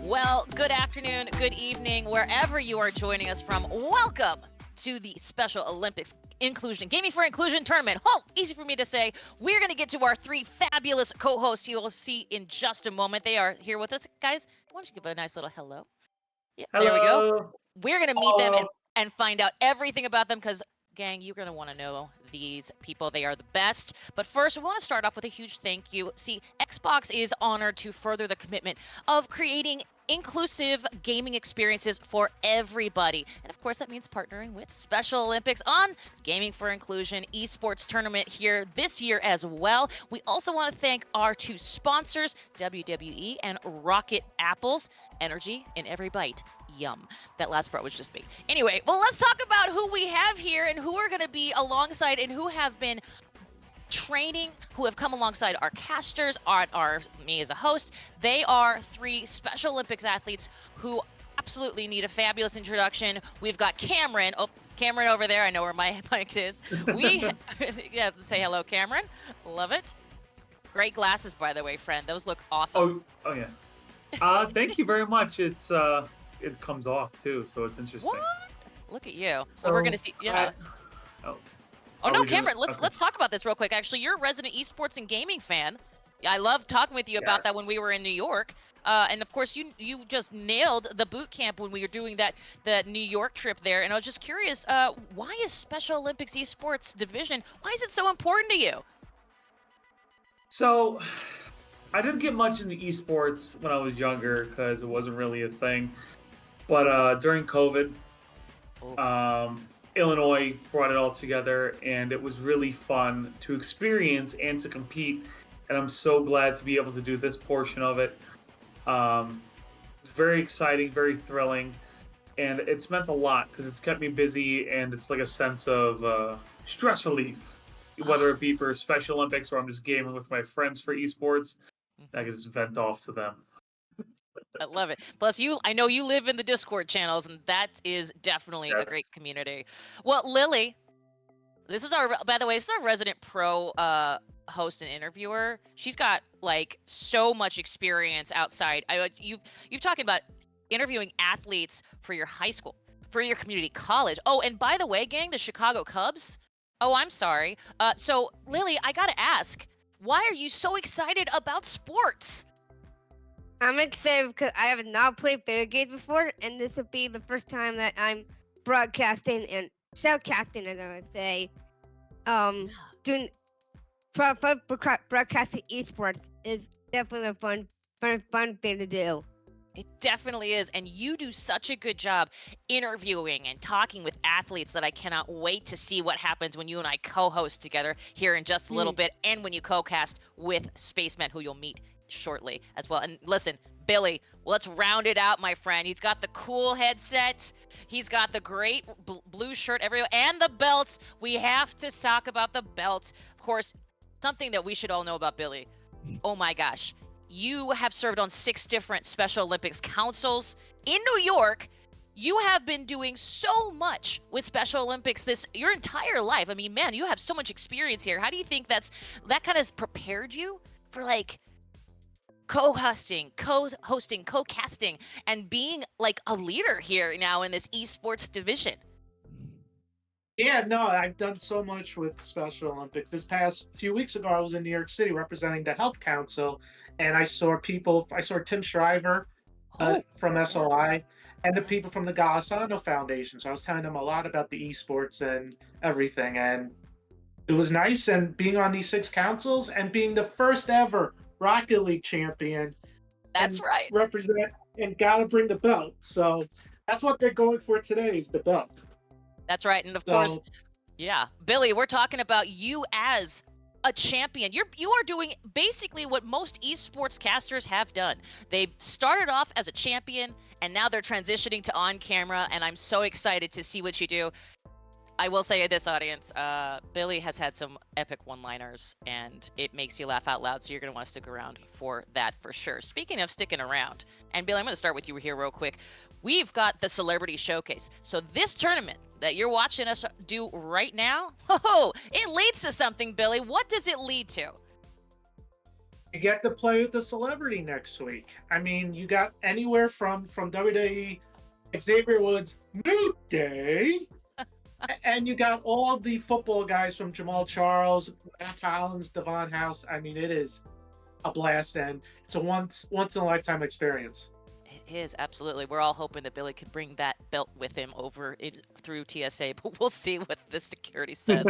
Well, good afternoon, good evening, wherever you are joining us from. Welcome to the Special Olympics Inclusion Gaming for Inclusion Tournament. Oh, easy for me to say. We're going to get to our three fabulous co-hosts you will see in just a moment. They are here with us. Guys, why don't you give a nice little hello? Yeah, hello. There we go. We're going to meet them and find out everything about them because, gang, you're going to want to know these people. They are the best. But first, we want to start off with a huge thank you. See, Xbox is honored to further the commitment of creating inclusive gaming experiences for everybody. And of course, that means partnering with Special Olympics on Gaming for Inclusion esports tournament here this year as well. We also want to thank our two sponsors, WWE and Rocket Apples. Energy in every bite. Yum. That last part was just me. Anyway, well, let's talk about who we have here and who are going to be alongside and who have been training, who have come alongside our casters, me as a host. They are three Special Olympics athletes who absolutely need a fabulous introduction. We've got Cameron. Oh, Cameron over there. I know where my mic is. Yeah, say hello, Cameron. Love it. Great glasses, by the way, friend. Those look awesome. Oh yeah. Thank you very much. It comes off too, so it's What? interesting. Look at you. Well, we're gonna So see. I Yeah. oh, Oh are no, we doing Cameron. Let's okay? let's talk about this real quick. Actually, you're a resident esports and gaming fan. Yeah, I love talking with you about that when Yes. we were in New York. And of course, you just nailed the boot camp when we were doing that New York trip there. And I was just curious, why is Special Olympics esports division? Why is it so important to you? So I didn't get much into esports when I was younger because it wasn't really a thing. But during COVID, Oh, Illinois brought it all together, and it was really fun to experience and to compete. And I'm so glad to be able to do this portion of it. Um, it's very exciting, very thrilling, and it's meant a lot because it's kept me busy, and it's like a sense of stress relief, whether it be for Special Olympics or I'm just gaming with my friends for esports. I mhm. can just vent off to them. I love it. Plus, I know you live in the Discord channels, and that is definitely a Yes. great community. Well, Lily, by the way, this is our resident pro host and interviewer. She's got like so much experience outside. You've talking about interviewing athletes for your high school, for your community college. Oh, and by the way, gang, the Chicago Cubs. Oh, I'm sorry. So Lily, I gotta ask, why are you so excited about sports? I'm excited because I have not played video games before, and this will be the first time that I'm broadcasting and shoutcasting, as I would say. Doing broadcasting esports is definitely a fun thing to do. It definitely is. And you do such a good job interviewing and talking with athletes that I cannot wait to see what happens when you and I co host together here in just a little Hmm. bit and when you co cast with Spaceman, who you'll meet shortly as well. And listen, Billy, let's round it out, my friend. He's got the cool headset. He's got the great blue shirt everywhere and the belts. We have to talk about the belts. Of course, something that we should all know about Billy. Oh my gosh. You have served on 6 different Special Olympics councils in New York. You have been doing so much with Special Olympics this your entire life. I mean, man, you have so much experience here. How do you think that kind of prepared you for like co-hosting, co-hosting, co-casting and being like a leader here now in this esports division? Yeah, no, I've done so much with Special Olympics. This past few weeks ago, I was in New York City representing the Health Council, and I saw Tim Shriver Oh, from yeah. SOI and the people from the Golisano Foundation. So I was telling them a lot about the esports and everything, and it was nice. And being on these 6 councils and being the first ever Rocket League champion That's and right. represent and gotta bring the belt. So that's what they're going for today is the belt. That's right. And of course, So yeah, Billy, we're talking about you as a champion. You are doing basically what most esports casters have done. They started off as a champion and now they're transitioning to on camera and I'm so excited to see what you do. I will say this audience, Billy has had some epic one-liners and it makes you laugh out loud, so you're going to want to stick around for that for sure. Speaking of sticking around, and Billy, I'm going to start with you here real quick. We've got the Celebrity Showcase. So this tournament that you're watching us do right now, oh, it leads to something, Billy. What does it lead to? you get to play with a celebrity next week. I mean, you got anywhere from WWE, Xavier Woods, New Day, and you got all the football guys from Jamal Charles, Matt Collins, Devon House. I mean, it is a blast, and it's a once in a lifetime experience. It is, absolutely. We're all hoping that Billy could bring that belt with him through TSA, but we'll see what the security says.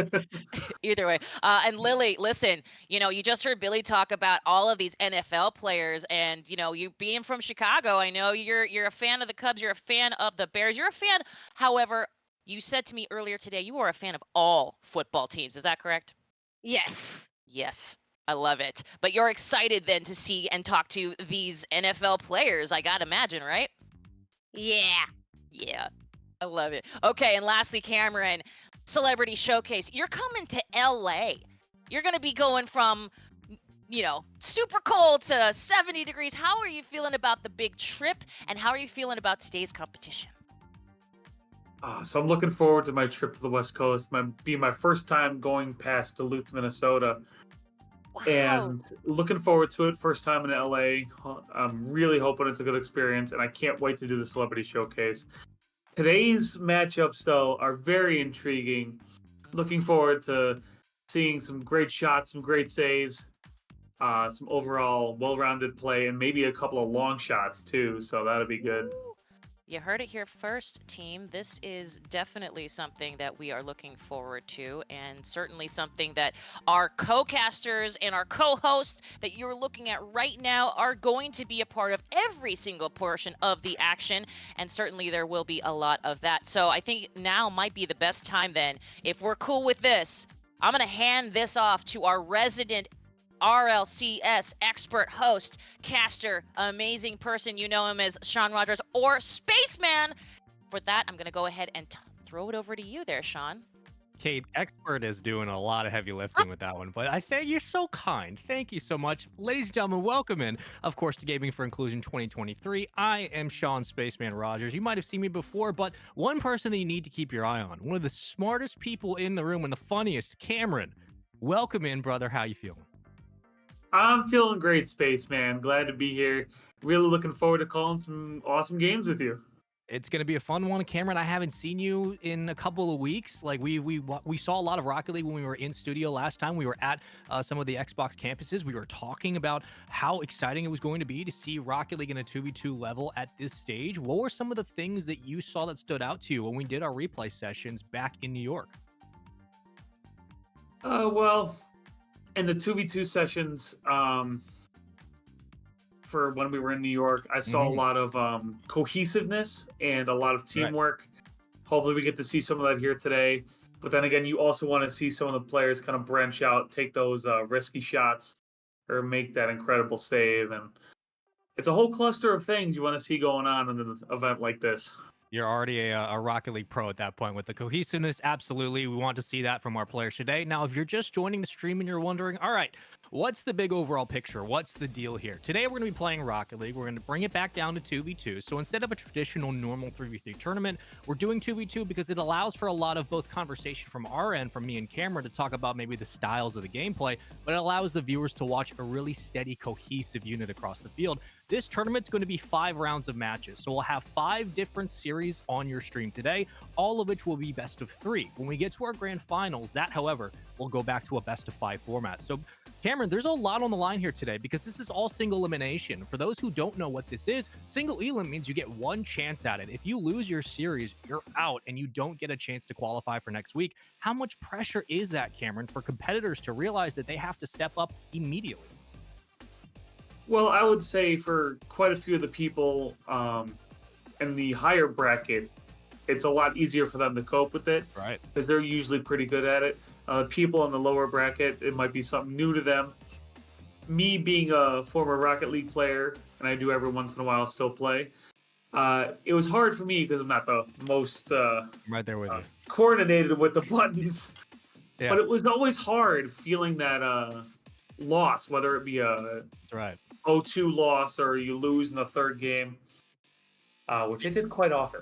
Either way. And Lily, listen, you just heard Billy talk about all of these NFL players, and you being from Chicago, I know you're a fan of the Cubs, you're a fan of the Bears, you're a fan. However, you said to me earlier today you are a fan of all football teams. Is that correct? Yes. Yes. I love it. But you're excited then to see and talk to these NFL players, I gotta imagine, right? Yeah. Yeah. I love it. Okay, and lastly, Cameron, Celebrity Showcase. You're coming to LA. You're going to be going from, super cold to 70 degrees. How are you feeling about the big trip, and how are you feeling about today's competition? So I'm looking forward to my trip to the West Coast. Be my first time going past Duluth, Minnesota. Wow. and looking forward to it. First time in LA. I'm really hoping it's a good experience, and I can't wait to do the celebrity showcase. Today's matchups, though, are very intriguing. Looking forward to seeing some great shots, some great saves, some overall well-rounded play, and maybe a couple of long shots too. So that'll be good. Ooh. You heard it here first, team. This is definitely something that we are looking forward to, and certainly something that our co-casters and our co-hosts that you're looking at right now are going to be a part of every single portion of the action, and certainly there will be a lot of that. So I think now might be the best time then, if we're cool with this, I'm going to hand this off to our resident RLCS expert host, caster, amazing person. You know him as Sean Rogers or Spaceman. For that, I'm going to go ahead and throw it over to you there, Sean. Kate, expert is doing a lot of heavy lifting with that one, but I think you're so kind. Thank you so much. Ladies and gentlemen, welcome in, of course, to Gaming for Inclusion 2023. I am Sean Spaceman Rogers. You might have seen me before, but one person that you need to keep your eye on, one of the smartest people in the room and the funniest, Cameron. Welcome in, brother. How you feeling? I'm feeling great, Spaceman. Glad to be here. Really looking forward to calling some awesome games with you. It's going to be a fun one. Cameron, I haven't seen you in a couple of weeks. Like we saw a lot of Rocket League when we were in studio last time. We were at some of the Xbox campuses. We were talking about how exciting it was going to be to see Rocket League in a 2v2 level at this stage. What were some of the things that you saw that stood out to you when we did our replay sessions back in New York? Well, in the 2v2 sessions, for when we were in New York, I saw a lot of cohesiveness and a lot of teamwork. Hopefully we get to see some of that here today. But then again, you also want to see some of the players kind of branch out, take those risky shots, or make that incredible save. And it's a whole cluster of things you want to see going on in an event like this. You're already a Rocket League pro at that point with the cohesiveness. Absolutely. We want to see that from our players today. Now, if you're just joining the stream and you're wondering, all right, what's the big overall picture? What's the deal here? Today, we're going to be playing Rocket League. We're going to bring it back down to 2v2. So instead of a traditional normal 3v3 tournament, we're doing 2v2 because it allows for a lot of both conversation from our end, from me and Cameron, to talk about maybe the styles of the gameplay, but it allows the viewers to watch a really steady, cohesive unit across the field. This tournament's going to be 5 rounds of matches. So we'll have 5 different series on your stream today, all of which will be best of 3. When we get to our grand finals, that, however, will go back to a best of 5 format. So, Cameron, there's a lot on the line here today because this is all single elimination. For those who don't know what this is, single elim means you get one chance at it. If you lose your series, you're out and you don't get a chance to qualify for next week. How much pressure is that, Cameron, for competitors to realize that they have to step up immediately? Well, I would say for quite a few of the people in the higher bracket, it's a lot easier for them to cope with it. Right. Because they're usually pretty good at it. People in the lower bracket, it might be something new to them. Me being a former Rocket League player, and I do every once in a while still play, it was hard for me because I'm not the most right there with you. coordinated with the buttons. Yeah. But it was always hard feeling that loss, whether it be a That's right. 0-2 loss or you lose in the third game, which I did quite often.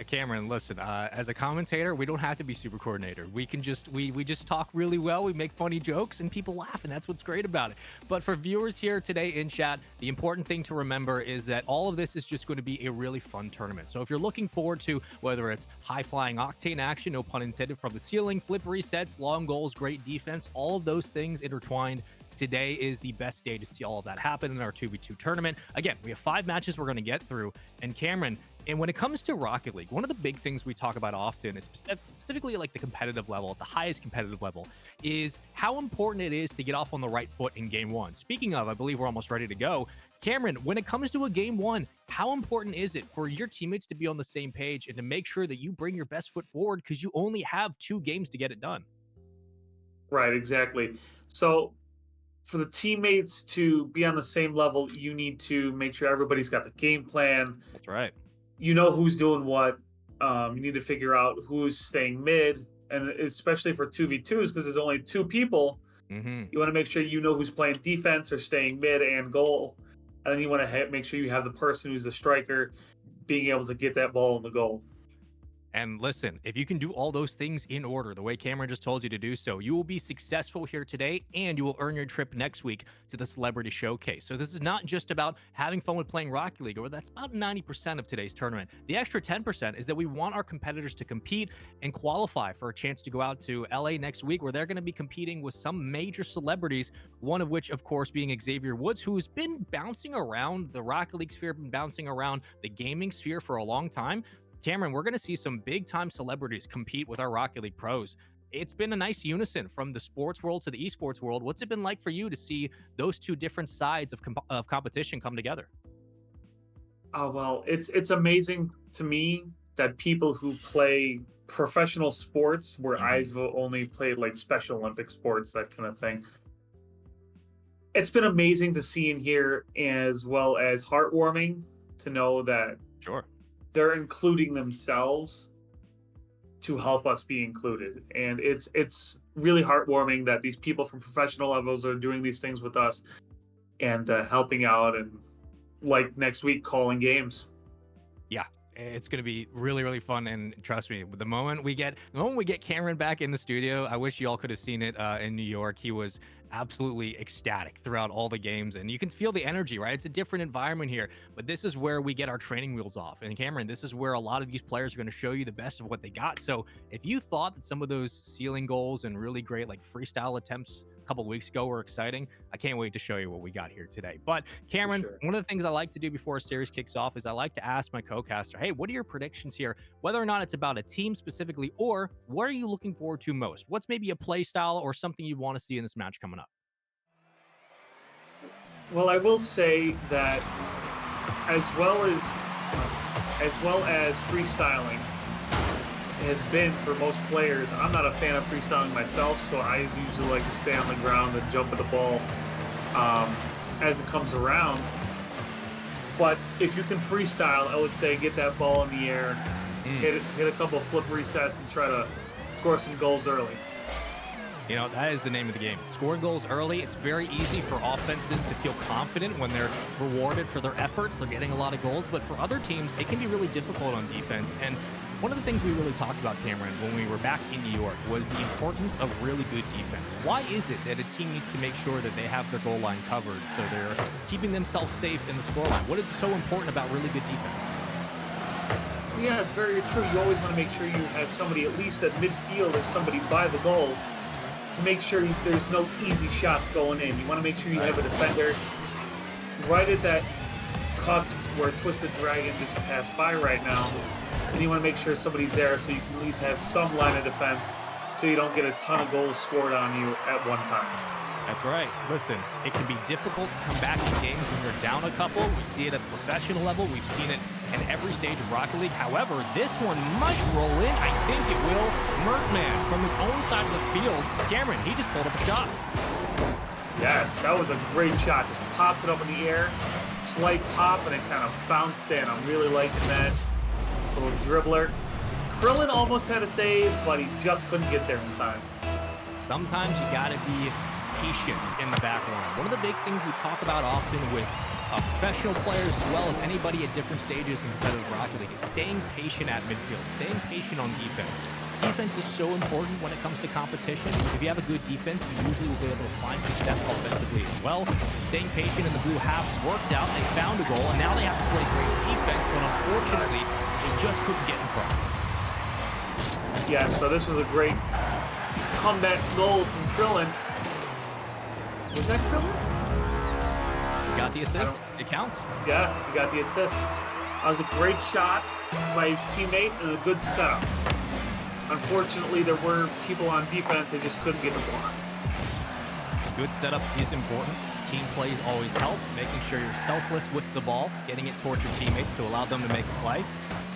Cameron, listen, as a commentator, we don't have to be super coordinator. We can just, we just talk really well. We make funny jokes and people laugh, and that's what's great about it. But for viewers here today in chat, the important thing to remember is that all of this is just going to be a really fun tournament. So if you're looking forward to whether it's high-flying octane action, no pun intended, from the ceiling, flip resets, long goals, great defense, all of those things intertwined, today is the best day to see all of that happen in our 2v2 tournament. Again, we have 5 matches we're going to get through. And Cameron, and when it comes to Rocket League, one of the big things we talk about often is specifically like the competitive level, at the highest competitive level, is how important it is to get off on the right foot in game 1. Speaking of, I believe we're almost ready to go. Cameron, when it comes to a game 1, how important is it for your teammates to be on the same page and to make sure that you bring your best foot forward because you only have 2 games to get it done? Right, exactly. So for the teammates to be on the same level, you need to make sure everybody's got the game plan. That's right. You know who's doing what. You need to figure out who's staying mid, and especially for 2v2s, because there's only 2 people, you want to make sure you know who's playing defense or staying mid and goal. And then you want to make sure you have the person who's the striker being able to get that ball in the goal. And listen, if you can do all those things in order, the way Cameron just told you to do so, you will be successful here today and you will earn your trip next week to the Celebrity Showcase. So this is not just about having fun with playing Rocket League, or that's about 90% of today's tournament. The extra 10% is that we want our competitors to compete and qualify for a chance to go out to LA next week, where they're going to be competing with some major celebrities, one of which, of course, being Xavier Woods, who's been bouncing around the Rocket League sphere, been bouncing around the gaming sphere for a long time. Cameron, we're going to see some big time celebrities compete with our Rocket League pros. It's been a nice unison from the sports world to the esports world. What's it been like for you to see those two different sides of competition come together? Oh well, it's amazing to me that people who play professional sports, where I've only played like Special Olympic sports, that kind of thing. It's been amazing to see and hear, as well as heartwarming to know that Sure. they're including themselves to help us be included. And it's really heartwarming that these people from professional levels are doing these things with us and helping out, and like next week calling games. Yeah, it's going to be really, really fun. And trust me, the moment we get Cameron back in the studio, I wish you all could have seen it in New York. He was absolutely ecstatic throughout all the games, and you can feel the energy, right? It's a different environment here, but this is where we get our training wheels off. And Cameron, this is where a lot of these players are going to show you the best of what they got. So if you thought that some of those ceiling goals and really great like freestyle attempts a couple weeks ago were exciting, I can't wait to show you what we got here today. But Cameron, sure. one of the things I like to do before a series kicks off is I like to ask my co-caster, hey, what are your predictions here? Whether or not it's about a team specifically, or what are you looking forward to most? What's maybe a play style or something you want to see in this match coming up? Well, I will say that as well as freestyling has been for most players, I'm not a fan of freestyling myself, so I usually like to stay on the ground and jump at the ball as it comes around. But if you can freestyle, I would say get that ball in the air, hit a couple of flip resets, and try to score some goals early. You know, that is the name of the game. Scoring goals early, it's very easy for offenses to feel confident when they're rewarded for their efforts. They're getting a lot of goals, but for other teams, it can be really difficult on defense. And one of the things we really talked about, Cameron, when we were back in New York was the importance of really good defense. Why is it that a team needs to make sure that they have their goal line covered so they're keeping themselves safe in the scoreline? What is so important about really good defense? Yeah, it's very true. You always want to make sure you have somebody at least at midfield or somebody by the goal to make sure there's no easy shots going in. You want to make sure you have a defender right at that cusp where Twisted Dragon just passed by right now. And you want to make sure somebody's there so you can at least have some line of defense so you don't get a ton of goals scored on you at one time. That's right. Listen, it can be difficult to come back in games when you're down a couple. We see it at the professional level. We've seen it in every stage of Rocket League. However, this one might roll in. I think it will. Mertman from his own side of the field. Cameron, he just pulled up a shot. Yes, that was a great shot. Just popped it up in the air. Slight pop, and it kind of bounced in. I'm really liking that little dribbler. Krillin almost had a save, but he just couldn't get there in time. Sometimes you got to be patient in the back line. One of the big things we talk about often with professional players as well as anybody at different stages in competitive Rocket League is staying patient at midfield, staying patient on defense. Defense is so important when it comes to competition. If you have a good defense, you usually will be able to find success offensively as well. Staying patient in the blue half worked out. They found a goal, and now they have to play great defense, but unfortunately, they just couldn't get in front. Yeah, so this was a great comeback goal from Krillin. Was that Krillin? He got the assist. It counts. Yeah, he got the assist. That was a great shot by his teammate and a good setup. Unfortunately, there were people on defense that just couldn't get the block. Good setup is important. Team plays always help. Making sure you're selfless with the ball, getting it towards your teammates to allow them to make a play.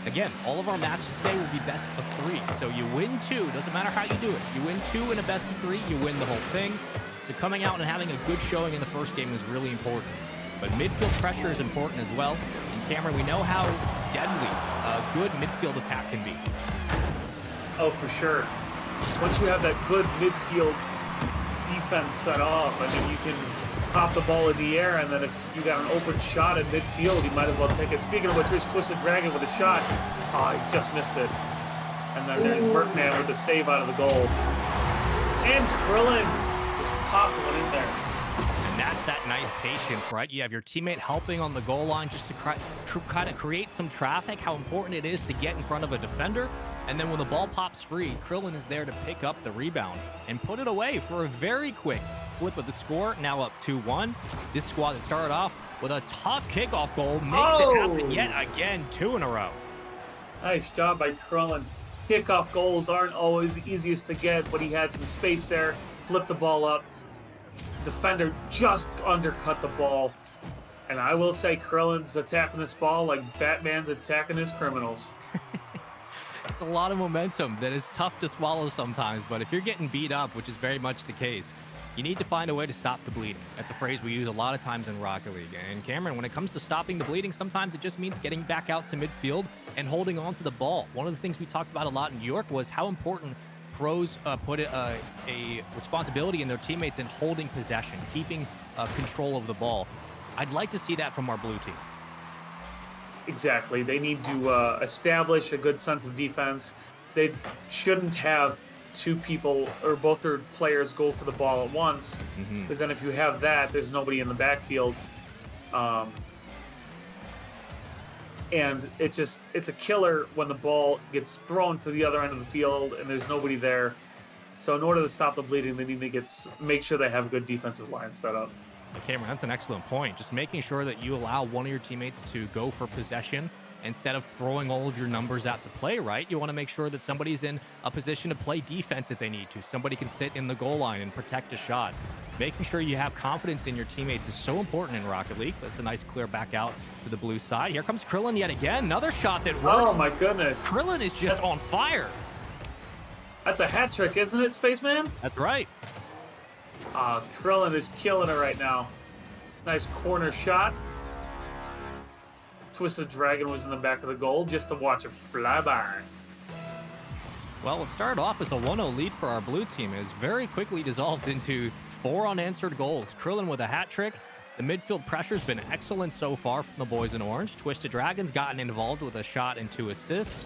Again, all of our matches today will be best of 3. So you win 2, doesn't matter how you do it. You win 2 in a best of 3, you win the whole thing. So coming out and having a good showing in the first game is really important. But midfield pressure is important as well. And Cameron, we know how deadly a good midfield attack can be. Oh, for sure. Once you have that good midfield defense set up, I mean, you can pop the ball in the air, and then if you got an open shot at midfield, you might as well take it. Speaking of which, here's Twisted Dragon with a shot. Oh, he just missed it. And then there's Berkman with the save out of the goal. And Krillin just popped one in there. And that's that nice patience, right? You have your teammate helping on the goal line just to kind of create some traffic, how important it is to get in front of a defender. And then when the ball pops free, Krillin is there to pick up the rebound and put it away for a very quick flip of the score. Now up 2-1. This squad that started off with a tough kickoff goal makes it happen yet again, 2 in a row. Nice job by Krillin. Kickoff goals aren't always the easiest to get, but he had some space there, flipped the ball up. Defender just undercut the ball. And I will say Krillin's attacking this ball like Batman's attacking his criminals. It's a lot of momentum that is tough to swallow sometimes, but if you're getting beat up, which is very much the case, you need to find a way to stop the bleeding. That's a phrase we use a lot of times in Rocket League. And Cameron, when it comes to stopping the bleeding, sometimes it just means getting back out to midfield and holding on to the ball. One of the things we talked about a lot in New York was how important pros put a responsibility in their teammates in holding possession, keeping control of the ball. I'd like to see that from our blue team. Exactly. They need to establish a good sense of defense. They shouldn't have two people or both their players go for the ball at once, because then if you have that, there's nobody in the backfield. And it's a killer when the ball gets thrown to the other end of the field and there's nobody there. So in order to stop the bleeding, they need to make sure they have a good defensive line set up. Cameron, that's an excellent point. Just making sure that you allow one of your teammates to go for possession instead of throwing all of your numbers at the play, right? You want to make sure that somebody's in a position to play defense if they need to. Somebody can sit in the goal line and protect a shot. Making sure you have confidence in your teammates is so important in Rocket League. That's a nice clear back out to the blue side. Here comes Krillin yet again. Another shot that works. Oh, my goodness. Krillin is just on fire. That's a hat trick, isn't it, Spaceman? That's right. Krillin is killing it right now. Nice corner shot. Twisted Dragon was in the back of the goal just to watch it fly by. Well, it started off as a 1-0 lead for our blue team. It has very quickly dissolved into 4 unanswered goals. Krillin with a hat trick. The midfield pressure's been excellent so far from the boys in orange. Twisted Dragon's gotten involved with a shot and 2 assists.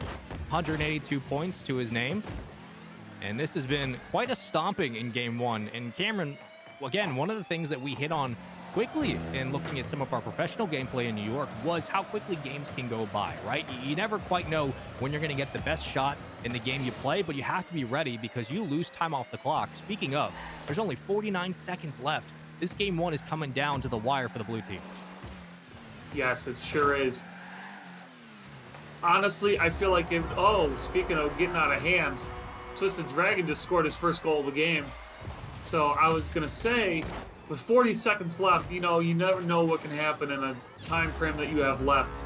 182 points to his name. And this has been quite a stomping in game 1. And Cameron, again, one of the things that we hit on quickly in looking at some of our professional gameplay in New York was how quickly games can go by, right? You never quite know when you're going to get the best shot in the game you play, but you have to be ready because you lose time off the clock. Speaking of, there's only 49 seconds left. This game 1 is coming down to the wire for the blue team. Yes, it sure is. Honestly, I feel like speaking of getting out of hand, Twisted Dragon just scored his first goal of the game. So I was going to say, with 40 seconds left, you never know what can happen in a time frame that you have left.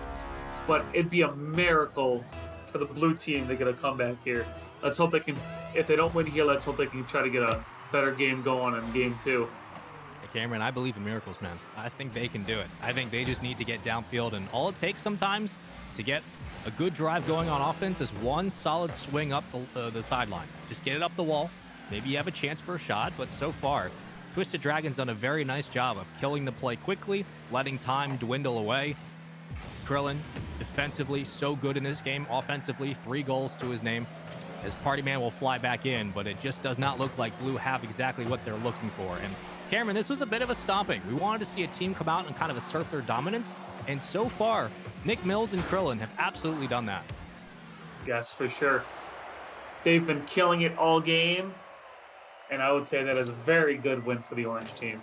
But it'd be a miracle for the blue team to get a comeback here. Let's hope they can, if they don't win here, let's hope they can try to get a better game going in game 2. Hey Cameron, I believe in miracles, man. I think they can do it. I think they just need to get downfield, and all it takes sometimes to get a good drive going on offense is one solid swing up the sideline. Just get it up the wall. Maybe you have a chance for a shot, but so far, Twisted Dragon's done a very nice job of killing the play quickly, letting time dwindle away. Krillin, defensively, so good in this game. Offensively, 3 goals to his name. His party man will fly back in, but it just does not look like Blue have exactly what they're looking for. And Cameron, this was a bit of a stomping. We wanted to see a team come out and kind of assert their dominance, and so far, Nick Mills and Krillin have absolutely done that. Yes, for sure. They've been killing it all game, and I would say that is a very good win for the orange team.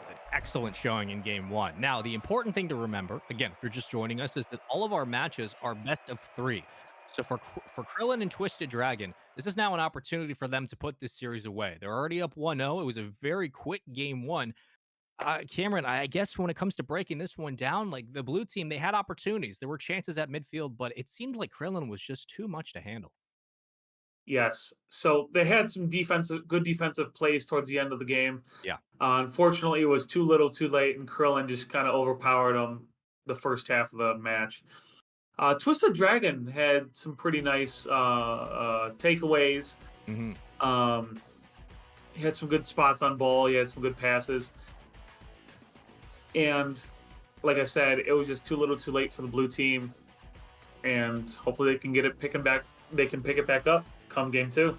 It's an excellent showing in game 1. Now, the important thing to remember, again, if you're just joining us, is that all of our matches are best of 3. So for Krillin and Twisted Dragon, this is now an opportunity for them to put this series away. They're already up 1-0. It was a very quick game 1. Cameron, I guess when it comes to breaking this one down, like the blue team, they had opportunities. There were chances at midfield, but it seemed like Krillin was just too much to handle. Yes. So they had some good defensive plays towards the end of the game. Yeah. Unfortunately, it was too little too late, and Krillin just kind of overpowered them the first half of the match. Twisted Dragon had some pretty nice takeaways. Mm-hmm. He had some good spots on ball. He had some good passes. And like I said, it was just too little too late for the blue team. And hopefully they can get it they can pick it back up come game 2.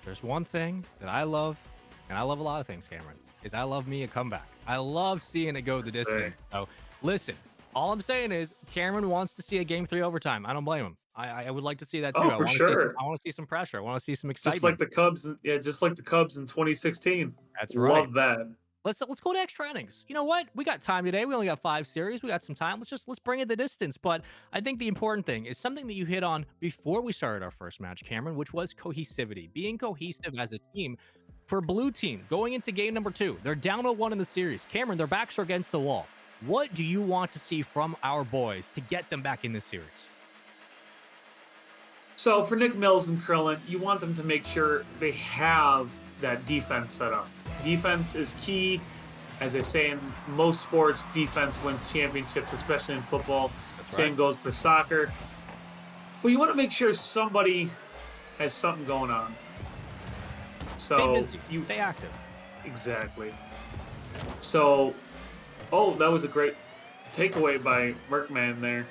There's one thing that I love, and I love a lot of things, Cameron, is I love me a comeback. I love seeing it go the distance. So listen, all I'm saying is Cameron wants to see a game 3 overtime. I don't blame him. I would like to see that too. Oh, I for want sure. I want to see some pressure. I want to see some Just like excitement. the Cubs, just like the Cubs in 2016. That's right. Love that. Let's go to extra innings. You know what? We got time today. We only got 5 series. We got some time. Let's bring it the distance. But I think the important thing is something that you hit on before we started our first match, Cameron, which was cohesivity. Being cohesive as a team. For blue team, going into game number 2, they're down 0-1 in the series. Cameron, their backs are against the wall. What do you want to see from our boys to get them back in this series? So for Nick Mills and Krillin, you want them to make sure they have that defense set up. Defense is key. As they say in most sports, defense wins championships, especially in football. That's Same right. goes for soccer. But you want to make sure somebody has something going on. Stay So busy. Stay active. Exactly. So, that was a great takeaway by Merkman there.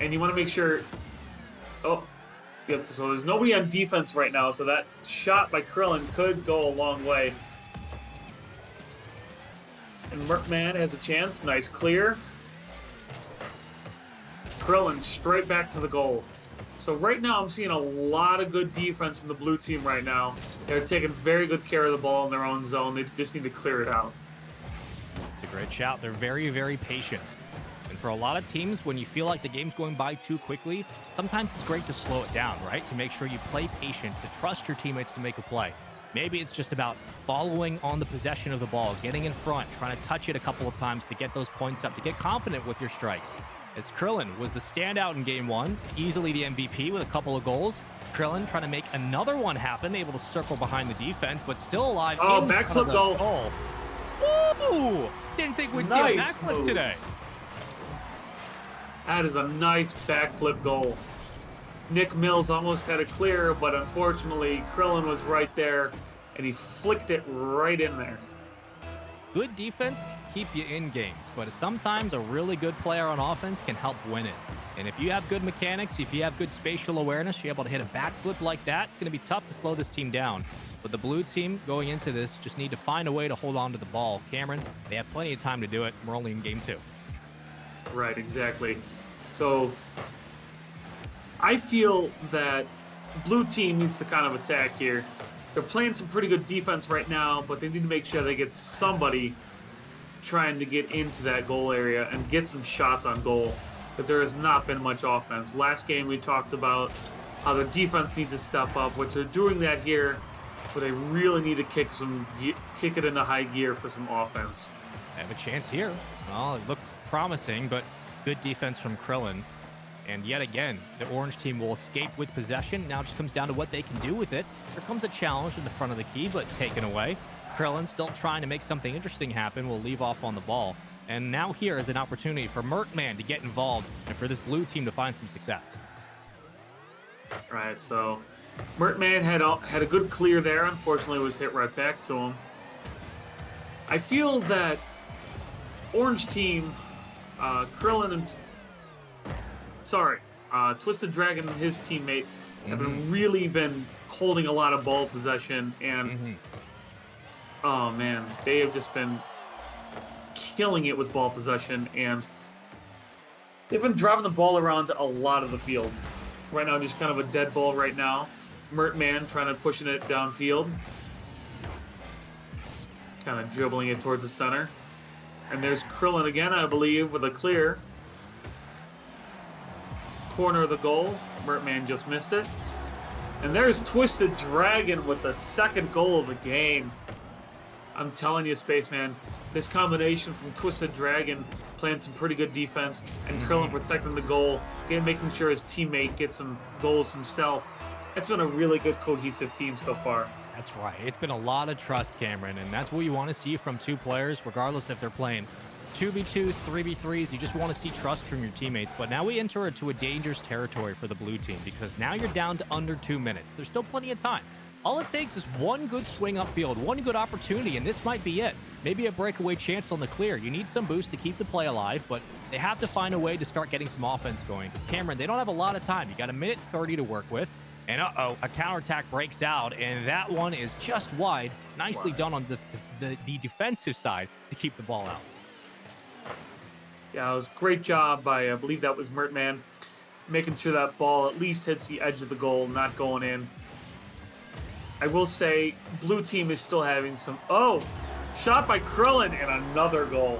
And you want to make sure. Yep. So there's nobody on defense right now. So that shot by Krillin could go a long way. And Merkman has a chance. Nice clear. Krillin straight back to the goal. So right now I'm seeing a lot of good defense from the blue team right now. They're taking very good care of the ball in their own zone. They just need to clear it out. It's a great shout. They're very, very patient. And for a lot of teams, when you feel like the game's going by too quickly, sometimes it's great to slow it down, right? To make sure you play patient, to trust your teammates to make a play. Maybe it's just about following on the possession of the ball, getting in front, trying to touch it a couple of times to get those points up, to get confident with your strikes. As Krillin was the standout in game 1, easily the MVP with a couple of goals. Krillin trying to make another one happen, able to circle behind the defense, but still alive. Backflip goal. Woo! Didn't think we'd see a backflip today. That is a nice backflip goal. Nick Mills almost had it clear, but unfortunately, Krillin was right there, and he flicked it right in there. Good defense can keep you in games, but sometimes a really good player on offense can help win it. And if you have good mechanics, if you have good spatial awareness, you're able to hit a backflip like that, it's going to be tough to slow this team down. But the blue team going into this just need to find a way to hold on to the ball. Cameron, they have plenty of time to do it. We're only in game 2. Right, exactly. So I feel that blue team needs to kind of attack here. They're playing some pretty good defense right now, but they need to make sure they get somebody trying to get into that goal area and get some shots on goal, because there has not been much offense. Last game we talked about how their defense needs to step up, which they're doing that here, but they really need to kick it into high gear for some offense. They have a chance here. Well, it looks promising, but good defense from Krillin. And yet again, the orange team will escape with possession. Now it just comes down to what they can do with it. Here comes a challenge in the front of the key, but taken away. Krillin still trying to make something interesting happen. Will leave off on the ball. And now here is an opportunity for Merkman to get involved and for this blue team to find some success. Right, so Merkman had a good clear there. Unfortunately, it was hit right back to him. I feel that orange team, Krillin and Twisted Dragon and his teammate have really been holding a lot of ball possession, and oh man, they have just been killing it with ball possession, and they've been driving the ball around a lot of the field. Right now, just kind of a dead ball right now. Mertman trying to pushing it downfield, kind of dribbling it towards the center. And there's Krillin again, I believe, with a clear. Corner of the goal. Mertman just missed it. And there's Twisted Dragon with the second goal of the game. I'm telling you, Spaceman, this combination from Twisted Dragon playing some pretty good defense and Krillin protecting the goal, making sure his teammate gets some goals himself. It's been a really good cohesive team so far. That's right. It's been a lot of trust, Cameron, and that's what you want to see from two players, regardless if they're playing 2v2s, 3v3s. You just want to see trust from your teammates. But now we enter into a dangerous territory for the blue team, because now you're down to under 2 minutes. There's still plenty of time. All it takes is one good swing upfield, one good opportunity, and this might be it. Maybe a breakaway chance on the clear. You need some boost to keep the play alive, but they have to find a way to start getting some offense going. Because Cameron, they don't have a lot of time. You got a minute 30 to work with. And a counterattack breaks out, and that one is just wide. Nicely done on the defensive side to keep the ball out. Yeah, it was a great job by, I believe that was Mertman, making sure that ball at least hits the edge of the goal, not going in. I will say, blue team is still having some... Oh, shot by Krillin and another goal.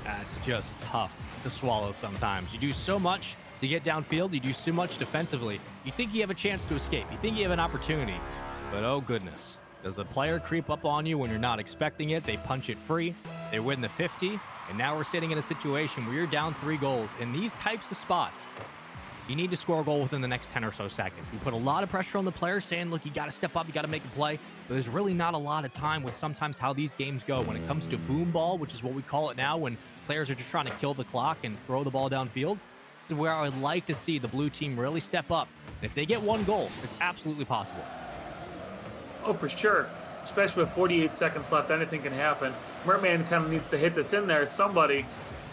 That's just tough to swallow sometimes. You do so much to get downfield. You do so much defensively. You think you have a chance to escape. You think you have an opportunity. But oh, goodness. Does a player creep up on you when you're not expecting it? They punch it free. They win the 50. And now we're sitting in a situation where you're down 3 goals. In these types of spots, you need to score a goal within the next 10 or so seconds. We put a lot of pressure on the player saying, look, you got to step up, you got to make a play. But there's really not a lot of time with sometimes how these games go. When it comes to boom ball, which is what we call it now, when players are just trying to kill the clock and throw the ball downfield, is where I would like to see the blue team really step up. And if they get 1 goal, it's absolutely possible. Oh, for sure. Especially with 48 seconds left, anything can happen. Mertman kind of needs to hit this in there, somebody,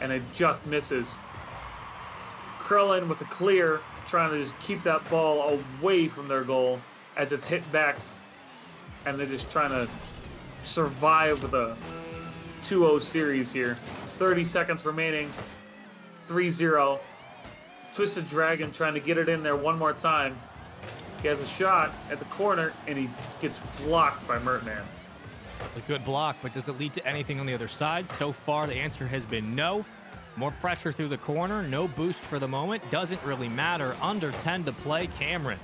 and it just misses. Krillin with a clear, trying to just keep that ball away from their goal as it's hit back, and they're just trying to survive with a 2-0 series here. 30 seconds remaining, 3-0. Twisted Dragon trying to get it in there one more time. He has a shot at the corner, and he gets blocked by Mertman. It's a good block, but does it lead to anything on the other side? So far, the answer has been no. More pressure through the corner, no boost for the moment. Doesn't really matter. Under 10 to play, Cameron.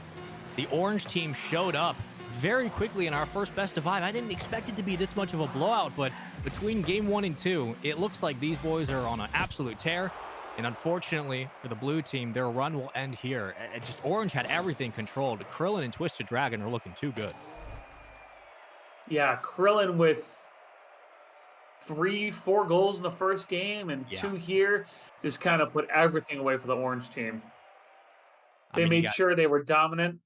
The orange team showed up very quickly in our first best of 5. I didn't expect it to be this much of a blowout, but between game 1 and 2, it looks like these boys are on an absolute tear. And unfortunately for the blue team, their run will end here. Just Orange had everything controlled. Krillin and Twisted Dragon are looking too good. Yeah, Krillin with 3-4 goals in the first game and 2 here just kind of put everything away for the orange team. They made sure they were dominant,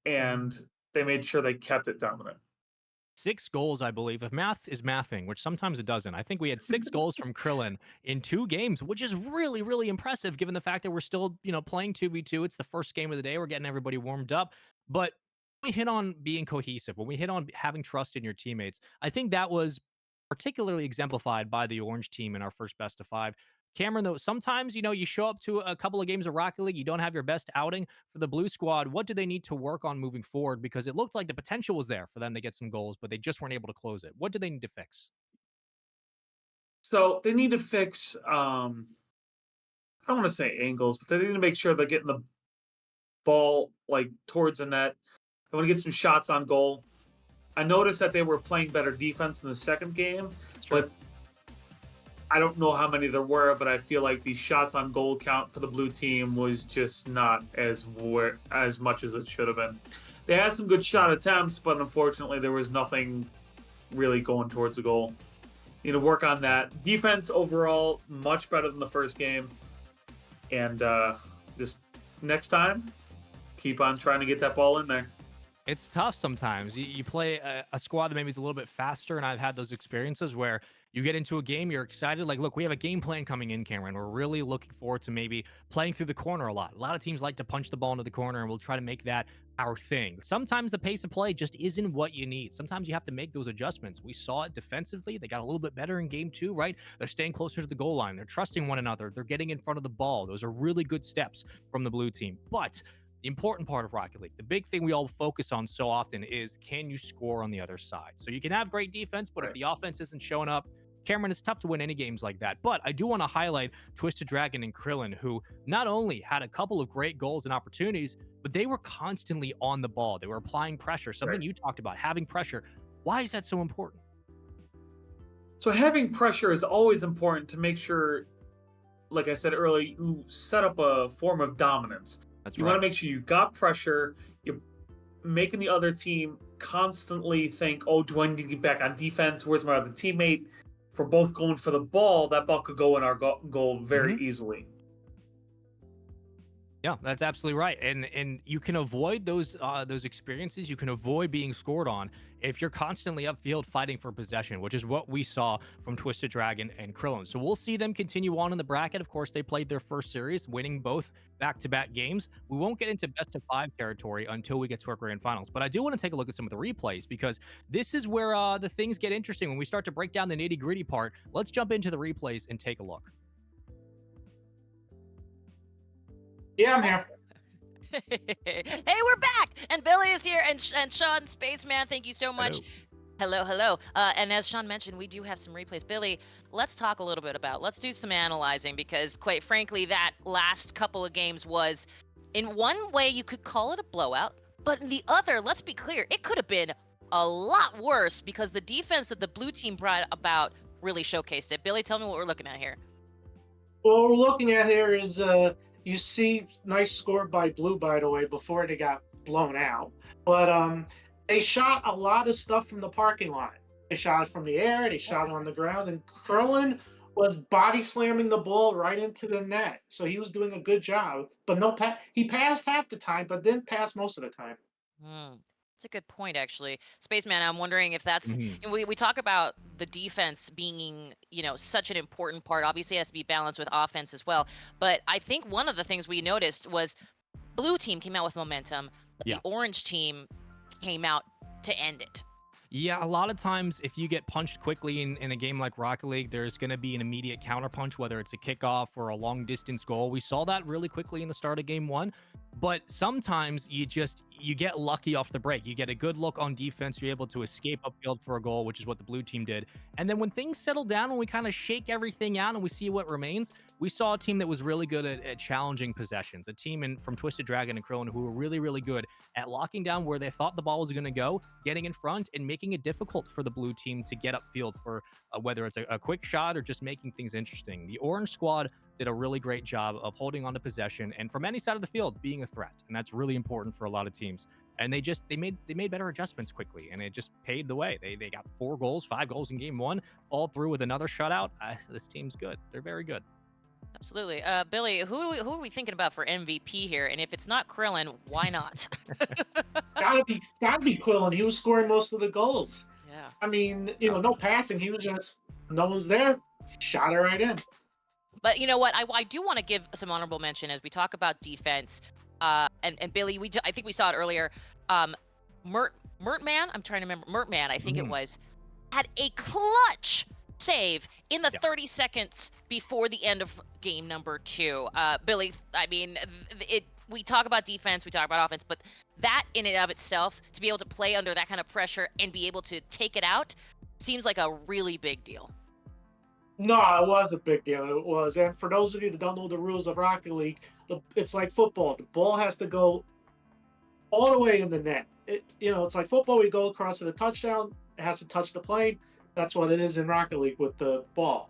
and they made sure they kept it dominant. 6 goals, I believe. If math is mathing, which sometimes it doesn't, I think we had 6 goals from Krillin in 2 games, which is really, really impressive given the fact that we're still, playing 2v2. It's the first game of the day. We're getting everybody warmed up. But we hit on being cohesive, when we hit on having trust in your teammates, I think that was particularly exemplified by the orange team in our first best of 5. Cameron, though, sometimes, you show up to a couple of games of Rocket League, you don't have your best outing. For the blue squad, what do they need to work on moving forward? Because it looked like the potential was there for them to get some goals, but they just weren't able to close it. What do they need to fix? So they need to fix, I don't want to say angles, but they need to make sure they're getting the ball towards the net. They want to get some shots on goal. I noticed that they were playing better defense in the second game, but I don't know how many there were, but I feel like the shots on goal count for the blue team was just not as much as it should have been. They had some good shot attempts, but unfortunately there was nothing really going towards the goal. Need to work on that. Defense overall, much better than the first game. And just next time, keep on trying to get that ball in there. It's tough sometimes. You play a squad that maybe is a little bit faster, and I've had those experiences where you get into a game, you're excited. Like, look, we have a game plan coming in, Cameron. We're really looking forward to maybe playing through the corner a lot. A lot of teams like to punch the ball into the corner, and we'll try to make that our thing. Sometimes the pace of play just isn't what you need. Sometimes you have to make those adjustments. We saw it defensively. They got a little bit better in game 2, right? They're staying closer to the goal line. They're trusting one another. They're getting in front of the ball. Those are really good steps from the blue team. But the important part of Rocket League, the big thing we all focus on so often is, can you score on the other side? So you can have great defense, but if the offense isn't showing up, Cameron, it's tough to win any games like that. But I do want to highlight Twisted Dragon and Krillin, who not only had a couple of great goals and opportunities, but they were constantly on the ball. They were applying pressure, something you talked about, having pressure. Why is that so important? So having pressure is always important to make sure, like I said earlier, you set up a form of dominance. You want to make sure you got pressure. You're making the other team constantly think, oh, do I need to get back on defense? Where's my other teammate? If we're both going for the ball, that ball could go in our goal very easily. Yeah, that's absolutely right. And you can avoid those experiences. You can avoid being scored on if you're constantly upfield fighting for possession, which is what we saw from Twisted Dragon and Krillin. So we'll see them continue on in the bracket. Of course, they played their first series, winning both back-to-back games. We won't get into best of 5 territory until we get to our grand finals. But I do want to take a look at some of the replays because this is where the things get interesting when we start to break down the nitty-gritty part. Let's jump into the replays and take a look. Yeah, I'm here. Hey, we're back, and Billy is here, and Sean Spaceman. Thank you so much. Hello. And as Sean mentioned, we do have some replays. Billy, let's talk a little bit about. Let's do some analyzing because, quite frankly, that last couple of games was, in one way, you could call it a blowout, but in the other, let's be clear, it could have been a lot worse because the defense that the blue team brought about really showcased it. Billy, tell me what we're looking at here. What we're looking at here is you see nice score by Blue, by the way, before they got blown out. But they shot a lot of stuff from the parking lot. They shot it from the air, they shot it on the ground, and Curlin was body slamming the ball right into the net. So he was doing a good job. But no, he passed half the time, but didn't pass most of the time. That's a good point, actually. Spaceman, I'm wondering if that's, Mhm. and we talk about the defense being, such an important part. Obviously, it has to be balanced with offense as well. But I think one of the things we noticed was blue team came out with momentum, but Yeah. the orange team came out to end it. Yeah, a lot of times if you get punched quickly in a game like Rocket League, there's going to be an immediate counterpunch, whether it's a kickoff or a long distance goal. We saw that really quickly in the start of game one. But sometimes you get lucky off the break. You get a good look on defense. You're able to escape upfield for a goal, which is what the blue team did. And then when things settle down and we kind of shake everything out and we see what remains, we saw a team that was really good at challenging possessions. A team from Twisted Dragon and Krillin who were really, really good at locking down where they thought the ball was going to go, getting in front and making it difficult for the blue team to get upfield for whether it's a quick shot or just making things interesting. The orange squad did a really great job of holding on to possession and from any side of the field being a threat, and that's really important for a lot of teams. And they made better adjustments quickly, and it just paid the way. They got 5 goals in game one, all through with another shutout. This team's good. They're very good. Absolutely. Billy, who are we thinking about for MVP here? And if it's not Krillin, why not? gotta be Quillen. He was scoring most of the goals. Yeah. I mean, no passing. He was just no one's there. Shot it right in. But you know what? I do want to give some honorable mention as we talk about defense. And Billy, I think we saw it earlier. Mertman, I'm trying to remember. Mertman, I think it was, had a clutch save in the 30 seconds before the end of game number 2. Billy, I mean, we talk about defense, we talk about offense, but that in and of itself, to be able to play under that kind of pressure and be able to take it out, seems like a really big deal. No, it was a big deal. It was. And for those of you that don't know the rules of Rocket League, it's like football. The ball has to go all the way in the net. It's like football. We go across to the touchdown. It has to touch the plane. That's what it is in Rocket League with the ball.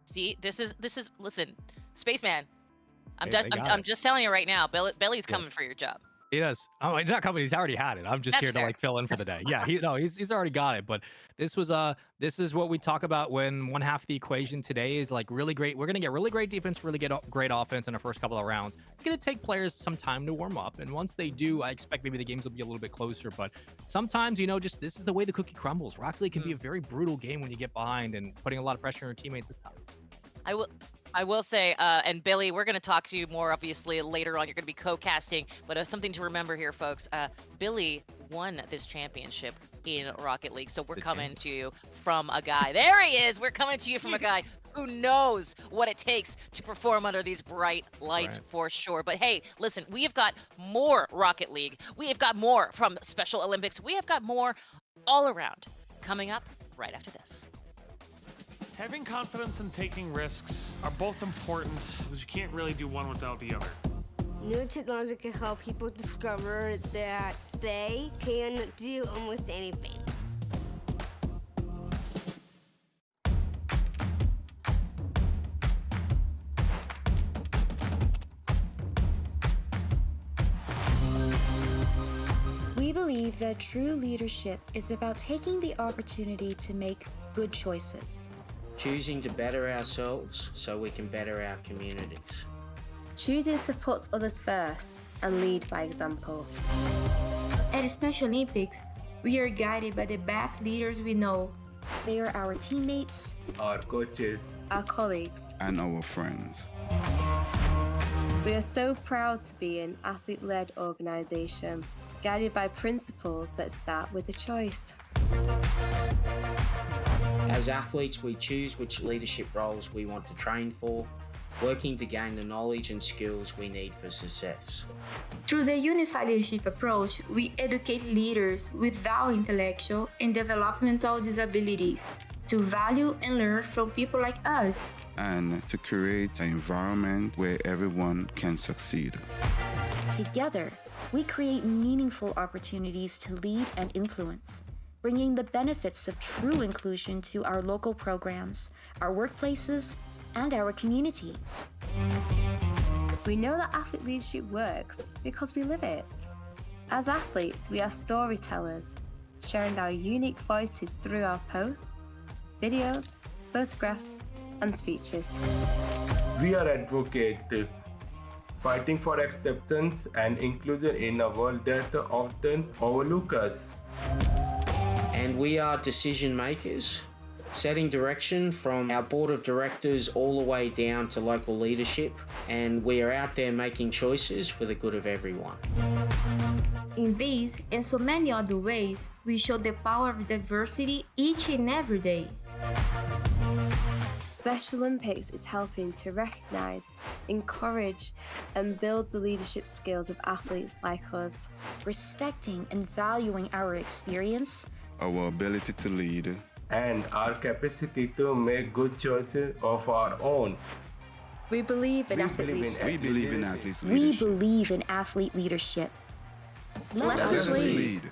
See, this is listen, Spaceman. I'm Hey, just telling you right now, Billy's coming for your job. He does. Oh, he's not coming. He's already had it. I'm just That's here fair. to fill in for the day. Yeah, he's already got it. But this is what we talk about when one half of the equation today is like really great. We're gonna get really great defense, really get great offense in the first couple of rounds. It's gonna take players some time to warm up, and once they do, I expect maybe the games will be a little bit closer. But sometimes, just this is the way the cookie crumbles. Rocket League can be a very brutal game when you get behind, and putting a lot of pressure on your teammates is tough. I will say, and Billy, we're going to talk to you more, obviously, later on. You're going to be co-casting, but something to remember here, folks. Billy won this championship in Rocket League, so we're coming to you from a guy. There he is! We're coming to you from a guy who knows what it takes to perform under these bright lights for sure. But hey, listen, we have got more Rocket League. We have got more from Special Olympics. We have got more all around coming up right after this. Having confidence and taking risks are both important because you can't really do one without the other. New technology can help people discover that they can do almost anything. We believe that true leadership is about taking the opportunity to make good choices. Choosing to better ourselves so we can better our communities. choosing to put others first and lead by example. At Special Olympics, we are guided by the best leaders we know. They are our teammates, our coaches, our colleagues, and our friends. We are so proud to be an athlete-led organization, guided by principles that start with a choice. As athletes, we choose which leadership roles we want to train for, working to gain the knowledge and skills we need for success. Through the unified leadership approach, we educate leaders without intellectual and developmental disabilities to value and learn from people like us, and to create an environment where everyone can succeed. Together, we create meaningful opportunities to lead and influence, bringing the benefits of true inclusion to our local programs, our workplaces, and our communities. We know that athlete leadership works because we live it. As athletes, we are storytellers, sharing our unique voices through our posts, videos, photographs, and speeches. we are advocates fighting for acceptance and inclusion in a world that often overlooks us. And we are decision makers, setting direction from our board of directors all the way down to local leadership, and we are out there making choices for the good of everyone. In these and so many other ways, we show the power of diversity each and every day. Special Olympics is helping to recognize, encourage, and build the leadership skills of athletes like us. Respecting and valuing our experience, Our ability to lead, And our capacity to make good choices of our own. We believe in We athlete believe in leadership. we believe in athletes' we leadership. believe in athlete leadership. Let Let us us lead. lead.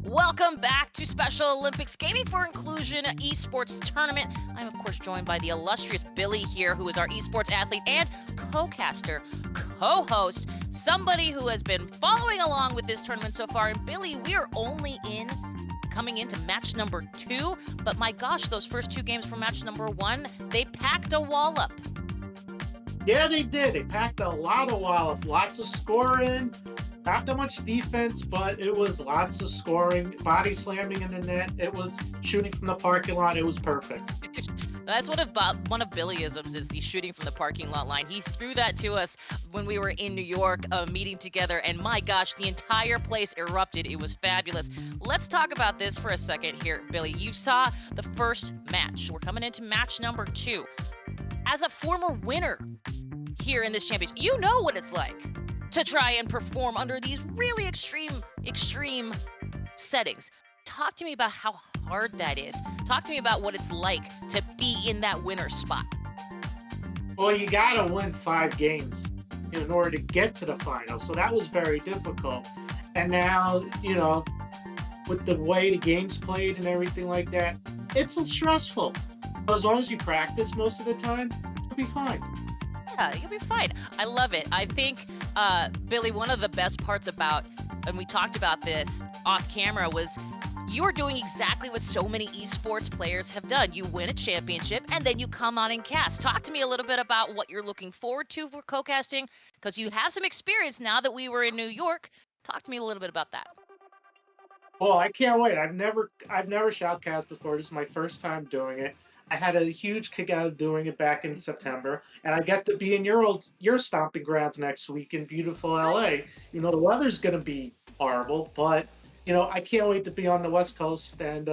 Welcome back to Special Olympics Gaming for Inclusion Esports Tournament. I'm, of course, joined by the illustrious Billy here, who is our esports athlete and co-caster, co-host, somebody who has been following along with this tournament so far. And Billy, we are only coming into match number 2, but my gosh, those first 2 games from match number 1, they packed a wallop. Yeah, they did. They packed a lot of wallop, lots of scoring. Not that much defense, but it was lots of scoring, body slamming in the net. It was shooting from the parking lot. It was perfect. That's one of Billyisms, is the shooting from the parking lot line. He threw that to us when we were in New York meeting together, and my gosh, the entire place erupted. It was fabulous. Let's talk about this for a second here, Billy. You saw the first match. We're coming into match number 2. As a former winner here in this championship, you know what it's like to try and perform under these really extreme settings. Talk to me about how hard that is. Talk to me about what it's like to be in that winner's spot. Well, you got to win 5 games in order to get to the final. So that was very difficult. And now, with the way the game's played and everything like that, it's stressful. As long as you practice most of the time, you'll be fine. Yeah, you'll be fine. I love it. I think, Billy, one of the best parts about, and we talked about this off camera, was you are doing exactly what so many esports players have done. You win a championship, and then you come on and cast. Talk to me a little bit about what you're looking forward to for co-casting, because you have some experience now that we were in New York. Talk to me a little bit about that. Well, I can't wait. I've never shoutcast before. This is my first time doing it. I had a huge kick out of doing it back in September, and I get to be in your stomping grounds next week in beautiful LA. The weather's going to be horrible, but I can't wait to be on the West Coast and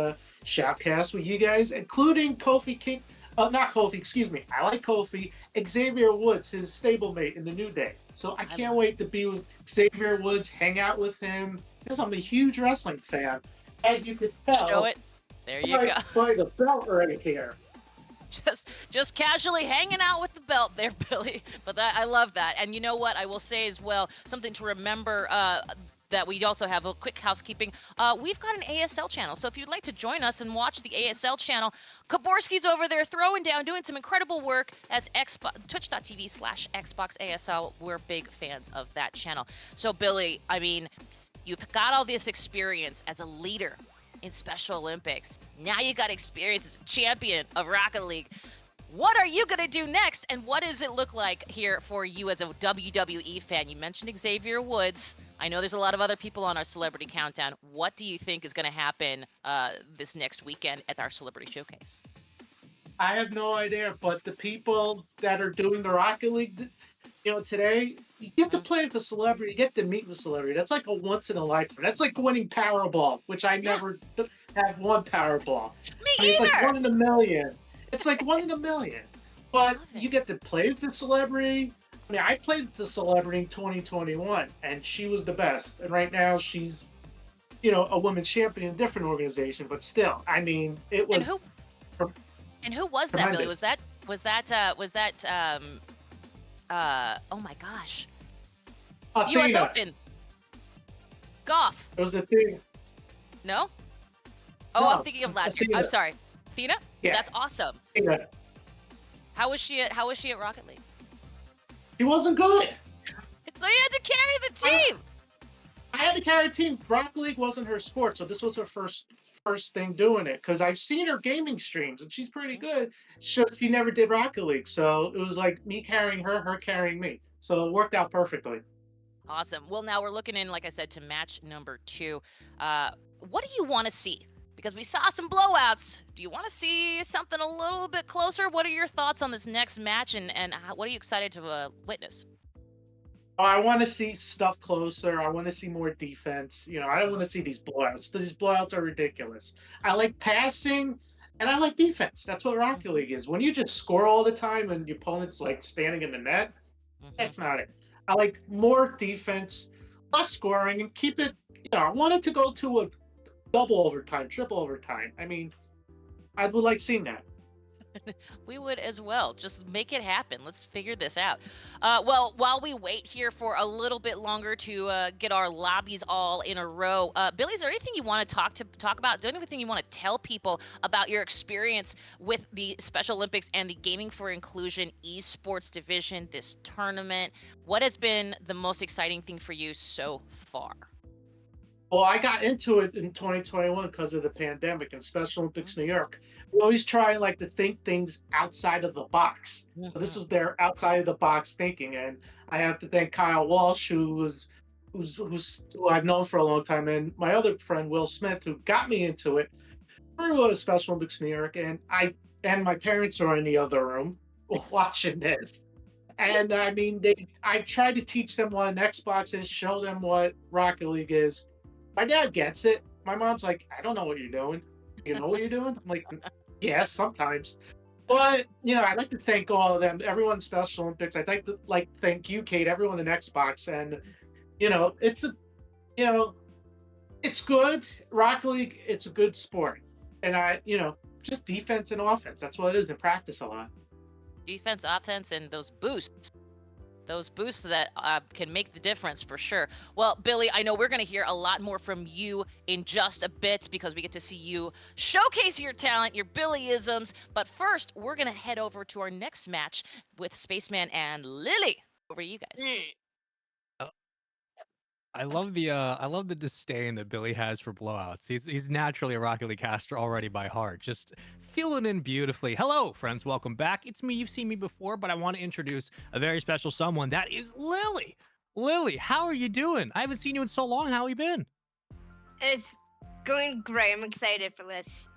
shoutcast with you guys, including Kofi King. Not Kofi, excuse me. I like Kofi. Xavier Woods, his stablemate in the New Day. So I can't wait to be with Xavier Woods, hang out with him, because I'm a huge wrestling fan. As you could tell. Show it. There you go. By the belt right here. Just casually hanging out with the belt there, Billy. But I love that. And you know what? I will say as well, something to remember, that we also have a quick housekeeping. We've got an ASL channel. So if you'd like to join us and watch the ASL channel, Kaborski's over there throwing down, doing some incredible work as twitch.tv/XboxASL. We're big fans of that channel. So Billy, I mean, you've got all this experience as a leader in Special Olympics. Now you got experience as a champion of Rocket League. What are you going to do next? And what does it look like here for you as a WWE fan? You mentioned Xavier Woods. I know there's a lot of other people on our Celebrity Countdown. What do you think is going to happen this next weekend at our Celebrity Showcase? I have no idea, but the people that are doing the Rocket League, today, you get to play with a celebrity, you get to meet with a celebrity. That's like a once in a lifetime. That's like winning Powerball, which I never have won Powerball. Me either. It's like 1 in a million. It's like 1 in a million. But you get to play with the celebrity. I mean, I played with the celebrity in 2021, and she was the best. And right now, she's, a women's champion in a different organization. But still, I mean, it was. And who was that, Billy? Was that? Oh my gosh. U.S. Open. Goff. It was a thing. No? Oh, No, I'm thinking of last year. I'm sorry. Athena? Yeah. That's awesome. Yeah. How was she at Rocket League? She wasn't good. So you had to carry the team. I had to carry a team. Rocket League wasn't her sport, so this was her first thing doing it. Because I've seen her gaming streams, and she's pretty good. She never did Rocket League, so it was like me carrying her carrying me. So it worked out perfectly. Awesome. Well, now we're looking in, like I said, to match number 2. What do you want to see? Because we saw some blowouts. Do you want to see something a little bit closer? What are your thoughts on this next match, and what are you excited to witness? I want to see stuff closer. I want to see more defense. I don't want to see these blowouts. These blowouts are ridiculous. I like passing, and I like defense. That's what Rocket League is. When you just score all the time and your opponent's like standing in the net, that's not it. I like more defense, less scoring, and keep it. I want it to go to a double overtime, triple overtime. I mean, I would like seeing that. We would as well. Just make it happen. Let's figure this out. Well, while we wait here for a little bit longer to get our lobbies all in a row, Billy, is there anything you want to talk about? Do anything you want to tell people about your experience with the Special Olympics and the Gaming for Inclusion esports division, this tournament? What has been the most exciting thing for you so far? Well, I got into it in 2021 because of the pandemic and Special Olympics New York. We always try like to think things outside of the box. So this Mhm. was their outside of the box thinking, and I have to thank Kyle Walsh, who I've known for a long time, and my other friend Will Smith, who got me into it through a Special Olympics New York, and my parents are in the other room watching this. And I mean, I tried to teach them what an Xbox is, show them what Rocket League is. My dad gets it. My mom's like, I don't know what you're doing. You know what you're doing? I'm like, yeah, sometimes. But I'd like to thank all of them, everyone in Special Olympics. I'd like to thank you, Kate, everyone in Xbox, and it's a you know it's good. Rocket League, it's a good sport, and just defense and offense. That's what it is in practice a lot. Defense, offense, and those boosts. Those boosts that can make the difference for sure. Well, Billy, I know we're going to hear a lot more from you in just a bit because we get to see you showcase your talent, your Billyisms. But first, we're going to head over to our next match with Spaceman and Lily. Over to you guys. I love the disdain that Billy has for blowouts. He's naturally a Rocket League caster already by heart, just filling in beautifully. Hello, friends, welcome back. It's me. You've seen me before, but I want to introduce a very special someone. That is Lily. Lily, how are you doing? I haven't seen you in so long. How you been? It's going great. I'm excited for this.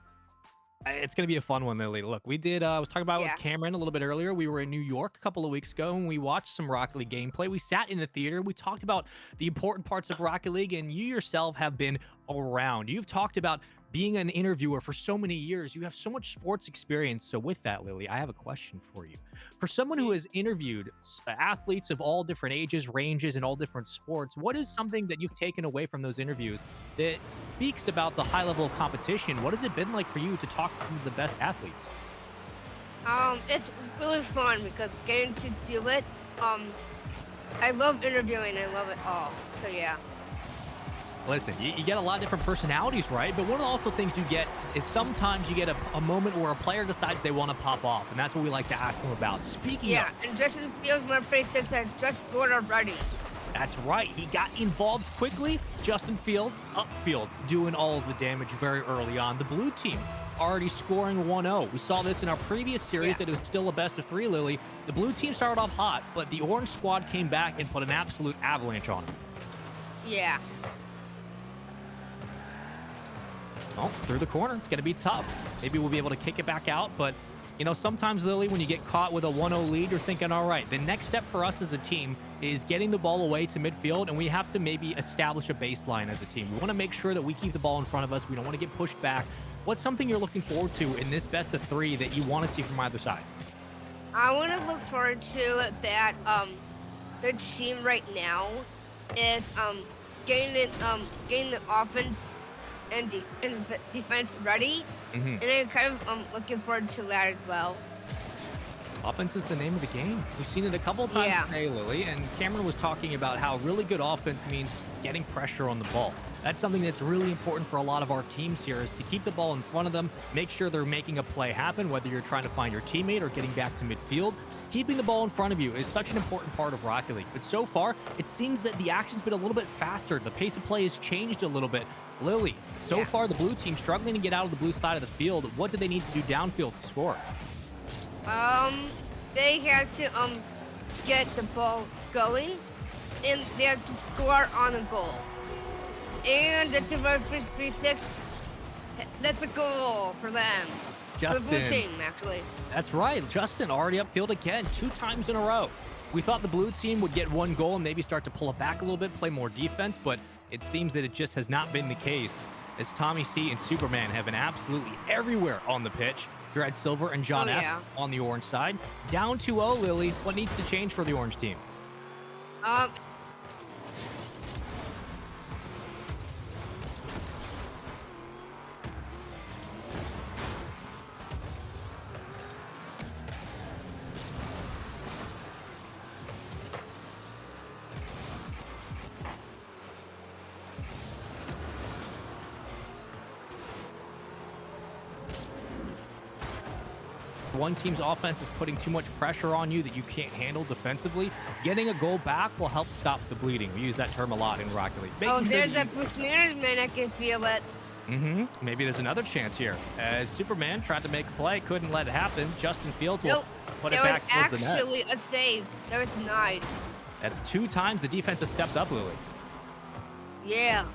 It's gonna be a fun one, Lily. Look, we did. I was talking about it Yeah. with Cameron a little bit earlier. We were in New York a couple of weeks ago, and we watched some Rocket League gameplay. We sat in the theater. We talked about the important parts of Rocket League, and you yourself have been around. You've talked about being an interviewer for so many years. You have so much sports experience. So, with that, Lily, I have a question for you. For someone who has interviewed athletes of all different ages, ranges, and all different sports, what is something that you've taken away from those interviews that speaks about the high level of competition? What has it been like for you to talk to some of the best athletes? It was fun because getting to do it. I love interviewing. I love it all. So yeah. Listen, you get a lot of different personalities, right? But one of the also things you get is sometimes you get a moment where a player decides they want to pop off, and that's what we like to ask them about. Speaking Yeah, of, and Justin Fields, my face said, just scored already. that's right. He got involved quickly. Justin Fields, upfield, doing all of the damage very early on. The blue team already scoring 1-0. We saw this in our previous series that it was still a best of 3, Lily. The blue team started off hot, but the orange squad came back and put an absolute avalanche on them. Yeah. Well, through the corner, it's going to be tough. Maybe we'll be able to kick it back out, but sometimes, Lily, when you get caught with a 1-0 lead, you're thinking, all right, the next step for us as a team is getting the ball away to midfield, and we have to maybe establish a baseline as a team. We want to make sure that we keep the ball in front of us. We don't want to get pushed back. What's something you're looking forward to in this best of 3 that you want to see from either side? I want to look forward to that. The team right now is getting the offense and defense ready, and I'm kind of looking forward to that as well. Offense is the name of the game. We've seen it a couple of times today, Lily, and Cameron was talking about how really good offense means getting pressure on the ball. That's something that's really important for a lot of our teams here, is to keep the ball in front of them, make sure they're making a play happen, whether you're trying to find your teammate or getting back to midfield. Keeping the ball in front of you is such an important part of Rocket League. But so far, it seems that the action's been a little bit faster. The pace of play has changed a little bit. Lily, so far the blue team struggling to get out of the blue side of the field. What do they need to do downfield to score? They have to get the ball going, and they have to score on a goal. And that's about 3-6. That's a goal for them. Justin, for the blue team, actually. That's right. Justin already upfield again, 2 times in a row. We thought the blue team would get 1 goal and maybe start to pull it back a little bit, play more defense, but it seems that it just has not been the case, as Tommy C and Superman have been absolutely everywhere on the pitch. Dread Silver and John F on the orange side. Down 2-0, Lily. What needs to change for the orange team? one team's offense is putting too much pressure on you that you can't handle defensively, getting a goal back will help stop the bleeding. We use that term a lot in Rocket League. Oh, Making sure there's that that boost management. I can feel it. Maybe there's another chance here. As Superman tried to make a play, couldn't let it happen. Justin Fields will Nope. put There it was back towards the net. actually a save. That was denied. That's 2 times the defense has stepped up, Lily. Yeah.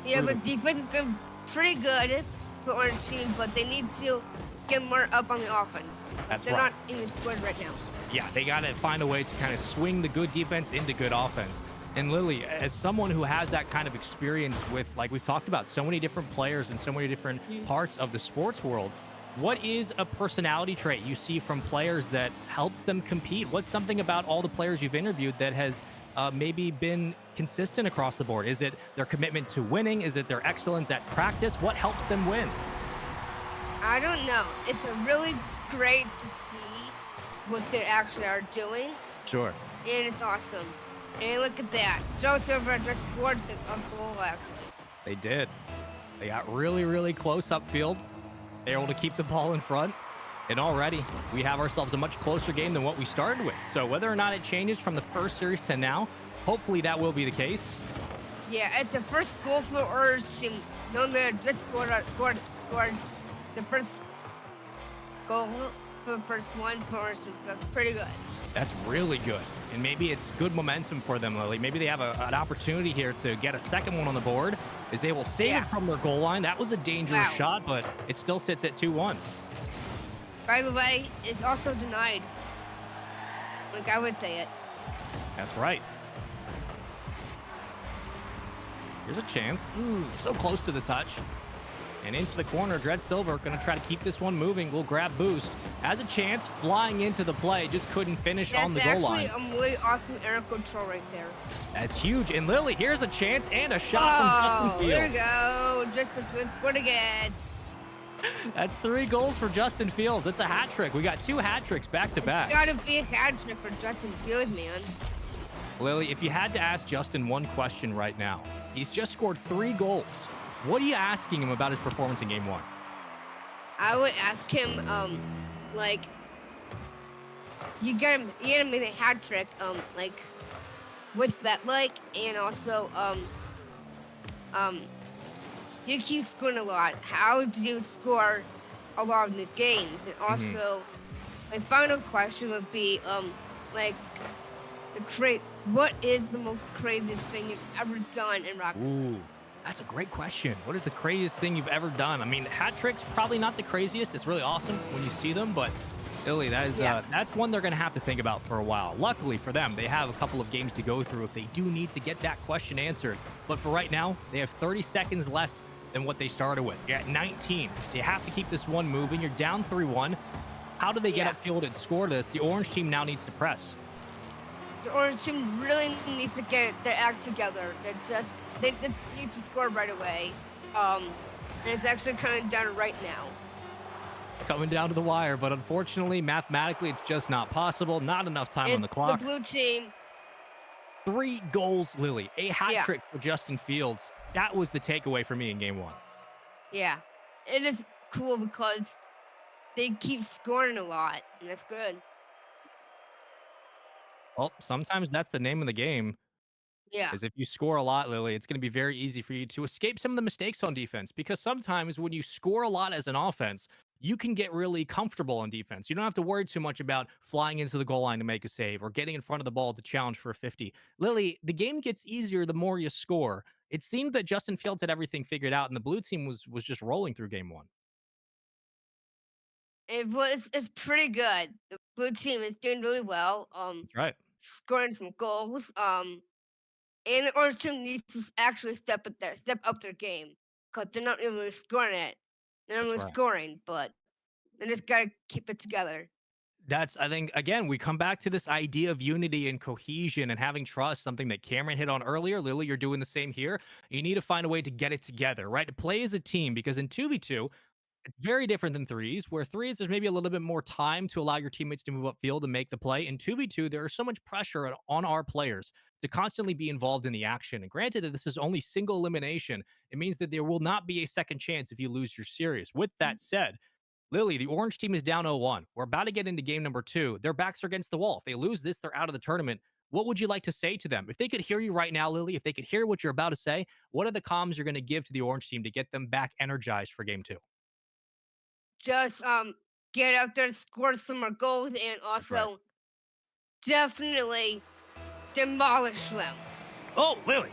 Yeah, the Proven. defense is good, pretty good for the orange team, but they need to get more up on the offense. That's They're right. not even scored right now. Yeah, they got to find a way to kind of swing the good defense into good offense. And Lily, as someone who has that kind of experience with, like we've talked about, so many different players in so many different parts of the sports world, what is a personality trait you see from players that helps them compete? What's something about all the players you've interviewed that has maybe been consistent across the board? Is it their commitment to winning? Is it their excellence at practice? What helps them win? I don't know. It's a really great to see what they actually are doing, Sure. and it's awesome. And look at that. Joe Silver just scored a goal, actually. They did. They got really, really close upfield. They were able to keep the ball in front. And already, we have ourselves a much closer game than what we started with. So whether or not it changes from the first series to now, hopefully that will be the case. Yeah, it's the first goal for the orange team. No, they just scored the first goal for the first one for orange team. That's pretty good. That's really good. And maybe it's good momentum for them, Lily. Maybe they have an opportunity here to get a second one on the board as they will save it from their goal line. That was a dangerous shot, but it still sits at 2-1. By the way, it's also denied. Like I would say it. That's right. Here's a chance. Ooh, so close to the touch. And into the corner, Dread Silver going to try to keep this one moving. Will grab boost. Has a chance, flying into the play. Just couldn't finish on the goal line. That's actually a really awesome air control right there. That's huge. And Lily, here's a chance and a shot from Justin There Fields. we go. Justin Fields scored again. That's 3 goals for Justin Fields. It's a hat trick. We got 2 hat tricks back to back. It's gotta be a hat trick for Justin Fields, man. Lily, if you had to ask Justin one question right now, he's just scored 3 goals. What are you asking him about his performance in game 1? I would ask him, like, you gotta make a hat trick, like, what's that like? And also, you keep scoring a lot. How do you score a lot in these games? And also, my final question would be, like, what is the most craziest thing you've ever done in Rocket League? Ooh, that's a great question. What is the craziest thing you've ever done? I mean, hat tricks probably not the craziest. It's really awesome when you see them, but Lily, that is that's one they're going to have to think about for a while. Luckily for them, they have a couple of games to go through if they do need to get that question answered. But for right now, they have 30 seconds less than what they started with. You're at 19. They have to keep this one moving. You're down 3-1. How do they get upfield and score this? The orange team now needs to press. The orange team really needs to get their act together. They just need to score right away. And it's actually kind of done right now. It's coming down to the wire, but unfortunately, mathematically, it's just not possible. Not enough time on the clock. The blue team. 3 goals, Lily. A hat trick for Justin Fields. That was the takeaway for me in game 1. Yeah. It is cool because they keep scoring a lot, and that's good. Well, sometimes that's the name of the game. Yeah. Is if you score a lot, Lily, it's going to be very easy for you to escape some of the mistakes on defense, because sometimes when you score a lot as an offense, you can get really comfortable on defense. You don't have to worry too much about flying into the goal line to make a save or getting in front of the ball to challenge for a 50. Lily, the game gets easier the more you score. It seemed that Justin Fields had everything figured out, and the blue team was just rolling through game 1. It's pretty good. The blue team is doing really well. That's right. Scoring some goals. And the orange team needs to actually step up their game, because they're not really scoring it. They're not really right. scoring, but they just gotta keep it together. That's, I think, again, we come back to this idea of unity and cohesion and having trust, something that Cameron hit on earlier. Lily, you're doing the same here. You need to find a way to get it together, right? To play as a team, because in 2v2, it's very different than threes, where threes, there's maybe a little bit more time to allow your teammates to move upfield and make the play. In 2v2, there is so much pressure on our players to constantly be involved in the action. And granted that this is only single elimination, it means that there will not be a second chance if you lose your series. With that said, Lily, the orange team is down 0-1. We're about to get into game number 2. Their backs are against the wall. If they lose this, they're out of the tournament. What would you like to say to them? If they could hear you right now, Lily, if they could hear what you're about to say, what are the comms you're going to give to the orange team to get them back energized for game 2? Just get out there, score some more goals, and also definitely demolish them. Oh, Lily.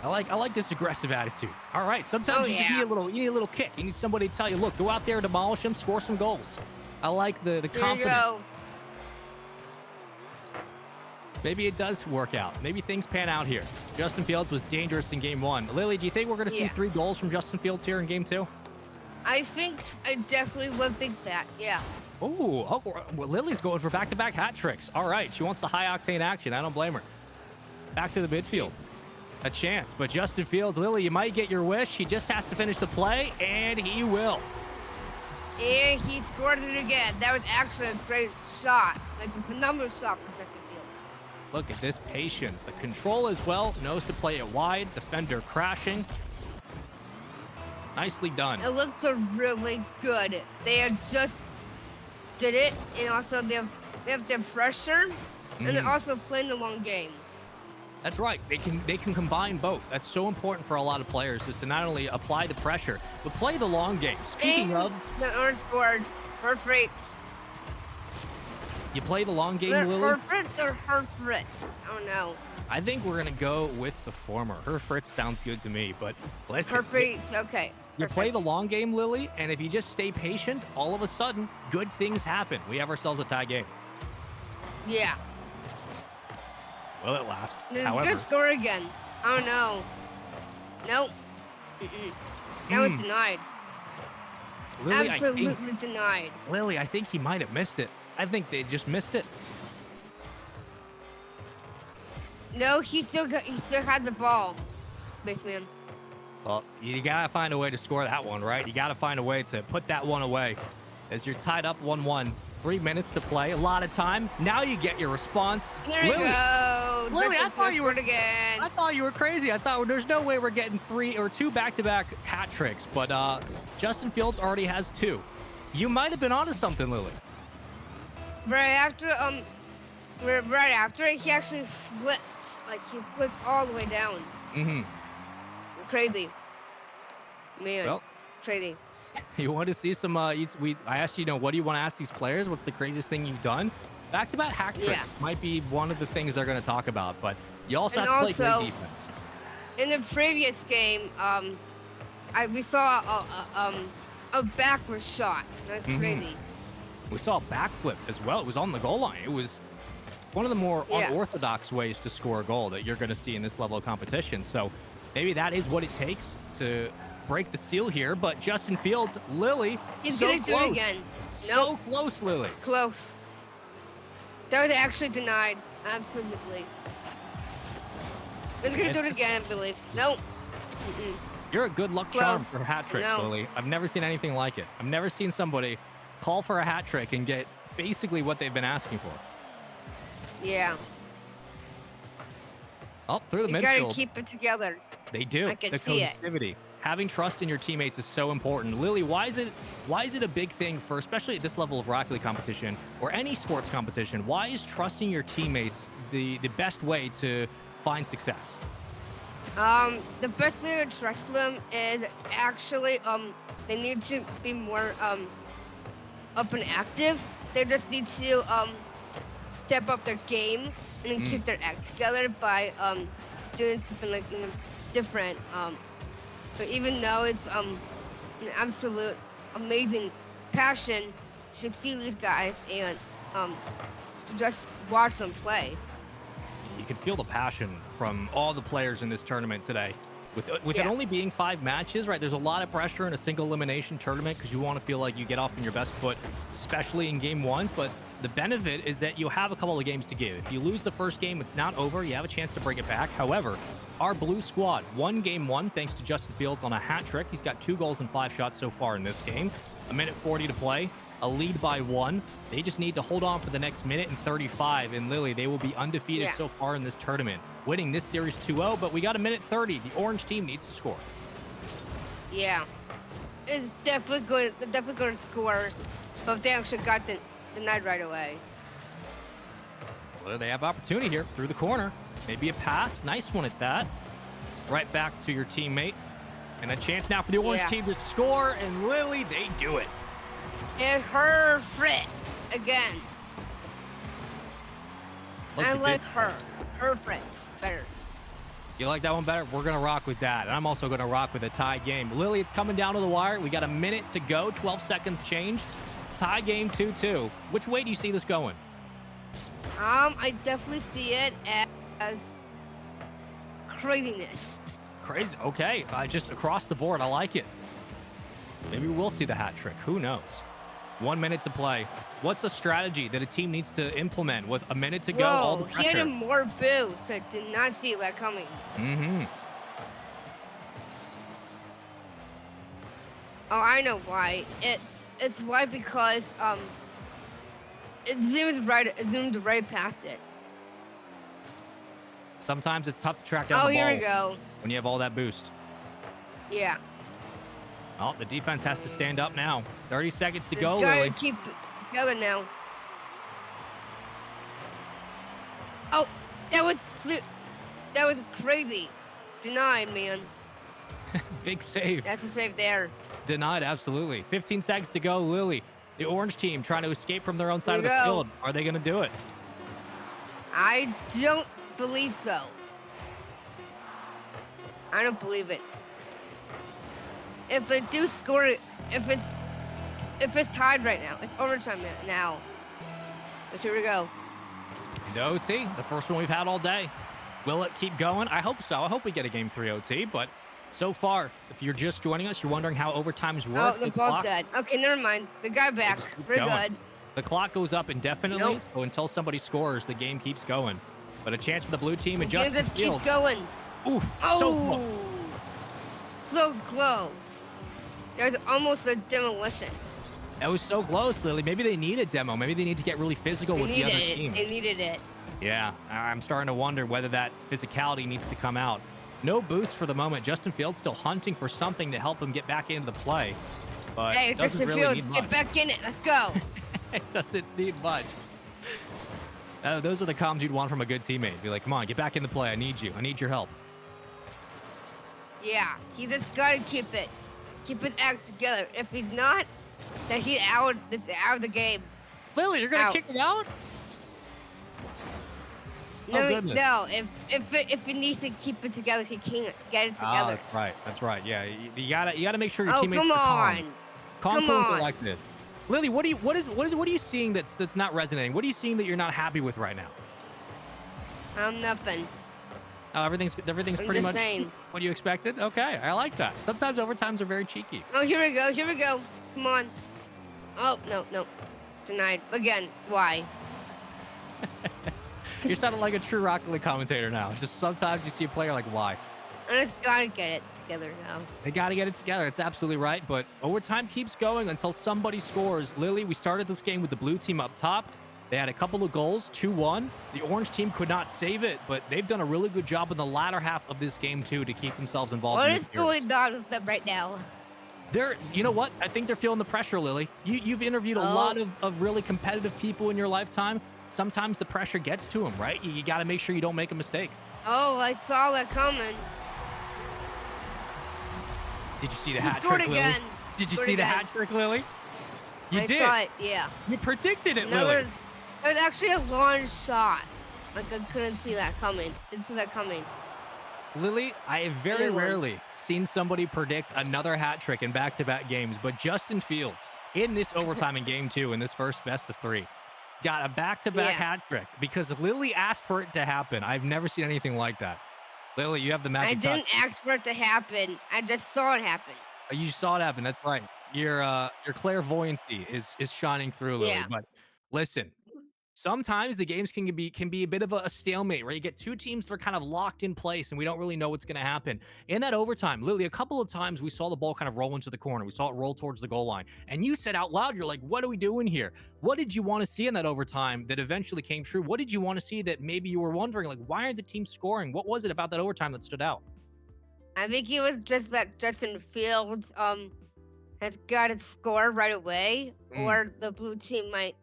I like this aggressive attitude. All right, sometimes you just need a little kick. You need somebody to tell you, look, go out there, demolish them, score some goals. I like the confidence. There you go. Maybe it does work out. Maybe things pan out here. Justin Fields was dangerous in game 1. Lily, do you think we're going to see 3 goals from Justin Fields here in game 2? I definitely would think that. Yeah. Ooh, well, Lily's going for back-to-back hat tricks. All right, she wants the high-octane action. I don't blame her. Back to the midfield. A chance, but Justin Fields, Lily, you might get your wish. He just has to finish the play, and he will. And he scored it again. That was actually a great shot, like a phenomenal shot from Justin Fields. Look at this patience. The control as well, knows to play it wide. Defender crashing. Nicely done. It looks really good. They had just did it, and also they have the pressure, and they're also playing the long game. That's right. They can combine both. That's so important for a lot of players, is to not only apply the pressure, but play the long game. Speaking of, the orange scored. Perfect. You play the long game, Lily? Her Fritz or her Fritz? I don't know. I think we're gonna go with the former. Her Fritz sounds good to me, but listen. Her Fritz, okay. You play the long game, Lily, and if you just stay patient, all of a sudden, good things happen. We have ourselves a tie game. Yeah. Will it last? It's gonna score again. I don't know. Nope. That was denied. Lily, Absolutely denied. Lily, I think he might have missed it. I think they just missed it. No, he still had the ball, Spaceman. Well, you gotta find a way to score that one, right? You gotta find a way to put that one away. As you're tied up 1-1, 3 minutes to play, a lot of time. Now you get your response. There you go. Lily, I thought you were again. I thought you were crazy. I thought there's no way we're getting 3 or 2 back-to-back hat tricks, but Justin Fields already has 2. You might have been onto something, Lily. Right after he actually flipped. Like he flipped all the way down. Mm-hmm. Crazy. Man. Well, crazy. You want to see some? I asked you, what do you want to ask these players? What's the craziest thing you've done? Back-to-back hack tricks might be one of the things they're going to talk about, but you also have to play great defense. In the previous game, we saw a backward shot. That's crazy. We saw a backflip as well. It was on the goal line. It was one of the more unorthodox ways to score a goal that you're going to see in this level of competition. So maybe that is what it takes to break the seal here. But Justin Fields, Lily, he's so gonna close. do it again. So close, Lily. Close. That was actually denied. Absolutely. He's gonna do it again, I believe. Nope. You're a good luck charm for hat tricks, Lily. I've never seen anything like it. I've never seen somebody call for a hat trick and get basically what they've been asking for. Yeah. Oh, through the midfield. You gotta keep it together. They do. I can the see cohesivity. Having trust in your teammates is so important. Lily, why is it a big thing for, especially at this level of Rocket League competition or any sports competition? Why is trusting your teammates the best way to find success? The best way to trust them is actually they need to be more up and active. They just need to step up their game and then keep their act together by doing something like different. But even though it's an absolute amazing passion to see these guys and to just watch them play. You can feel the passion from all the players in this tournament today. With it only being 5 matches, right? There's a lot of pressure in a single elimination tournament because you want to feel like you get off on your best foot, especially in game 1s. But the benefit is that you have a couple of games to give. If you lose the first game, it's not over. You have a chance to bring it back. However, our blue squad won game 1 thanks to Justin Fields on a hat trick. He's got 2 goals and 5 shots so far in this game. 1:40 to play. A lead by 1. They just need to hold on for the next 1:35. And Lily, they will be undefeated so far in this tournament, winning this series 2-0. But we got 1:30. The orange team needs to score. Yeah. is definitely going to score, but if they actually got denied right away. Well, they have opportunity here through the corner. Maybe a pass. Nice one at that. Right back to your teammate. And a chance now for the orange team to score. And Lily, they do it. And her Fritz again. I like her. Her Fritz better. You like that one better? We're going to rock with that. And I'm also going to rock with a tie game. Lily, it's coming down to the wire. We got a minute to go. 12 seconds change. Tie game 2-2. Which way do you see this going? I definitely see it as craziness. Crazy. Okay. Just across the board. I like it. Maybe we'll see the hat trick. Who knows? 1 minute to play. What's a strategy that a team needs to implement with a minute to go? All the He pressure. had a more boost. I did not see that coming. Mm-hmm. Oh, I know why. It's why because it zoomed right past it. Sometimes it's tough to track down the ball. Here we go. When you have all that boost. Yeah. Oh, the defense has to stand up now. 30 seconds to go, Gotta Lily. keep it together now. Oh, that was crazy. Denied, man. Big save. That's a save there. Denied, absolutely. 15 seconds to go, Lily. The orange team trying to escape from their own side of Here the we go. field. Are they going to do it? I don't believe so. I don't believe it. If they do score it, if it's tied right now, it's overtime now. But here we go. No OT, the first one we've had all day. Will it keep going? I hope so. I hope we get a game 3 OT, but so far, if you're just joining us, you're wondering how overtimes work. Oh, the ball's dead. Okay, never mind. The guy back. We're good. The clock goes up indefinitely, Nope. so until somebody scores, the game keeps going. But a chance for the blue team and The game Justin just keeps Fields. going. Ooh, Oh, so close. There's almost a demolition. That was so close, Lily. Maybe they need a demo. Maybe they need to get really physical They with the other needed team. it. They needed it. Yeah, I'm starting to wonder whether that physicality needs to come out. No boost for the moment. Justin Fields still hunting for something to help him get back into the play. But Hey, doesn't Justin really Fields, need get much. back in it. Let's go. It doesn't need much. Those are the comms you'd want from a good teammate. Be like, come on, get back in the play. I need you. I need your help. Yeah, he just gotta keep his act together. If he's not, then he's out. It's out of the game. Lily, you're gonna kick him out? No, Oh, goodness. no. If he needs to keep it together, he can't get it Ah, together. that's right. That's right. Yeah, you gotta make sure your Oh, teammates come are calm. on. Calm, Come cool, and on. collected. Lily, what are you seeing that's not resonating? What are you seeing that you're not happy with right now? Nothing. Oh, everything's I'm pretty just much saying. what you expected. Okay, I like that. Sometimes overtimes are very cheeky. Oh, here we go. Here we go. Come on. Oh, no. Denied. Again. Why? You're sounding like a true Rocket League commentator now. Just sometimes you see a player like, why? I just gotta get it together now. They got to get it together. It's absolutely right. But overtime keeps going until somebody scores. Lily, we started this game with the blue team up top. They had a couple of goals, 2-1. The orange team could not save it, but they've done a really good job in the latter half of this game, too, to keep themselves involved. What in is this series. going on with them right now? You know what? I think they're feeling the pressure, Lily. You've interviewed a lot of really competitive people in your lifetime. Sometimes the pressure gets to them, right? You got to make sure you don't make a mistake. Oh, I saw that coming. Did you see the He hat scored trick, Lily? again. Did you Scored see the again. hat trick, Lily? You I did. saw it, yeah. You predicted it, No, Lily. It was actually a long shot. Like, I couldn't see that coming. Didn't see that coming. Lily, I have very Anyone. rarely seen somebody predict another hat trick in back-to-back games, but Justin Fields, in this overtime in game 2, in this first best of 3, got a back-to-back hat trick because Lily asked for it to happen. I've never seen anything like that. Lily, you have the I magic didn't touch. ask for it to happen. I just saw it happen. You saw it happen. That's right. Your clairvoyancy is shining through, Lily. Yeah. But listen, sometimes the games can be a bit of a stalemate, right? You get two teams that are kind of locked in place, and we don't really know what's going to happen. In that overtime, Lily, a couple of times we saw the ball kind of roll into the corner. We saw it roll towards the goal line, and you said out loud, "You're like, what are we doing here? What did you want to see in that overtime that eventually came true? What did you want to see that maybe you were wondering, like, why aren't the teams scoring? What was it about that overtime that stood out?" I think it was just that Justin Fields has got to score right away, or the blue team might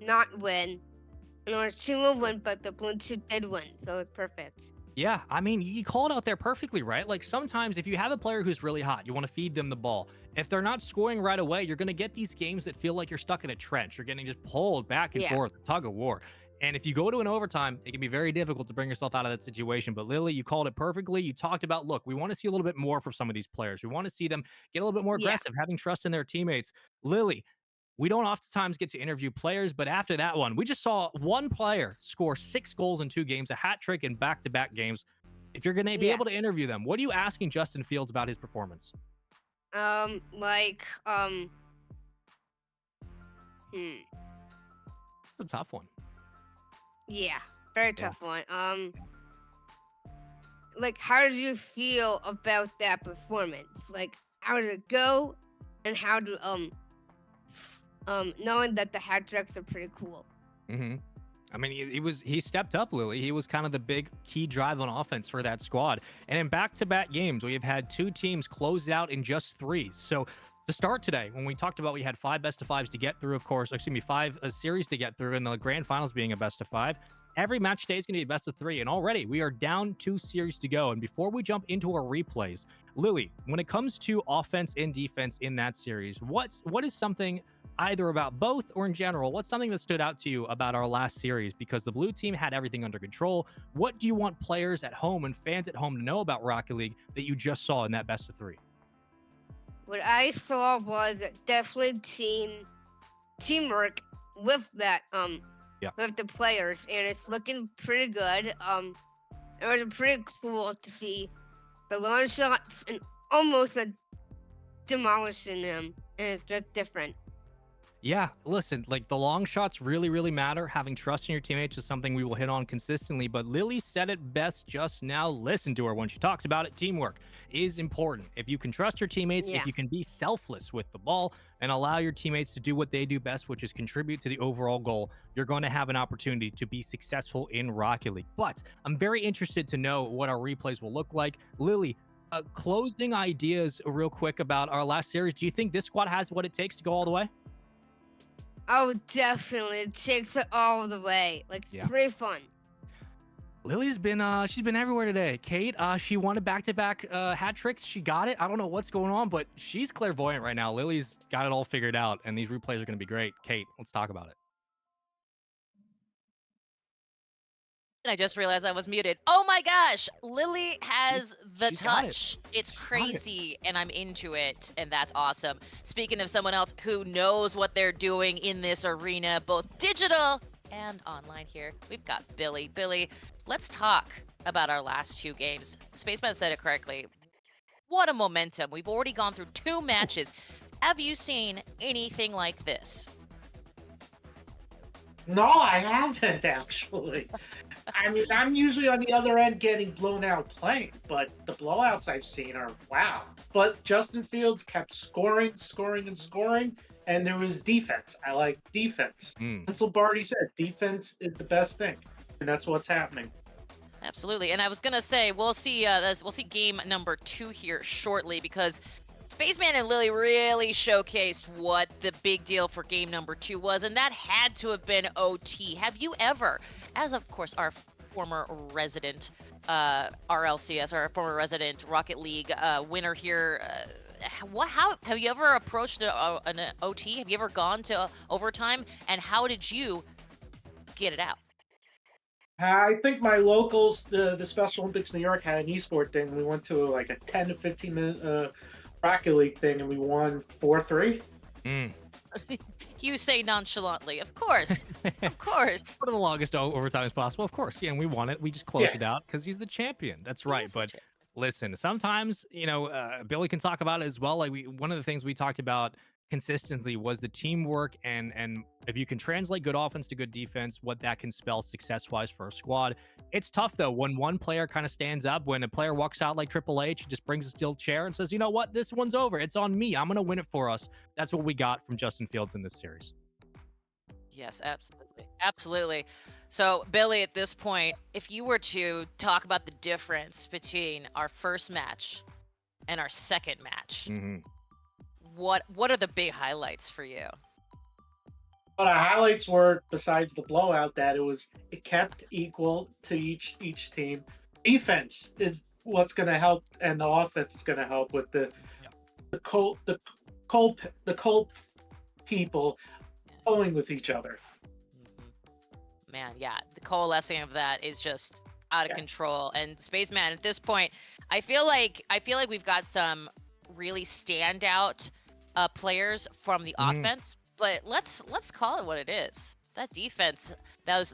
not win. And our team will win, but the blue team did win, so it's perfect. Yeah, I mean, you called out there perfectly, right? Like sometimes if you have a player who's really hot, you want to feed them the ball. If they're not scoring right away, you're going to get these games that feel like you're stuck in a trench. You're getting just pulled back and Yeah. forth, tug of war. And if you go to an overtime, it can be very difficult to bring yourself out of that situation. But Lily, you called it perfectly. You talked about, look, we want to see a little bit more from some of these players. We want to see them get a little bit more Yeah. aggressive, having trust in their teammates. Lily, we don't oftentimes get to interview players, but after that one, we just saw one player score 6 goals in 2 games, a hat trick in back-to-back games. If you're going to be Yeah. able to interview them, what are you asking Justin Fields about his performance? Like, It's a tough one. yeah, very tough one. Like, how did you feel about that performance? Like, how did it go, and how did knowing that the hat tricks are pretty cool. Mm-hmm. I mean, he stepped up, Lily. He was kind of the big key drive on offense for that squad. And in back-to-back games, we have had 2 teams closed out in just 3. So to start today, when we talked about we had 5 best-of-5s to get through, of course, 5 series to get through, and the grand finals being a best-of-5. Every match today is going to be a best-of-3, and already we are down 2 series to go. And before we jump into our replays, Lily, when it comes to offense and defense in that series, what is something either about both or in general, what's something that stood out to you about our last series? Because the blue team had everything under control. What do you want players at home and fans at home to know about Rocket League that you just saw in that best of 3? What I saw was definitely teamwork with that with the players, and it's looking pretty good. It was pretty cool to see the long shots and almost demolishing them, and it's just different. Yeah, listen, like the long shots really, really matter. Having trust in your teammates is something we will hit on consistently. But Lily said it best just now. Listen to her when she talks about it. Teamwork is important. If you can trust your teammates, if you can be selfless with the ball and allow your teammates to do what they do best, which is contribute to the overall goal, you're going to have an opportunity to be successful in Rocket League. But I'm very interested to know what our replays will look like. Lily, closing ideas real quick about our last series. Do you think this squad has what it takes to go all the way? Oh, definitely. It takes it all the way. Like, it's pretty fun. Lily's been she's been everywhere today. Kate, she won a back-to-back hat tricks. She got it. I don't know what's going on, but she's clairvoyant right now. Lily's got it all figured out, and these replays are going to be great. Kate, let's talk about it. And I just realized I was muted. Oh my gosh, Lily has the touch. It's crazy, and I'm into it, and that's awesome. Speaking of someone else who knows what they're doing in this arena, both digital and online here, we've got Billy. Billy, let's talk about our last 2 games. Spaceman said it correctly. What a momentum. We've already gone through 2 matches. Have you seen anything like this? No, I haven't actually. I mean, I'm usually on the other end getting blown out playing, but the blowouts I've seen are wow. But Justin Fields kept scoring, and there was defense. I like defense. Pencil Barty said defense is the best thing, and that's what's happening. Absolutely, and I was gonna say we'll see game number 2 here shortly, because Spaceman and Lily really showcased what the big deal for game number 2 was, and that had to have been OT. Have you ever, as of course our former resident RLCS, our former resident Rocket League winner here, how have you ever approached an OT? Have you ever gone to overtime, and how did you get it out? I think my locals, the Special Olympics New York, had an esport thing. We went to like a 10 to 15 minute Rocket League thing, and we won 4-3. You say nonchalantly, of course, of course. For the longest overtime as possible, of course. Yeah, and we won it. We just closed it out because he's the champion. That's right. But listen, sometimes, Billy can talk about it as well. Like one of the things we talked about consistently was the teamwork, and if you can translate good offense to good defense, what that can spell success-wise for a squad. It's tough though when one player kind of stands up, when a player walks out like Triple H, just brings a steel chair and says, you know what, this one's over. It's on me. I'm going to win it for us. That's what we got from Justin Fields in this series. Yes, absolutely. Absolutely. So, Billy, at this point, if you were to talk about the difference between our first match and our second match, what are the big highlights for you? But the highlights were, besides the blowout, that it kept equal to each team. Defense is what's going to help, and the offense is going to help with the Colt people going with each other. Man, yeah, the coalescing of that is just out of control. And Spaceman, at this point, I feel like we've got some really standout players from the offense, but let's call it what it is. That defense, those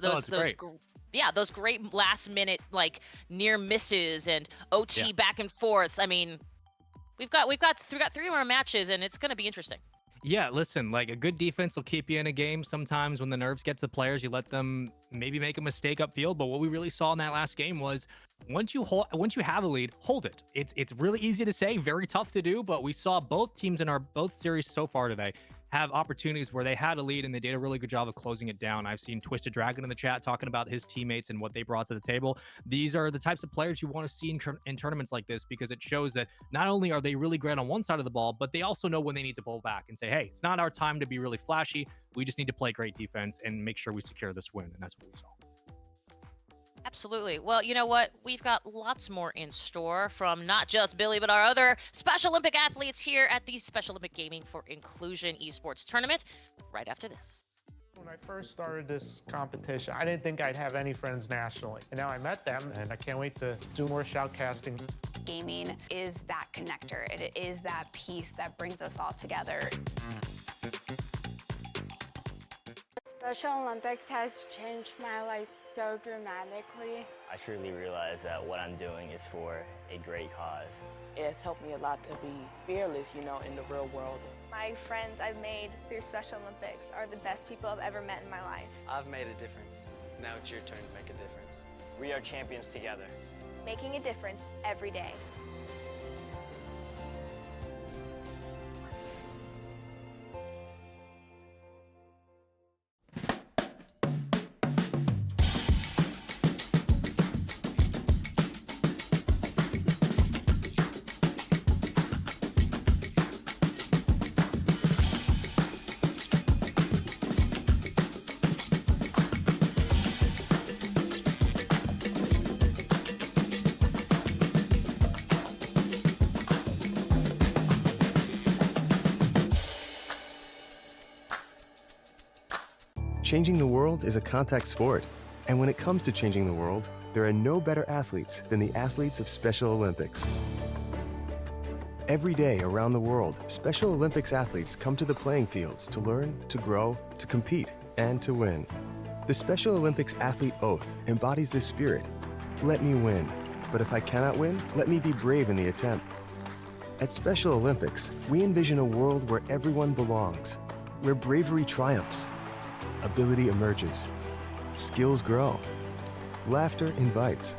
great last minute like near misses and OT back and forths. I mean, we've got 3 more matches, and it's going to be interesting. Yeah, listen, like a good defense will keep you in a game. Sometimes when the nerves get to the players, you let them maybe make a mistake upfield. But what we really saw in that last game was once you have a lead, hold it. It's really easy to say, very tough to do. But we saw both teams in our both series so far today have opportunities where they had a lead and they did a really good job of closing it down. I've seen Twisted Dragon in the chat talking about his teammates and what they brought to the table. These are the types of players you want to see in tournaments like this, because it shows that not only are they really great on one side of the ball, but they also know when they need to pull back and say, hey, it's not our time to be really flashy. We just need to play great defense and make sure we secure this win. And that's what we saw. Absolutely. Well, you know what? We've got lots more in store from not just Billy, but our other Special Olympic athletes here at the Special Olympic Gaming for Inclusion Esports Tournament right after this. When I first started this competition, I didn't think I'd have any friends nationally. And now I met them, and I can't wait to do more shoutcasting. Gaming is that connector. It is that piece that brings us all together. Special Olympics has changed my life so dramatically. I truly realize that what I'm doing is for a great cause. It's helped me a lot to be fearless, you know, in the real world. My friends I've made through Special Olympics are the best people I've ever met in my life. I've made a difference. Now it's your turn to make a difference. We are champions together. Making a difference every day. Changing the world is a contact sport. And when it comes to changing the world, there are no better athletes than the athletes of Special Olympics. Every day around the world, Special Olympics athletes come to the playing fields to learn, to grow, to compete, and to win. The Special Olympics Athlete Oath embodies this spirit. Let me win, but if I cannot win, let me be brave in the attempt. At Special Olympics, we envision a world where everyone belongs, where bravery triumphs, ability emerges, skills grow, laughter invites.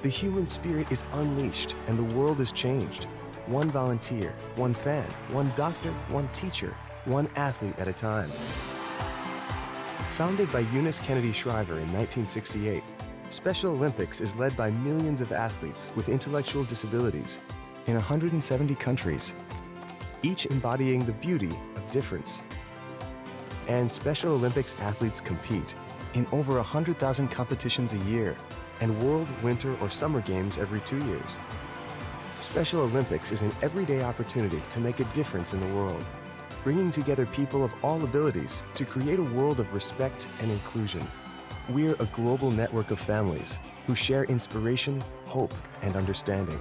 The human spirit is unleashed and the world is changed. One volunteer, one fan, one doctor, one teacher, one athlete at a time. Founded by Eunice Kennedy Shriver in 1968, Special Olympics is led by millions of athletes with intellectual disabilities in 170 countries, each embodying the beauty of difference. And Special Olympics athletes compete in over 100,000 competitions a year and World, Winter, or Summer Games every 2 years. Special Olympics is an everyday opportunity to make a difference in the world, bringing together people of all abilities to create a world of respect and inclusion. We're a global network of families who share inspiration, hope, and understanding.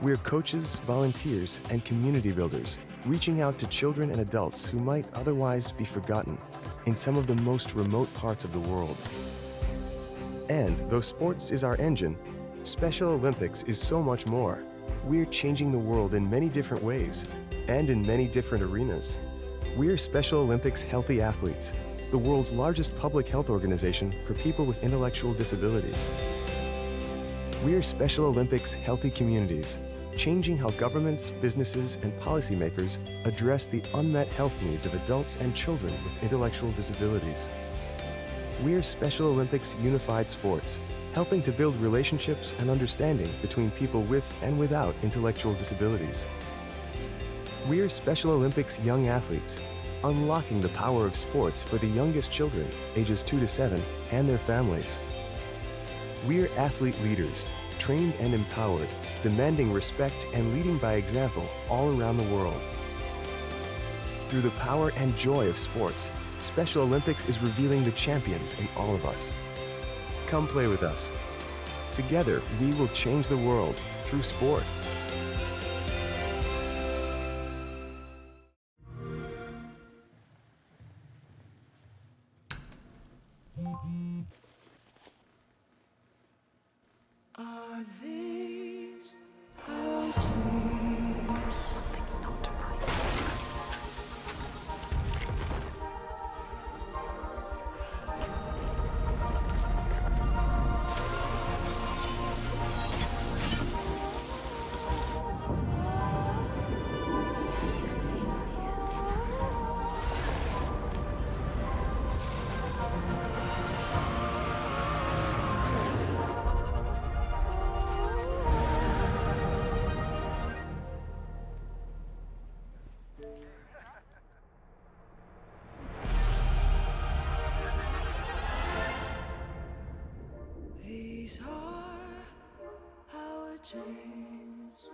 We're coaches, volunteers, and community builders, reaching out to children and adults who might otherwise be forgotten in some of the most remote parts of the world. And though sports is our engine, Special Olympics is so much more. We're changing the world in many different ways and in many different arenas. We're Special Olympics Healthy Athletes, the world's largest public health organization for people with intellectual disabilities. We're Special Olympics Healthy Communities, changing how governments, businesses, and policymakers address the unmet health needs of adults and children with intellectual disabilities. We're Special Olympics Unified Sports, helping to build relationships and understanding between people with and without intellectual disabilities. We're Special Olympics young athletes, unlocking the power of sports for the youngest children, ages 2 to 7, and their families. We're athlete leaders, trained and empowered, demanding respect and leading by example all around the world. Through the power and joy of sports, Special Olympics is revealing the champions in all of us. Come play with us. Together, we will change the world through sport. Are these our dreams? Something's not right. These are our dreams.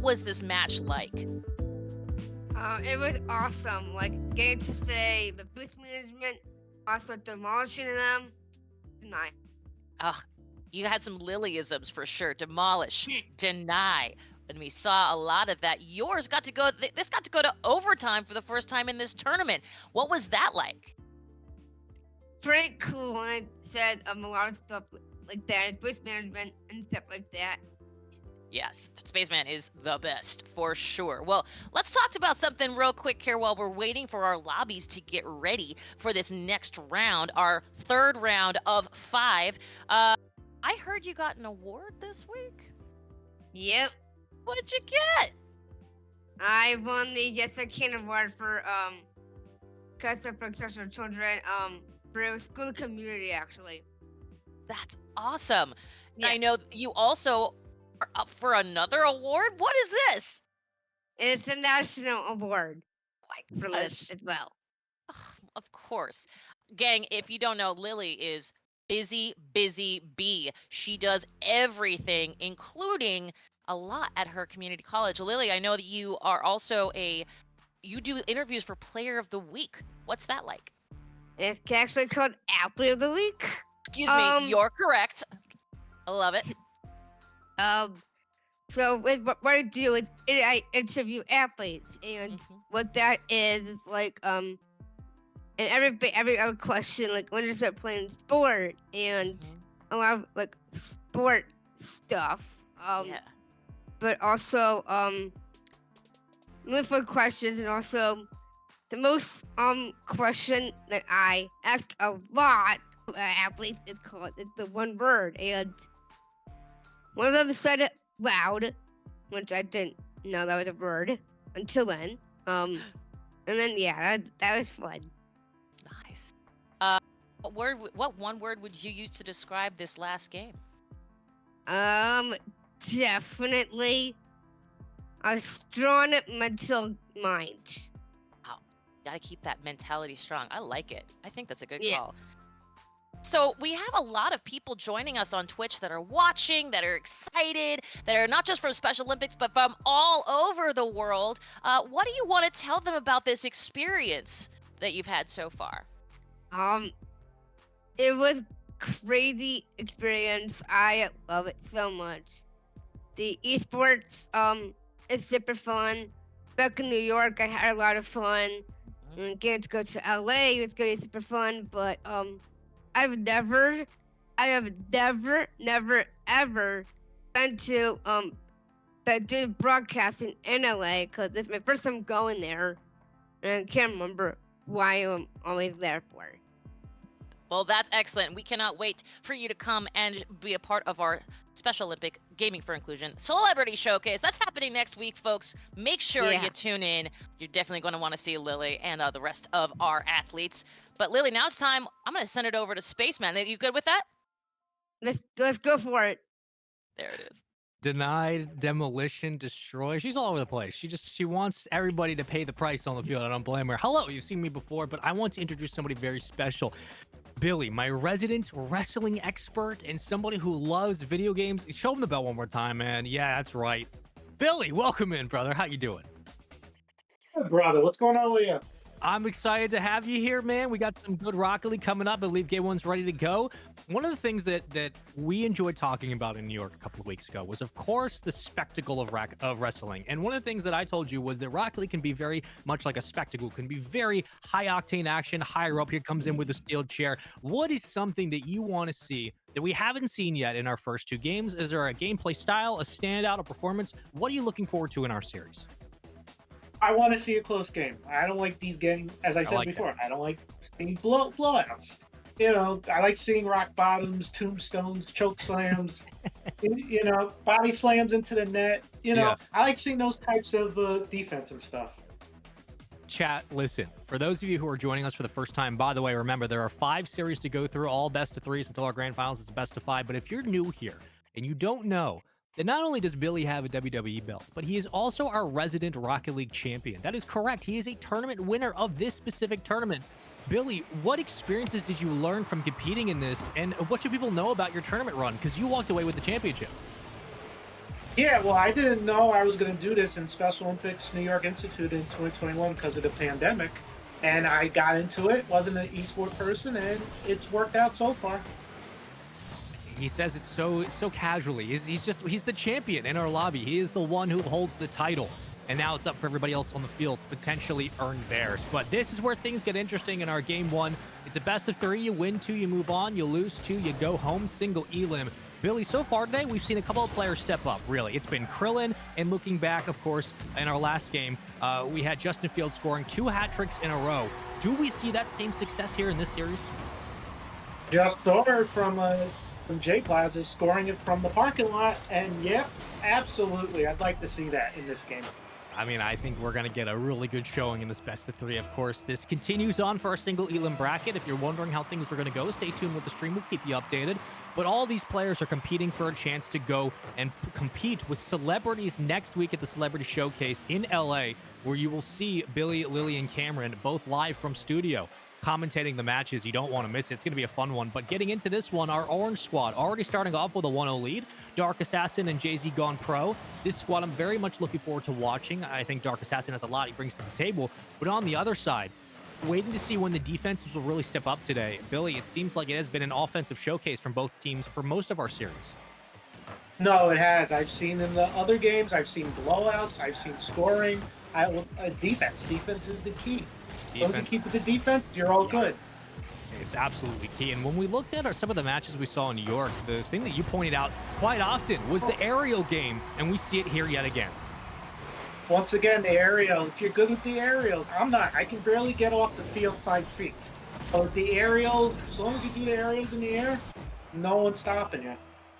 was this match like? It was awesome. Like getting to say the boost management, also demolishing them. Nice. Ugh, you had some Lilyisms for sure. Demolish, deny. And we saw a lot of that. Yours got to go. This got to go to overtime for the first time in this tournament. What was that like? Pretty cool when I said a lot of stuff like that, boost management and stuff like that. Yes, Spaceman is the best for sure. Well, let's talk about something real quick here while we're waiting for our lobbies to get ready for this next round, our third round of 5. I heard you got an award this week. Yep. What'd you get? I won the Yes I Can award for Custom for Exceptional Children for school community actually. That's awesome. Yeah. I know you also are up for another award. What is this? It's a national award for gosh. this as well. Of course. Gang, if you don't know, Lily is busy bee. She does everything, including a lot at her community college. Lily, I know that you are also you do interviews for Player of the Week. What's that like? It's actually called Athlete of the Week. Excuse me, you're correct. I love it. So what I do is I interview athletes, and what that is like and every other question, like when you start playing sport and a lot of like sport stuff. Yeah. But also really fun questions, and also the most question that I ask a lot of athletes is the one word, and one of them said it loud, which I didn't know that was a word until then. And then yeah, that was fun. Nice. What one word would you use to describe this last game? Definitely a strong mental mind. Wow, gotta keep that mentality strong. I like it. I think that's a good Yeah. call. So we have a lot of people joining us on Twitch that are watching, that are excited, that are not just from Special Olympics, but from all over the world. What do you want to tell them about this experience that you've had so far? It was crazy experience. I love it so much. The esports is super fun. Back in New York, I had a lot of fun. And getting to go to LA was gonna be super fun. But I have never, ever been to do broadcasting in LA because this is my first time going there, and I can't remember why I'm always there for. Well, that's excellent. We cannot wait for you to come and be a part of our Special Olympic Gaming for Inclusion Celebrity Showcase. That's happening next week, folks. Make sure you tune in. You're definitely going to want to see Lily and the rest of our athletes. But Lily, now it's time. I'm going to send it over to Spaceman. Are you good with that? Let's go for it. There it is. Denied, demolition, destroy. She's all over the place. She wants everybody to pay the price on the field. I don't blame her. Hello, you've seen me before, but I want to introduce somebody very special. Billy, my resident wrestling expert and somebody who loves video games. Show him the bell one more time, man. Yeah, that's right. Billy, welcome in, brother. How you doing? Hey, brother, what's going on with you? I'm excited to have you here, man. We got some good Rocket League coming up. I believe Game One's ready to go. One of the things that we enjoyed talking about in New York a couple of weeks ago was, of course, the spectacle of wrestling. And one of the things that I told you was that Rocket League can be very much like a spectacle, can be very high-octane action, higher up. Here comes in with a steel chair. What is something that you want to see that we haven't seen yet in our first 2 games? Is there a gameplay style, a standout, a performance? What are you looking forward to in our series? I want to see a close game. I don't like these getting, as I said before, I don't like seeing blowouts. You know, I like seeing rock bottoms, tombstones, choke slams, body slams into the net. I like seeing those types of defense and stuff. Chat, listen, for those of you who are joining us for the first time, by the way, remember there are 5 series to go through, all best of 3s until our grand finals. It's best of 5. But if you're new here and you don't know, that not only does Billy have a WWE belt, but he is also our resident Rocket League champion. That is correct. He is a tournament winner of this specific tournament. Billy, what experiences did you learn from competing in this, and what should people know about your tournament run? Because you walked away with the championship. Yeah, well, I didn't know I was going to do this in Special Olympics New York Institute in 2021 because of the pandemic. And I got into it, wasn't an esport person, and it's worked out so far. He says it so casually. He's the champion in our lobby. He is the one who holds the title. And now it's up for everybody else on the field to potentially earn theirs. But this is where things get interesting in our game one. It's a best of three. You win two, you move on. You lose two, you go home. Single elim. Billy, so far today, we've seen a couple of players step up, really. It's been Krillin, and looking back, of course, in our last game, we had Justin Fields scoring 2 hat tricks in a row. Do we see that same success here in this series? Just scored from J Plaza, scoring it from the parking lot, and yep, absolutely, I'd like to see that in this game. I mean, I think we're going to get a really good showing in this best of three. Of course, this continues on for our single elim bracket. If you're wondering how things are going to go, stay tuned with the stream. We'll keep you updated. But all these players are competing for a chance to go and compete with celebrities next week at the Celebrity Showcase in LA, where you will see Billy, Lily, and Cameron both live from studio commentating the matches. You don't want to miss it. It's going to be a fun one. But getting into this one, our Orange squad already starting off with a 1-0 lead. Dark Assassin and Jay-Z gone pro. This squad I'm very much looking forward to watching. I think Dark Assassin has a lot he brings to the table. But on the other side, waiting to see when the defenses will really step up today. Billy, it seems like it has been an offensive showcase from both teams for most of our series. No, it has. I've seen in the other games, I've seen blowouts, I've seen scoring. Defense. Defense is the key. As long as you keep with the defense, you're all good. It's absolutely key. And when we looked at some of the matches we saw in New York, the thing that you pointed out quite often was the aerial game, and we see it here yet again. Once again, the aerial. If you're good with the aerials, I'm not. I can barely get off the field 5 feet. But with the aerials, as long as you do the aerials in the air, no one's stopping you.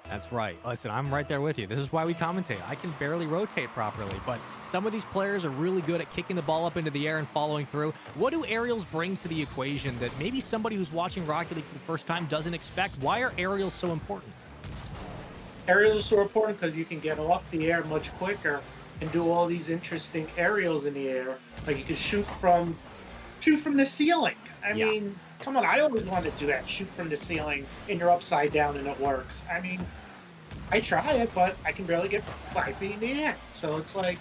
That's right. Listen, I'm right there with you. This is why we commentate. I can barely rotate properly, but some of these players are really good at kicking the ball up into the air and following through. What do aerials bring to the equation that maybe somebody who's watching Rocket League for the first time doesn't expect? Why are aerials so important? Aerials are so important because you can get off the air much quicker and do all these interesting aerials in the air. Like you can shoot from the ceiling. I mean, come on, I always wanted to do that. Shoot from the ceiling and you're upside down and it works. I mean, I try it, but I can barely get 5 feet in the air. So it's like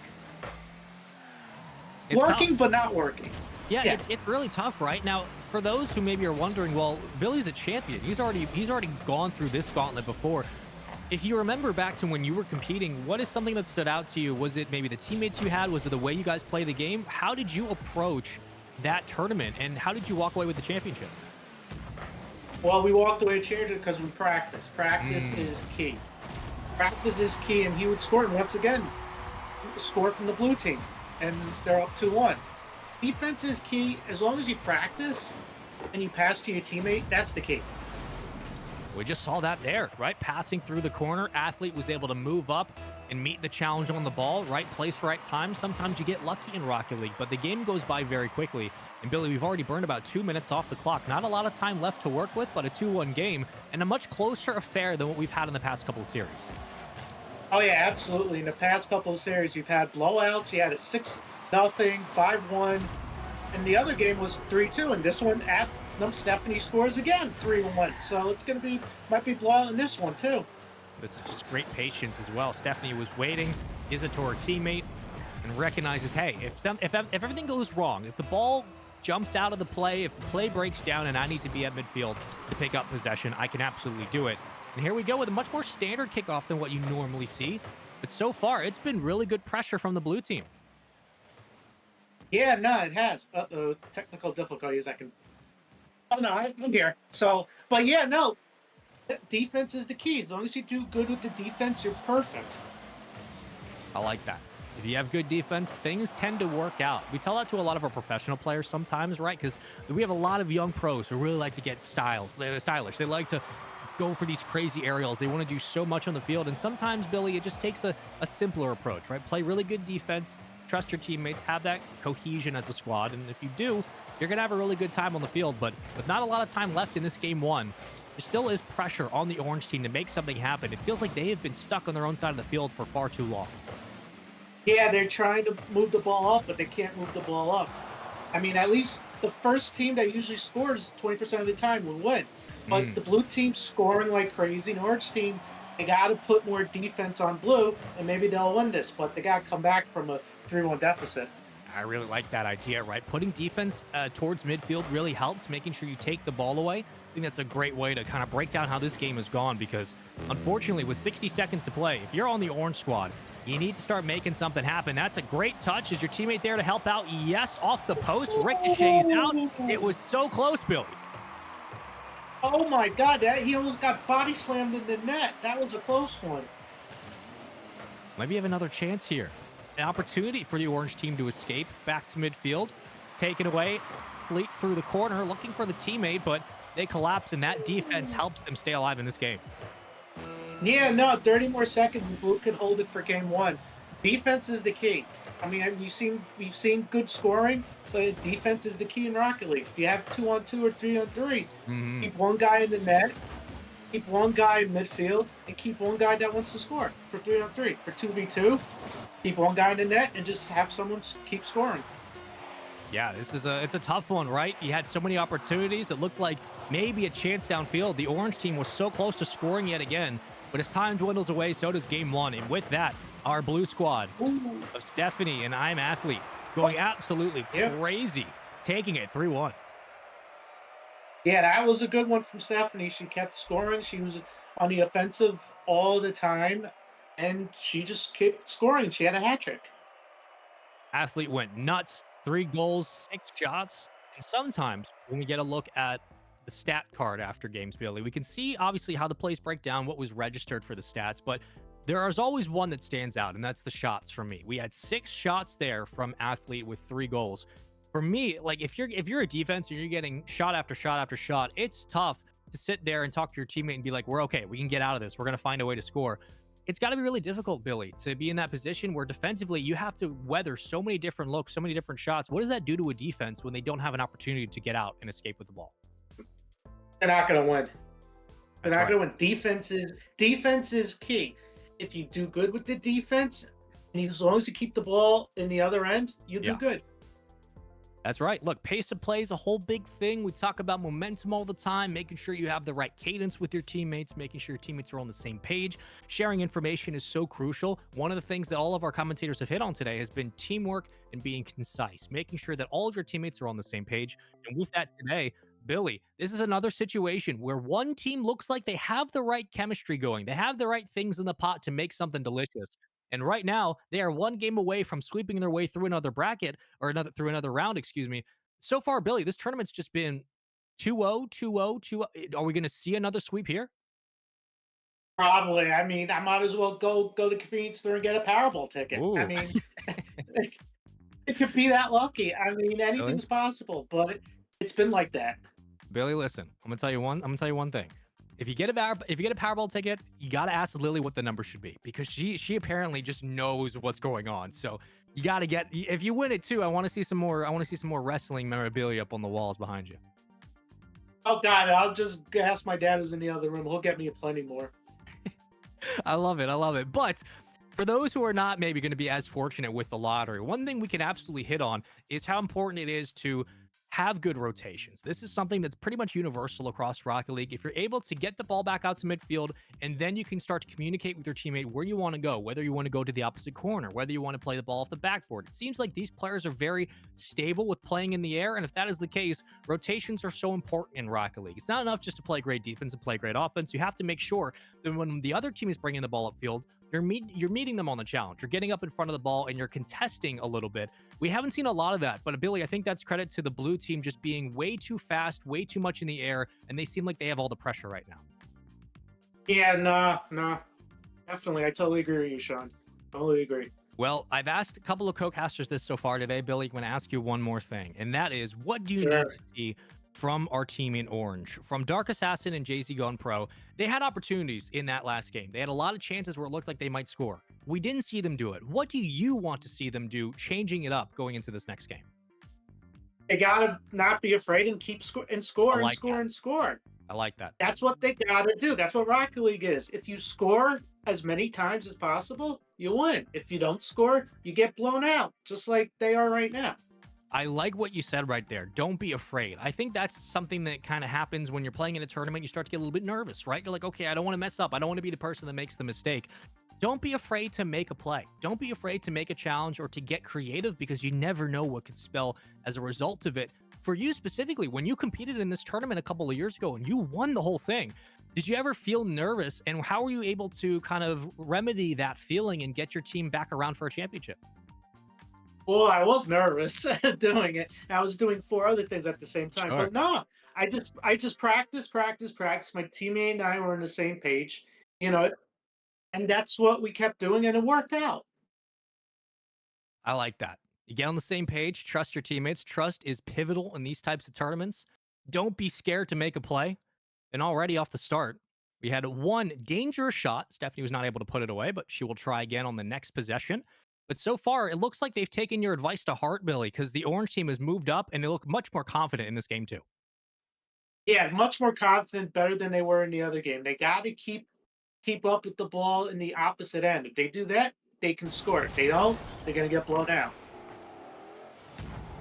It's working, tough. but not working. Yeah, it's really tough, right? Now, for those who maybe are wondering, well, Billy's a champion. He's already gone through this gauntlet before. If you remember back to when you were competing, what is something that stood out to you? Was it maybe the teammates you had? Was it the way you guys play the game? How did you approach that tournament, and how did you walk away with the championship? Well, we walked away with championship because we practice. Practice is key. Practice is key, and he would score. And once again, score from the blue team, and they're up 2-1. Defense is key. As long as you practice and you pass to your teammate, that's the key. We just saw that there, right? Passing through the corner, athlete was able to move up and meet the challenge on the ball, right place, right time. Sometimes you get lucky in Rocket League, but the game goes by very quickly. And Billy, we've already burned about 2 minutes off the clock. Not a lot of time left to work with, but a 2-1 game and a much closer affair than what we've had in the past couple of series. Oh yeah, absolutely. In the past couple of series, you've had blowouts. You had a 6-0, 5-1, and the other game was 3-2. And this one, Stephanie scores again, 3-1. So it's gonna be might be blowout in this one too. This is just great patience as well. Stephanie was waiting, gives it to her teammate, and recognizes, hey, if everything goes wrong, if the ball jumps out of the play, if the play breaks down and I need to be at midfield to pick up possession, I can absolutely do it. And here we go with a much more standard kickoff than what you normally see. But so far, it's been really good pressure from the blue team. Yeah, no, it has. Uh-oh, technical difficulties. Oh no, I'm here. So, but yeah, no. Defense is the key. As long as you do good with the defense, you're perfect. I like that. If you have good defense, things tend to work out. We tell that to a lot of our professional players sometimes, right? Because we have a lot of young pros who really like to get stylish. They like to go for these crazy aerials. They want to do so much on the field. And sometimes, Billy, it just takes a simpler approach, right? Play really good defense, trust your teammates, have that cohesion as a squad. And if you do, you're going to have a really good time on the field. But with not a lot of time left in this game one, there still is pressure on the Orange team to make something happen. It feels like they have been stuck on their own side of the field for far too long. Yeah, they're trying to move the ball up, but they can't move the ball up. I mean, at least the first team that usually scores 20% of the time will win. But the blue team's scoring like crazy. The orange team They got to put more defense on blue, and maybe they'll win this. But they got to come back from a 3-1 deficit. I really like that idea, right? Putting defense towards midfield really helps, making sure you take the ball away. I think that's a great way to kind of break down how this game has gone because, unfortunately, with 60 seconds to play, if you're on the orange squad, you need to start making something happen. That's a great touch. Is your teammate there to help out? Yes, off the post. Ricochets out. It was so close, Billy. Oh my God, he almost got body slammed in the net. That was a close one. Maybe you have another chance here. An opportunity for the orange team to escape back to midfield. Taken away. Fleet through the corner, looking for the teammate, but they collapse, and that defense helps them stay alive in this game. Yeah, no, 30 more seconds, and Blue can hold it for game one. Defense is the key. I mean, we've seen good scoring, but defense is the key in Rocket League. If you have 2-on-2 or 3-on-3, keep one guy in the net, keep one guy in midfield, and keep one guy that wants to score for 3-on-3. For 2v2, keep one guy in the net and just have someone keep scoring. Yeah, it's a tough one, right? You had so many opportunities. It looked like maybe a chance downfield. The orange team was so close to scoring yet again, but as time dwindles away, so does game one. And with that, our blue squad of Stephanie and I'm Athlete going absolutely crazy, taking it 3-1. Yeah, that was a good one from Stephanie. She kept scoring. She was on the offensive all the time, and she just kept scoring. She had a hat trick. Athlete went nuts. 3 goals, 6 shots. And sometimes when we get a look at the stat card after games, Billy, we can see obviously how the plays break down, what was registered for the stats, but there is always one that stands out, and that's the shots for me. We had 6 shots there from Athlete with 3 goals. For me, like if you're a defense and you're getting shot after shot after shot, it's tough to sit there and talk to your teammate and be like, we're okay, we can get out of this. We're going to find a way to score. It's got to be really difficult, Billy, to be in that position where defensively you have to weather so many different looks, so many different shots. What does that do to a defense when they don't have an opportunity to get out and escape with the ball? They're not going to win. They're That's not right. going to win. Defense is key. If you do good with the defense, and as long as you keep the ball in the other end, you do good. That's right. Look, pace of play is a whole big thing. We talk about momentum all the time, making sure you have the right cadence with your teammates, making sure your teammates are on the same page. Sharing information is so crucial. One of the things that all of our commentators have hit on today has been teamwork and being concise, making sure that all of your teammates are on the same page. And with that today, Billy, this is another situation where one team looks like they have the right chemistry going. They have the right things in the pot to make something delicious. And right now, they are one game away from sweeping their way through another bracket or through another round, excuse me. So far, Billy, this tournament's just been 2-0, 2-0, 2-0. Are we going to see another sweep here? Probably. I mean, I might as well go to the convenience store and get a Powerball ticket. Ooh. I mean, it could be that lucky. I mean, anything's possible, but it's been like that. Billy, listen, I'm gonna tell you one thing. If you get a Powerball ticket, you gotta ask Lily what the number should be because she apparently just knows what's going on. So you gotta get, if you win it too, I want to see some more wrestling memorabilia up on the walls behind you. Oh God, I'll just ask my dad who's in the other room. He'll get me plenty more. I love it. But for those who are not maybe going to be as fortunate with the lottery, one thing we can absolutely hit on is how important it is to have good rotations. This is something that's pretty much universal across Rocket League. If you're able to get the ball back out to midfield, and then you can start to communicate with your teammate where you want to go, whether you want to go to the opposite corner, whether you want to play the ball off the backboard. It seems like these players are very stable with playing in the air, and if that is the case, rotations are so important in Rocket League. It's not enough just to play great defense and play great offense. You have to make sure that when the other team is bringing the ball upfield, you're meeting them on the challenge. You're getting up in front of the ball and you're contesting a little bit. We haven't seen a lot of that, but Billy, I think that's credit to the blue team just being way too fast, way too much in the air, and they seem like they have all the pressure right now. Yeah, nah. Definitely. I totally agree with you, Sean. Totally agree. Well, I've asked a couple of co-casters this so far today, Billy. I'm going to ask you one more thing, and that is, what do you need to see from our team in orange? From Dark Assassin and JZ Gone Pro, they had opportunities in that last game. They had a lot of chances where it looked like they might score. We didn't see them do it. What do you want to see them do, changing it up going into this next game? They gotta not be afraid and keep score. I like that. That's what they gotta do. That's what Rocket League is. If you score as many times as possible, you win. If you don't score, you get blown out, just like they are right now. I like what you said right there. Don't be afraid. I think that's something that kind of happens when you're playing in a tournament. You start to get a little bit nervous, right? You're like, okay, I don't want to mess up. I don't want to be the person that makes the mistake. Don't be afraid to make a play. Don't be afraid to make a challenge or to get creative, because you never know what could spell as a result of it. For you specifically, when you competed in this tournament a couple of years ago and you won the whole thing, did you ever feel nervous? And how were you able to kind of remedy that feeling and get your team back around for a championship? Well, I was nervous doing it. I was doing 4 other things at the same time. Sure. But no, I just practice. My teammate and I were on the same page, you know, and that's what we kept doing, and it worked out. I like that. You get on the same page, trust your teammates. Trust is pivotal in these types of tournaments. Don't be scared to make a play. And already off the start, we had one dangerous shot. Stephanie was not able to put it away, but she will try again on the next possession. But so far, it looks like they've taken your advice to heart, Billy, because the orange team has moved up and they look much more confident in this game, too. Yeah, much more confident, better than they were in the other game. They got to keep up with the ball in the opposite end. If they do that, they can score. If they don't, they're going to get blown out.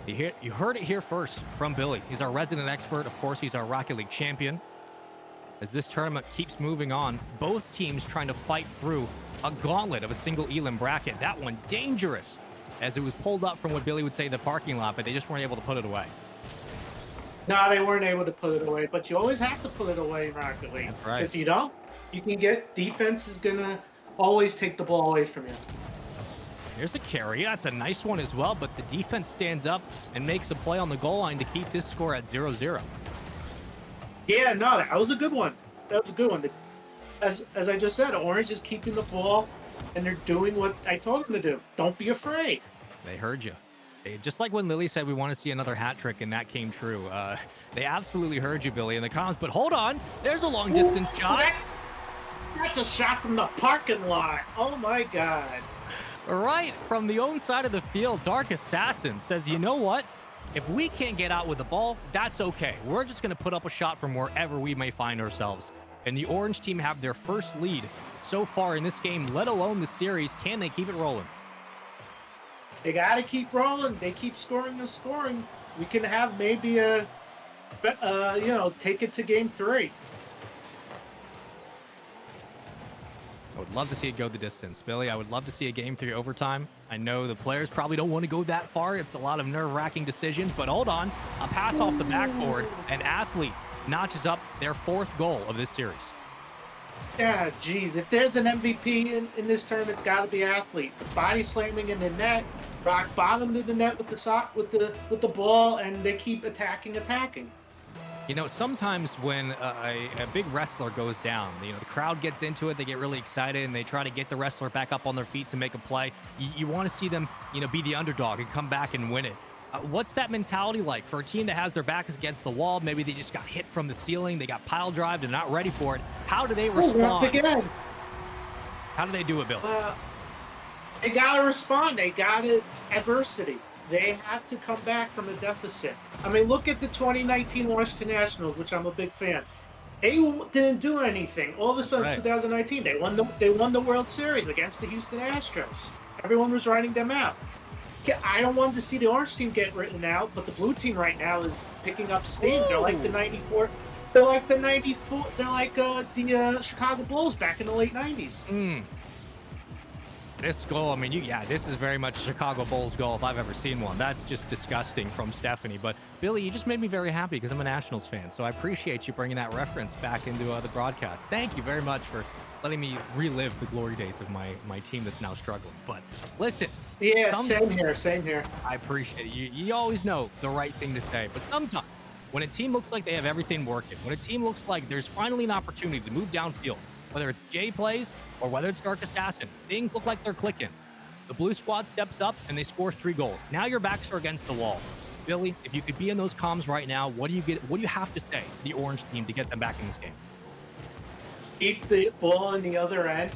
You heard it here first from Billy. He's our resident expert. Of course, he's our Rocket League champion. As this tournament keeps moving on, both teams trying to fight through a gauntlet of a single elim bracket. That one dangerous, as it was pulled up from what Billy would say the parking lot, but they just weren't able to put it away. No, they weren't able to put it away, but you always have to put it away in Rocket League. That's right. If you don't, you can get defense is going to always take the ball away from you. Here's a carry. That's a nice one as well, but the defense stands up and makes a play on the goal line to keep this score at 0-0. Yeah, no, that was a good one. That was a good one. As I just said, Orange is keeping the ball, and they're doing what I told them to do. Don't be afraid. They heard you. Just like when Lily said we want to see another hat trick, and that came true. They absolutely heard you, Billy, in the comments. But hold on, there's a long distance shot. That's a shot from the parking lot. Oh my God. Right from the own side of the field, Dark Assassin says, you know what? If we can't get out with the ball, that's okay. We're just going to put up a shot from wherever we may find ourselves. And the orange team have their first lead so far in this game, let alone the series. Can they keep it rolling? They got to keep rolling. They keep scoring and scoring. We can have maybe take it to game 3. I would love to see it go the distance. Billy, I would love to see a game 3 overtime. I know the players probably don't want to go that far. It's a lot of nerve-wracking decisions, but hold on. A pass off the backboard. An athlete notches up their 4th goal of this series. Yeah, geez. If there's an MVP in this tournament, it's got to be athlete. Body slamming in the net, rock bottom to the net with the ball, and they keep attacking. You know, sometimes when a big wrestler goes down, the crowd gets into it, they get really excited, and they try to get the wrestler back up on their feet to make a play. You want to see them, be the underdog and come back and win it. What's that mentality like for a team that has their backs against the wall? Maybe they just got hit from the ceiling, they got pile drived, they're not ready for it. How do they respond? Once again. How do they do it, Bill? They got to respond. They got it. Adversity. They have to come back from a deficit. I mean, look at the 2019 Washington Nationals, which I'm a big fan. They didn't do anything. All of a sudden, Right. 2019, they won the World Series against the Houston Astros. Everyone was writing them out. Yeah, I don't want to see the orange team get written out, but the blue team right now is picking up steam. They're like the 94. They're like the 94. They're like the Chicago Bulls back in the late 90s. This goal, I mean, this is very much a Chicago Bulls goal if I've ever seen one. That's just disgusting from Stephanie. But Billy, you just made me very happy because I'm a Nationals fan. So I appreciate you bringing that reference back into the broadcast. Thank you very much for letting me relive the glory days of my team that's now struggling. But listen. Yeah, same here. I appreciate it. You always know the right thing to say. But sometimes when a team looks like they have everything working, when a team looks like there's finally an opportunity to move downfield, whether it's Jay plays or whether it's Dark Assassin, things look like they're clicking. The blue squad steps up and they score 3 goals. Now your backs are against the wall. Billy, if you could be in those comms right now, what do you have to say to the orange team to get them back in this game? Keep the ball in the other end.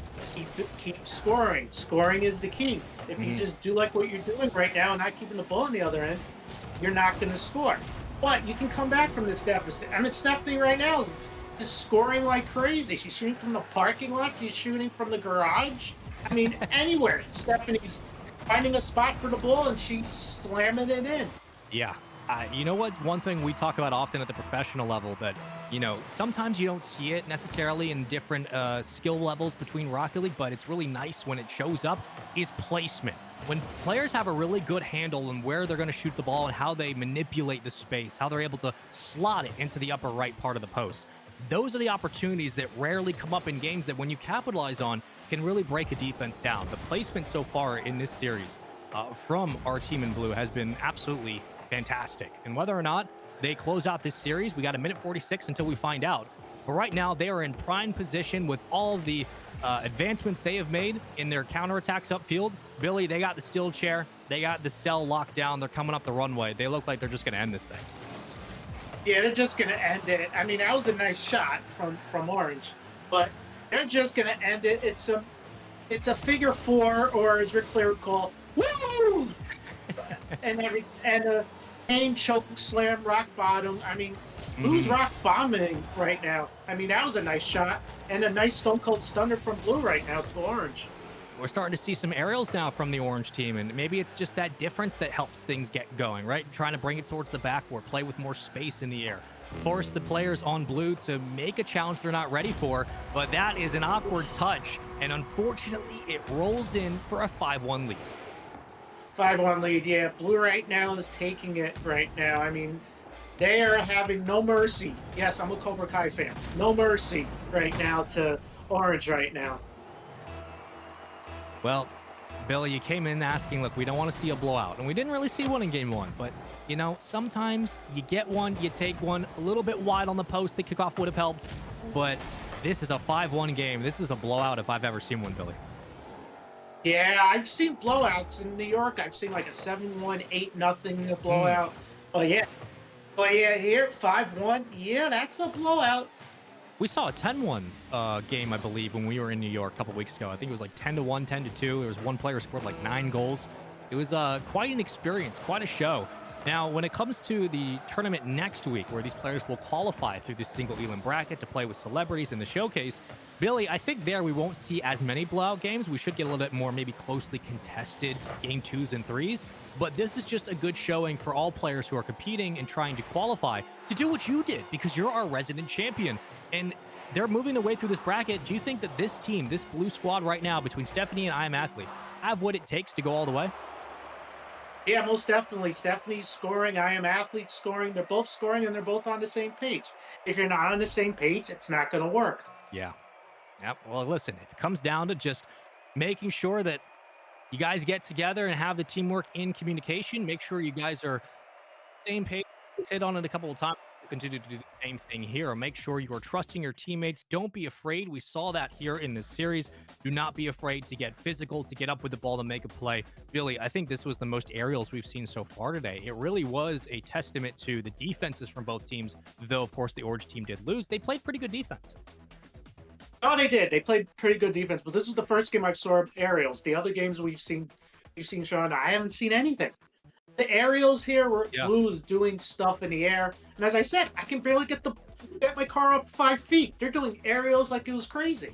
Keep scoring. Scoring is the key. If you just do like what you're doing right now and not keeping the ball in the other end, you're not going to score. But you can come back from this deficit. I mean, Stephanie right now is scoring like crazy. She's shooting from the parking lot. She's shooting from the garage. I mean, anywhere. Stephanie's finding a spot for the ball and she's slamming it in. Yeah. You know what? One thing we talk about often at the professional level that, sometimes you don't see it necessarily in different skill levels between Rocket League, but it's really nice when it shows up is placement. When players have a really good handle on where they're going to shoot the ball and how they manipulate the space, how they're able to slot it into the upper right part of the post. Those are the opportunities that rarely come up in games that when you capitalize on can really break a defense down. The placement so far in this series from our team in blue has been absolutely fantastic. And whether or not they close out this series, we got a minute 46 until we find out. But right now, they are in prime position with all of the advancements they have made in their counterattacks upfield. Billy, they got the steel chair. They got the cell locked down. They're coming up the runway. They look like they're just going to end this thing. Yeah, they're just going to end it. I mean, that was a nice shot from Orange, but they're just going to end it. It's a figure four, or as Ric Flair would call, woo! and a aim choke slam rock bottom. I mean, who's rock bombing right now? I mean, that was a nice shot and a nice Stone Cold Stunner from blue right now to Orange. We're starting to see some aerials now from the Orange team, and maybe it's just that difference that helps things get going, right? Trying to bring it towards the backboard, play with more space in the air, force the players on blue to make a challenge they're not ready for, but that is an awkward touch, and unfortunately, it rolls in for a 5-1 lead. 5-1 lead, yeah. Blue right now is taking it right now. I mean, they are having no mercy. Yes, I'm a Cobra Kai fan. No mercy right now to Orange right now. Well, Billy, you came in asking, look, we don't want to see a blowout. And we didn't really see one in game one. But, sometimes you get one, you take one a little bit wide on the post. The kickoff would have helped. But this is a 5-1 game. This is a blowout if I've ever seen one, Billy. Yeah, I've seen blowouts in New York. I've seen like a 7-1, 8-0 blowout. But yeah, here 5-1. Yeah, that's a blowout. We saw a 10-1 game, I believe, when we were in New York a couple weeks ago. I think it was like 10-1, 10-2. There was one player scored like 9 goals. It was quite an experience, quite a show. Now, when it comes to the tournament next week, where these players will qualify through the single elim bracket to play with celebrities in the showcase, Billy, I think there we won't see as many blowout games. We should get a little bit more maybe closely contested game 2s and 3s. But this is just a good showing for all players who are competing and trying to qualify to do what you did, because you're our resident champion. And they're moving their way through this bracket. Do you think that this team, this blue squad right now between Stephanie and I Am Athlete, have what it takes to go all the way? Yeah, most definitely. Stephanie's scoring, I Am Athlete scoring. They're both scoring, and they're both on the same page. If you're not on the same page, it's not going to work. Yeah. Yep. Well, listen, if it comes down to just making sure that you guys get together and have the teamwork in communication, make sure you guys are same page. Let's hit on it a couple of times. We'll continue to do the same thing here. Make sure you are trusting your teammates. Don't be afraid. We saw that here in this series. Do not be afraid to get physical, to get up with the ball, to make a play. Billy, I think this was the most aerials we've seen so far today. It really was a testament to the defenses from both teams, though, of course, the Orange team did lose. They played pretty good defense. Oh, they did. They played pretty good defense, but this is the first game I've saw aerials. The other games we've seen, Sean, I haven't seen anything. The aerials here were Blues doing stuff in the air, and as I said, I can barely get my car up 5 feet. They're doing aerials like it was crazy.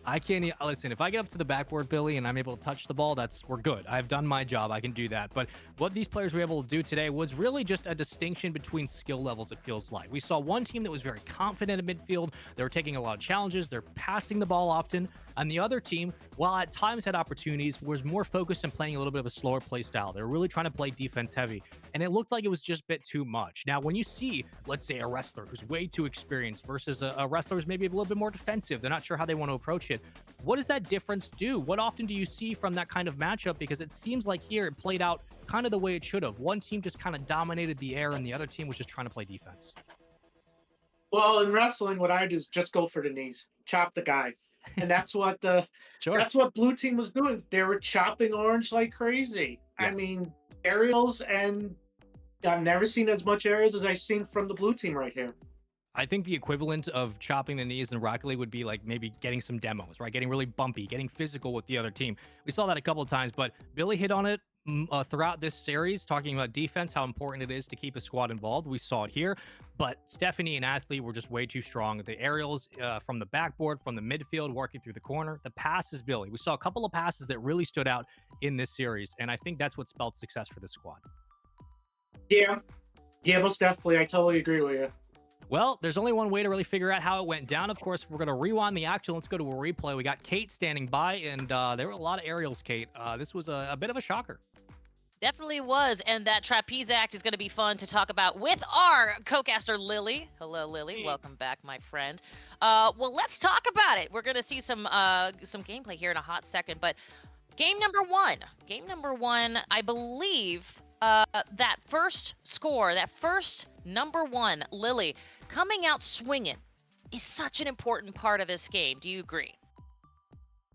I can't listen. If I get up to the backboard, Billy, and I'm able to touch the ball, we're good. I've done my job. I can do that. But what these players were able to do today was really just a distinction between skill levels. It feels like we saw one team that was very confident in midfield. They were taking a lot of challenges. They're passing the ball often. And the other team, while at times had opportunities, was more focused on playing a little bit of a slower play style. They were really trying to play defense heavy, and it looked like it was just a bit too much. Now, when you see, let's say, a wrestler who's way too experienced versus a wrestler who's maybe a little bit more defensive, they're not sure how they want to approach it. What does that difference do? What often do you see from that kind of matchup? Because it seems like here it played out kind of the way it should have. One team just kind of dominated the air, and the other team was just trying to play defense. Well, in wrestling, what I do is just go for the knees, chop the guy. And that's what that's what blue team was doing. They were chopping Orange like crazy. Yeah. I mean, aerials, and I've never seen as much aerials as I've seen from the blue team right here. I think the equivalent of chopping the knees in Rocket League would be like maybe getting some demos, right? Getting really bumpy, getting physical with the other team. We saw that a couple of times, but Billy hit on it throughout this series, talking about defense, how important it is to keep a squad involved. We saw it here, but Stephanie and Athlete were just way too strong. The aerials from the backboard, from the midfield, working through the corner, the passes, Billy. We saw a couple of passes that really stood out in this series, and I think that's what spelled success for this squad. Yeah, yeah, most definitely. I totally agree with you. Well, there's only one way to really figure out how it went down. Of course, we're going to rewind the action. Let's go to a replay. We got Kate standing by, and there were a lot of aerials, Kate. This was a bit of a shocker. Definitely was, and that trapeze act is going to be fun to talk about with our co-caster Lily. Hello, Lily. Welcome back, my friend. Well, let's talk about it. We're going to see some gameplay here in a hot second, but game number one, I believe that first score, that first number one, Lily, coming out swinging is such an important part of this game. Do you agree?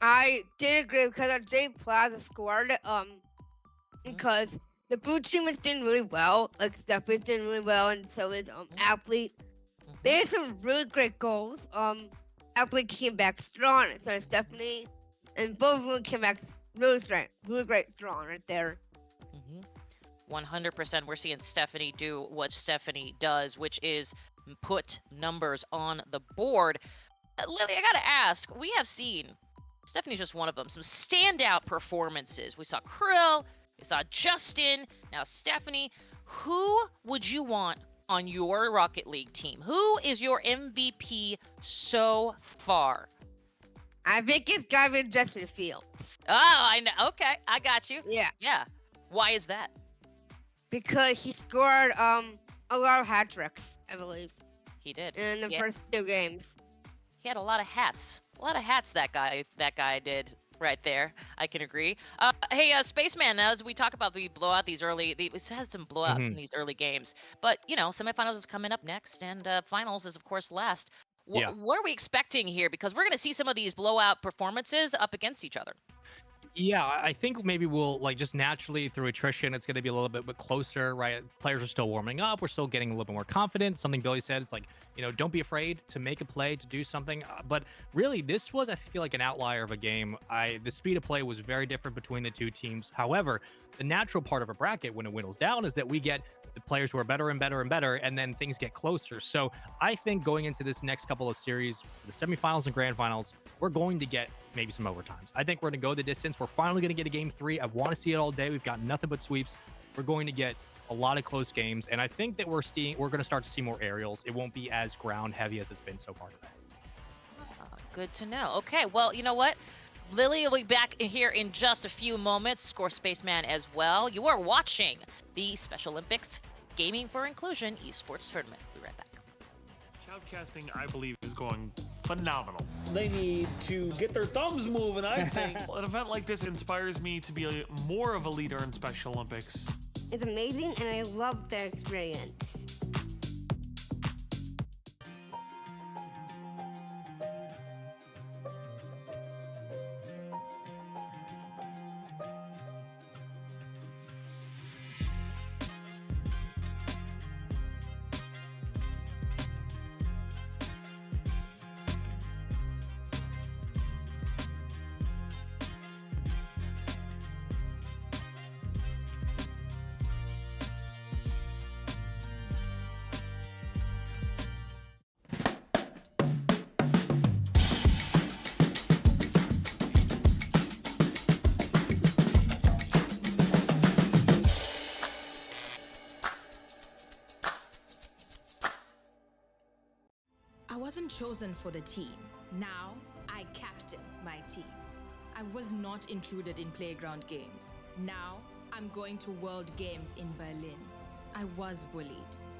I did agree because Jay Plaza scored. Because the blue team was doing really well. Like Steph was doing really well, and so is Athlete. They had some really great goals. Athlete came back strong, so it's Stephanie, and both of them came back really great, strong right there. 100%. We're seeing Stephanie do what Stephanie does, which is put numbers on the board. Lily, I gotta ask, we have seen, Stephanie's just one of them, some standout performances. We saw Krill, we saw Justin, now Stephanie. Who would you want on your Rocket League team? Who is your MVP so far? I think it's gotta be Justin Fields. Oh, I know. Okay, I got you. Yeah. Yeah. Why is that? Because he scored a lot of hat tricks, I believe. He did. In the first 2 games. He had a lot of hats. A lot of hats that guy did right there. I can agree. Hey, Spaceman, as we talk about the blowout, we had some blowout in these early games. But, semifinals is coming up next, and finals is, of course, last. Yeah. What are we expecting here? Because we're going to see some of these blowout performances up against each other. Yeah, I think maybe we'll just naturally through attrition, it's going to be a little bit closer, right? Players are still warming up. We're still getting a little bit more confident. Something Billy said, it's like, don't be afraid to make a play, to do something. But really, this was, I feel like, an outlier of a game. The speed of play was very different between the two teams. However, the natural part of a bracket when it whittles down is that we get the players who are better and better and better, and then things get closer. So I think going into this next couple of series, the semifinals and grand finals, we're going to get maybe some overtimes. I think we're going to go the distance. We're finally going to get a game 3. I want to see it all day. We've got nothing but sweeps. We're going to get a lot of close games, and I think that we're going to start to see more aerials. It won't be as ground heavy as it's been so far today. Good to know. Okay, well, you know what? Lily will be back here in just a few moments. Score Spaceman as well. You are watching the Special Olympics Gaming for Inclusion Esports Tournament. We'll be right back. Shoutcasting, I believe, is going phenomenal. They need to get their thumbs moving, I think. An event like this inspires me to be more of a leader in Special Olympics. It's amazing, and I love the experience. I wasn't chosen for the team. Now, I captain my team. I was not included in playground games. Now, I'm going to World Games in Berlin. I was bullied.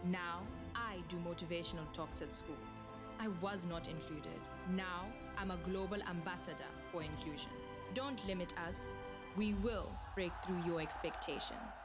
Now, I do motivational talks at schools. I was not included. Now, I'm a global ambassador for inclusion. Don't limit us. We will break through your expectations.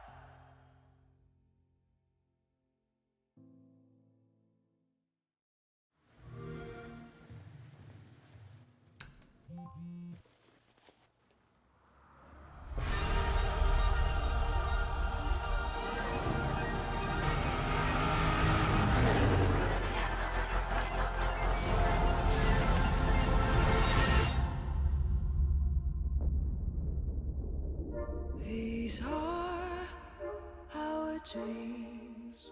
These are our dreams.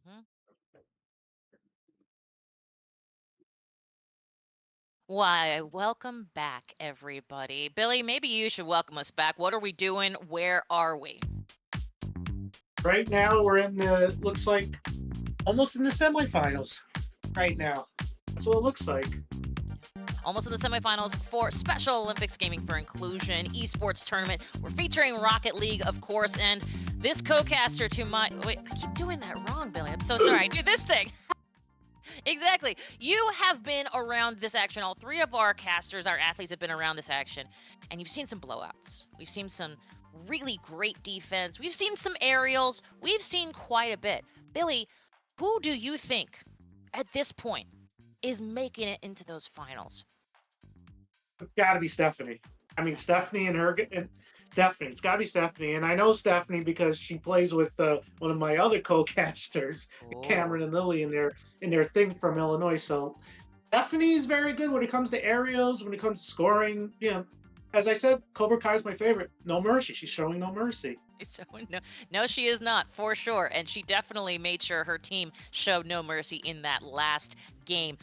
Hmm. Why, welcome back, everybody. Billy, maybe you should welcome us back. What are we doing? Where are we? Right now, we're in the, looks like, almost in the semifinals right now. That's what it looks like. Almost in the semifinals for Special Olympics Gaming for Inclusion esports tournament. We're featuring Rocket League, of course, and this co-caster to my... Wait, I keep doing that wrong, Billy. I'm so sorry. I do this thing. Exactly. You have been around this action. All three of our casters, our athletes, have been around this action, and you've seen some blowouts. We've seen some really great defense. We've seen some aerials. We've seen quite a bit. Billy, who do you think at this point is making it into those finals? It's got to be Stephanie. I mean, Stephanie and her, and Stephanie. It's got to be Stephanie, and I know Stephanie because she plays with one of my other co-casters, Cameron and Lily, in their thing from Illinois. So Stephanie is very good when it comes to aerials, when it comes to scoring. You know, as I said, Cobra Kai is my favorite. No mercy. She's showing no mercy. So no, she is not, for sure. And she definitely made sure her team showed no mercy in that last game.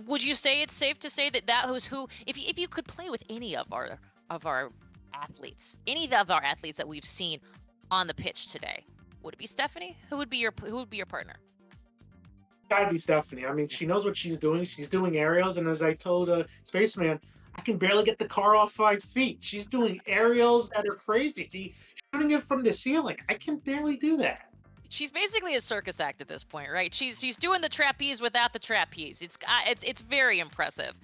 Would you say it's safe to say that that was who, if you could play with any of our athletes, any of our athletes that we've seen on the pitch today, would it be Stephanie? Who would be your partner? Gotta be Stephanie. I mean, she knows what she's doing. She's doing aerials, and as I told Spaceman, I can barely get the car off 5 feet. She's doing aerials that are crazy. She's shooting it from the ceiling. I can barely do that. She's basically a circus act at this point, right? She's doing the trapeze without the trapeze. It's very impressive,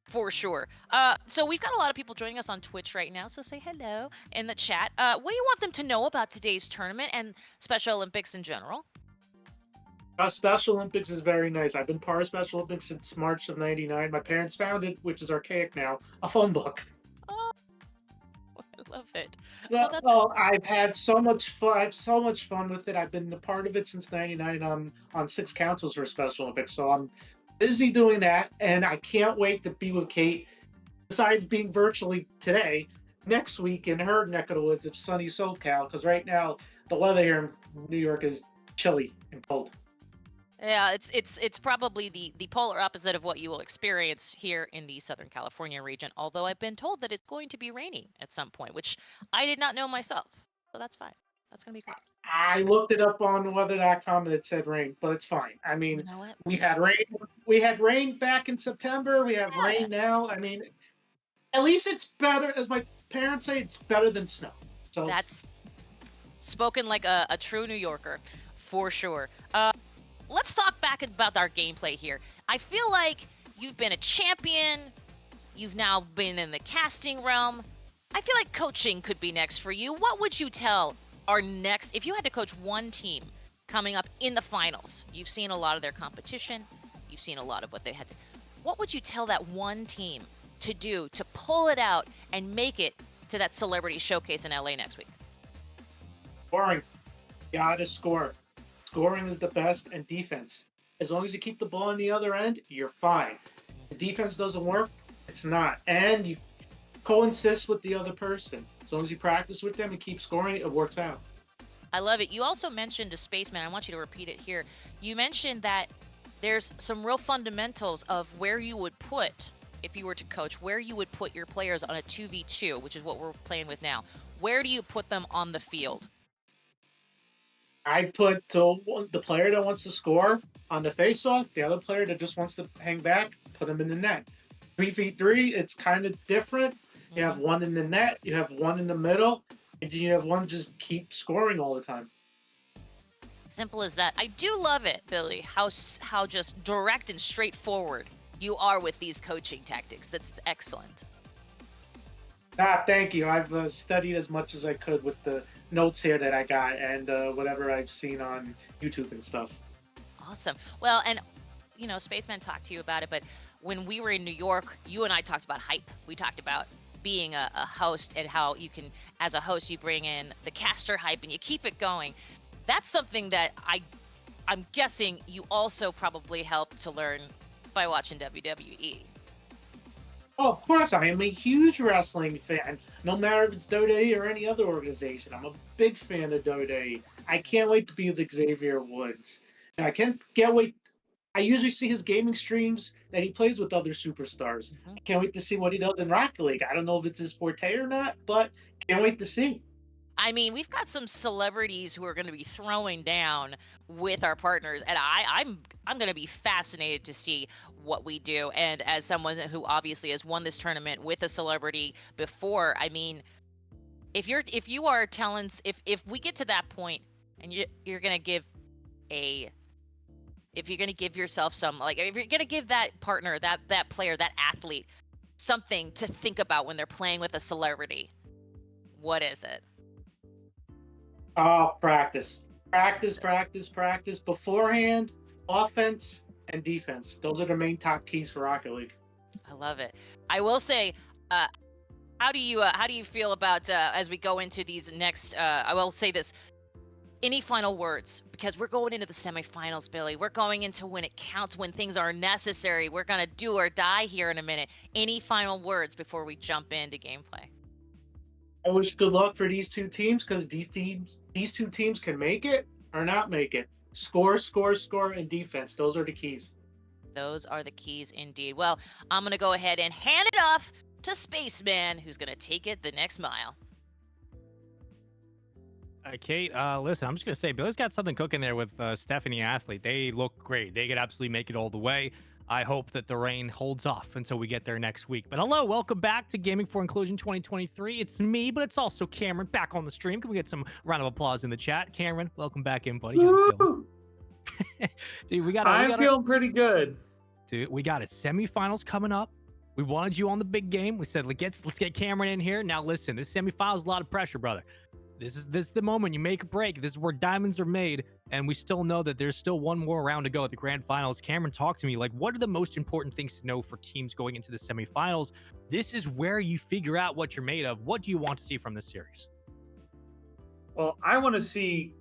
for sure. So we've got a lot of people joining us on Twitch right now. So say hello in the chat. What do you want them to know about today's tournament and Special Olympics in general? Special Olympics is very nice. I've been part of Special Olympics since March of '99. My parents founded, which is archaic now, a phone book. Oh, I love it. Well, I've had so much fun. I have so much fun with it. I've been a part of it since '99 on 6 councils for Special Olympics. So I'm busy doing that, and I can't wait to be with Kate. Besides being virtually today, next week in her neck of the woods, it's sunny SoCal. Because right now the weather here in New York is chilly and cold. Yeah, it's probably the polar opposite of what you will experience here in the Southern California region. Although I've been told that it's going to be raining at some point, which I did not know myself. So that's fine. That's gonna be great. I looked it up on weather.com and it said rain, but it's fine. I mean, You know what? we had rain. We had rain back in September. We have rain now. I mean, at least it's better. As my parents say, it's better than snow. So That's spoken like a true New Yorker, for sure. Let's talk back about our gameplay here. I feel like you've been a champion. You've now been in the casting realm. I feel like coaching could be next for you. What would you tell our next, if you had to coach one team coming up in the finals? You've seen a lot of their competition. You've seen a lot of what they had to. What would you tell that one team to do to pull it out and make it to that celebrity showcase in LA next week? scoring, gotta score. Scoring is the best, and defense. As long as you keep the ball on the other end, you're fine. If the defense doesn't work, it's not. And you co-insist with the other person. As long as you practice with them and keep scoring, it works out. I love it. You also mentioned a Spaceman. I want you to repeat it here. You mentioned that there's some real fundamentals of where you would put, if you were to coach, where you would put your players on a 2v2, which is what we're playing with now. Where do you put them on the field? I put the player that wants to score on the face-off, the other player that just wants to hang back, put him in the net. 3v3, it's kind of different. You have one in the net, you have one in the middle, and you have one just keep scoring all the time. Simple as that. I do love it, Billy, how just direct and straightforward you are with these coaching tactics. That's excellent. Thank you. I've studied as much as I could with the notes here that I got and whatever I've seen on YouTube and stuff. Awesome. Well, and, you know, Spaceman talked to you about it, but when we were in New York, you and I talked about hype. We talked about being a host and how you can, as a host, you bring in the caster hype and you keep it going. That's something that I'm guessing you also probably helped to learn by watching WWE. Oh, of course, I am a huge wrestling fan. No matter if it's WWE or any other organization, I'm a big fan of WWE. I can't wait to be with Xavier Woods. And I can't wait. I usually see his gaming streams that he plays with other superstars. I can't wait to see what he does in Rocket League. I don't know if it's his forte or not, but can't wait to see. I mean, we've got some celebrities who are going to be throwing down with our partners, and I'm going to be fascinated to see what we do. And as someone who obviously has won this tournament with a celebrity before, I mean, if you are talents, if we get to that point, and you're going to give a if you're going to give yourself some, like, if you're going to give that partner, that player, that athlete something to think about when they're playing with a celebrity, what is it? Oh, practice. Practice beforehand, offense and defense. Those are the main top keys for Rocket League. I love it. I will say, how do you feel about as we go into these next? I will say this. Any final words? Because we're going into the semifinals, Billy. We're going into when it counts, when things are necessary. We're gonna do or die here in a minute. Any final words before we jump into gameplay? I wish good luck for these two teams because these two teams can make it or not make it. Score, score, score, and defense. Those are the keys. Those are the keys indeed. Well, I'm gonna go ahead and hand it off to Spaceman, who's gonna take it the next mile. Kate, listen, I'm just gonna say Billy's got something cooking there with Stephanie Athlete. They look great. They could absolutely make it all the way. I hope that the rain holds off until we get there next week. But hello, welcome back to Gaming for Inclusion 2023. It's me, but it's also Cameron back on the stream. Can we get some round of applause in the chat? Cameron, welcome back in, buddy. How you feeling? Dude, I'm feeling pretty good. Dude, we got a semifinals coming up. We wanted you on the big game. We said, let's get Cameron in here. Now listen, this semifinal is a lot of pressure, brother. This is the moment you make a break. This is where diamonds are made, and we still know that there's still one more round to go at the grand finals. Cameron, talk to me. Like, what are the most important things to know for teams going into the semifinals? This is where you figure out what you're made of. What do you want to see from this series? Well, I want to see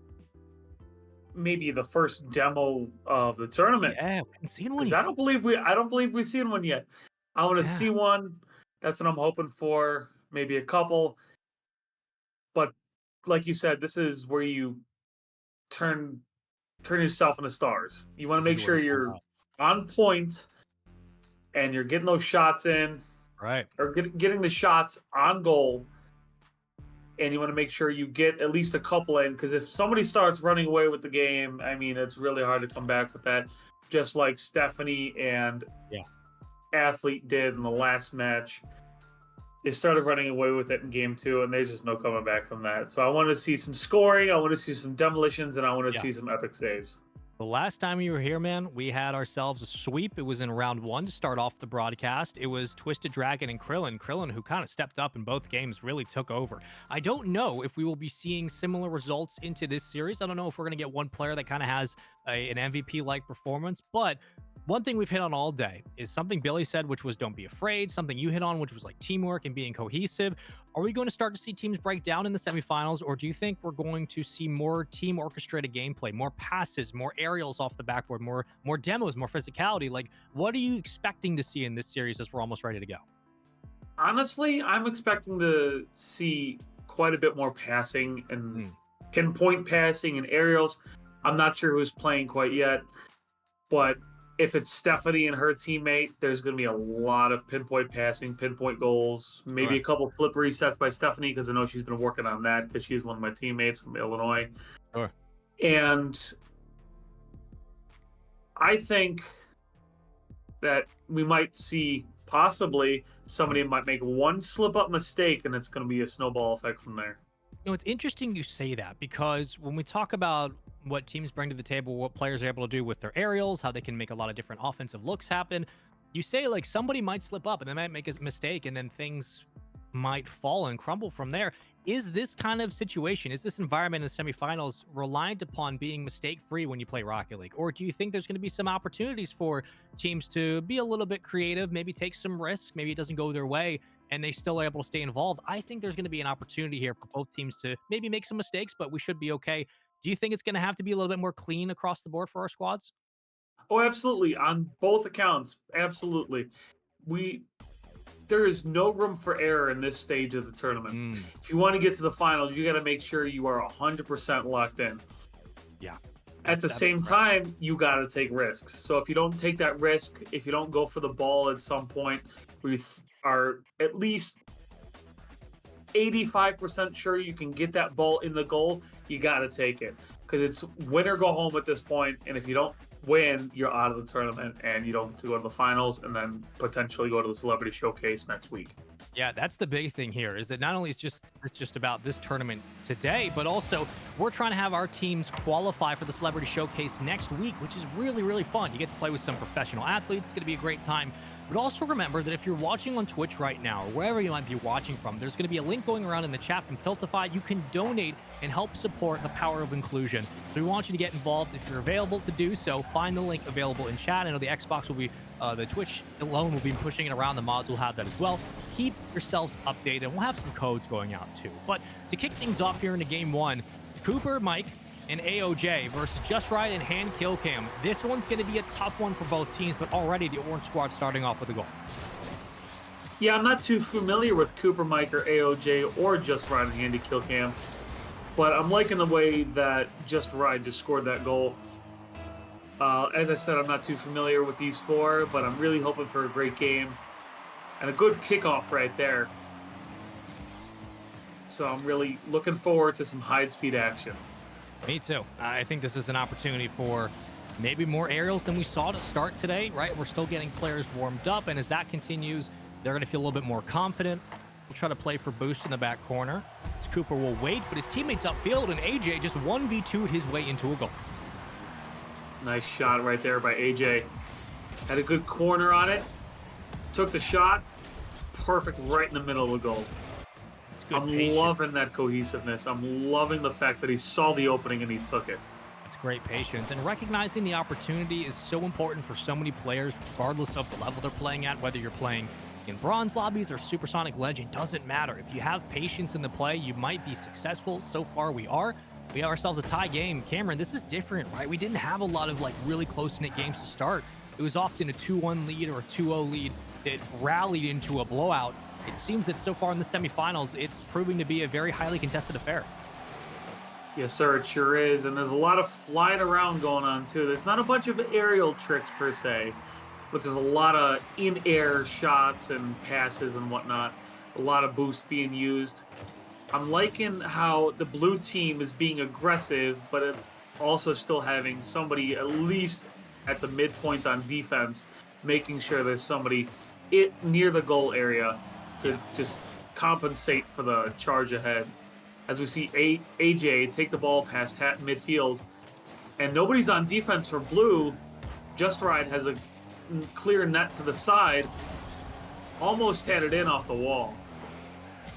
maybe the first demo of the tournament. Yeah, we haven't seen one Because yet. I don't believe we've seen one yet. I want to see one. That's what I'm hoping for. Maybe a couple. But like you said, this is where you turn yourself into stars. You want to make sure you're on point and you're getting those shots in, right? Or getting the shots on goal. And you want to make sure you get at least a couple in, because if somebody starts running away with the game, I mean, it's really hard to come back with that. Just like Stephanie and Athlete did in the last match. They started running away with it in game 2, and there's just no coming back from that. So I want to see some scoring, I want to see some demolitions, and I want to see some epic saves. The last time you were here, man, we had ourselves a sweep. It was in round 1 to start off the broadcast. It was Twisted Dragon and Krillin. Krillin, who kind of stepped up in both games, really took over. I don't know if we will be seeing similar results into this series. I don't know if we're going to get one player that kind of has an MVP-like performance, but one thing we've hit on all day is something Billy said, which was don't be afraid. Something you hit on, which was like teamwork and being cohesive. Are we going to start to see teams break down in the semifinals, or do you think we're going to see more team orchestrated gameplay, more passes, more aerials off the backboard, more demos, more physicality? Like, what are you expecting to see in this series as we're almost ready to go? Honestly, I'm expecting to see quite a bit more passing and pinpoint passing and aerials. I'm not sure who's playing quite yet, but if it's Stephanie and her teammate, there's going to be a lot of pinpoint passing, pinpoint goals, maybe a couple flip resets by Stephanie, because I know she's been working on that because she's one of my teammates from Illinois. Sure. And I think that we might see possibly somebody might make one slip-up mistake, and it's going to be a snowball effect from there. You know, it's interesting you say that, because when we talk about what teams bring to the table, what players are able to do with their aerials, how they can make a lot of different offensive looks happen, you say like somebody might slip up and they might make a mistake and then things might fall and crumble from there. Is this kind of situation, is this environment in the semifinals reliant upon being mistake-free when you play Rocket League? Or do you think there's going to be some opportunities for teams to be a little bit creative, maybe take some risks, maybe it doesn't go their way, and they still are able to stay involved? I think there's going to be an opportunity here for both teams to maybe make some mistakes, but we should be okay. Do you think it's going to have to be a little bit more clean across the board for our squads? Oh, absolutely. On both accounts, absolutely. there is no room for error in this stage of the tournament. If you want to get to the finals, you got to make sure you are 100% locked in. Yeah. At the same time, you got to take risks. So if you don't take that risk, if you don't go for the ball at some point, we are at least 85% sure you can get that ball in the goal, you got to take it. Because it's win or go home at this point, and if you don't win, you're out of the tournament, and you don't get to go to the finals, and then potentially go to the Celebrity Showcase next week. Yeah, that's the big thing here, is that not only is it's just about this tournament today, but also we're trying to have our teams qualify for the Celebrity Showcase next week, which is really, really fun. You get to play with some professional athletes. It's going to be a great time. But also remember that if you're watching on Twitch right now, or wherever you might be watching from, there's going to be a link going around in the chat from Tiltify. You can donate and help support the power of inclusion. So we want you to get involved. If you're available to do so, find the link available in chat. I know the Xbox will be, the Twitch alone will be pushing it around. The mods will have that as well. Keep yourselves updated. We'll have some codes going out too. But to kick things off here into game one, Cooper, Mike, and AOJ versus Just Right and Hand Kill Cam. This one's going to be a tough one for both teams, but already the Orange Squad starting off with a goal. Yeah, I'm not too familiar with Cooper, Mike, or AOJ, or Just Right and Handy Kill Cam, but I'm liking the way that Just Right just scored that goal. As I said, I'm not too familiar with these four, but I'm really hoping for a great game and a good kickoff right there. So I'm really looking forward to some high-speed action. Me too. I think this is an opportunity for maybe more aerials than we saw to start today, right? We're still getting players warmed up, and as that continues, they're going to feel a little bit more confident. We'll try to play for boost in the back corner. As Cooper will wait, but his teammates upfield, and AJ just 1v2'd his way into a goal. Nice shot right there by AJ. Had a good corner on it. Took the shot. Perfect right in the middle of the goal. I'm loving that cohesiveness. I'm loving the fact that he saw the opening and he took it. It's great patience, and recognizing the opportunity is so important for so many players, regardless of the level they're playing at, whether you're playing in bronze lobbies or Supersonic Legend, doesn't matter. If you have patience in the play, you might be successful. So far we are. We have ourselves a tie game. Cameron, this is different, right? We didn't have a lot of like really close-knit games to start. It was often a 2-1 lead or a 2-0 lead that rallied into a blowout. It seems that so far in the semifinals, it's proving to be a very highly contested affair. Yes, sir, it sure is. And there's a lot of flying around going on, too. There's not a bunch of aerial tricks, per se, but there's a lot of in-air shots and passes and whatnot. A lot of boost being used. I'm liking how the blue team is being aggressive, but also still having somebody at least at the midpoint on defense, making sure there's somebody near the goal area to just compensate for the charge ahead. As we see AJ take the ball past midfield, and nobody's on defense for blue. Just Right has a clear net to the side. Almost had it in off the wall.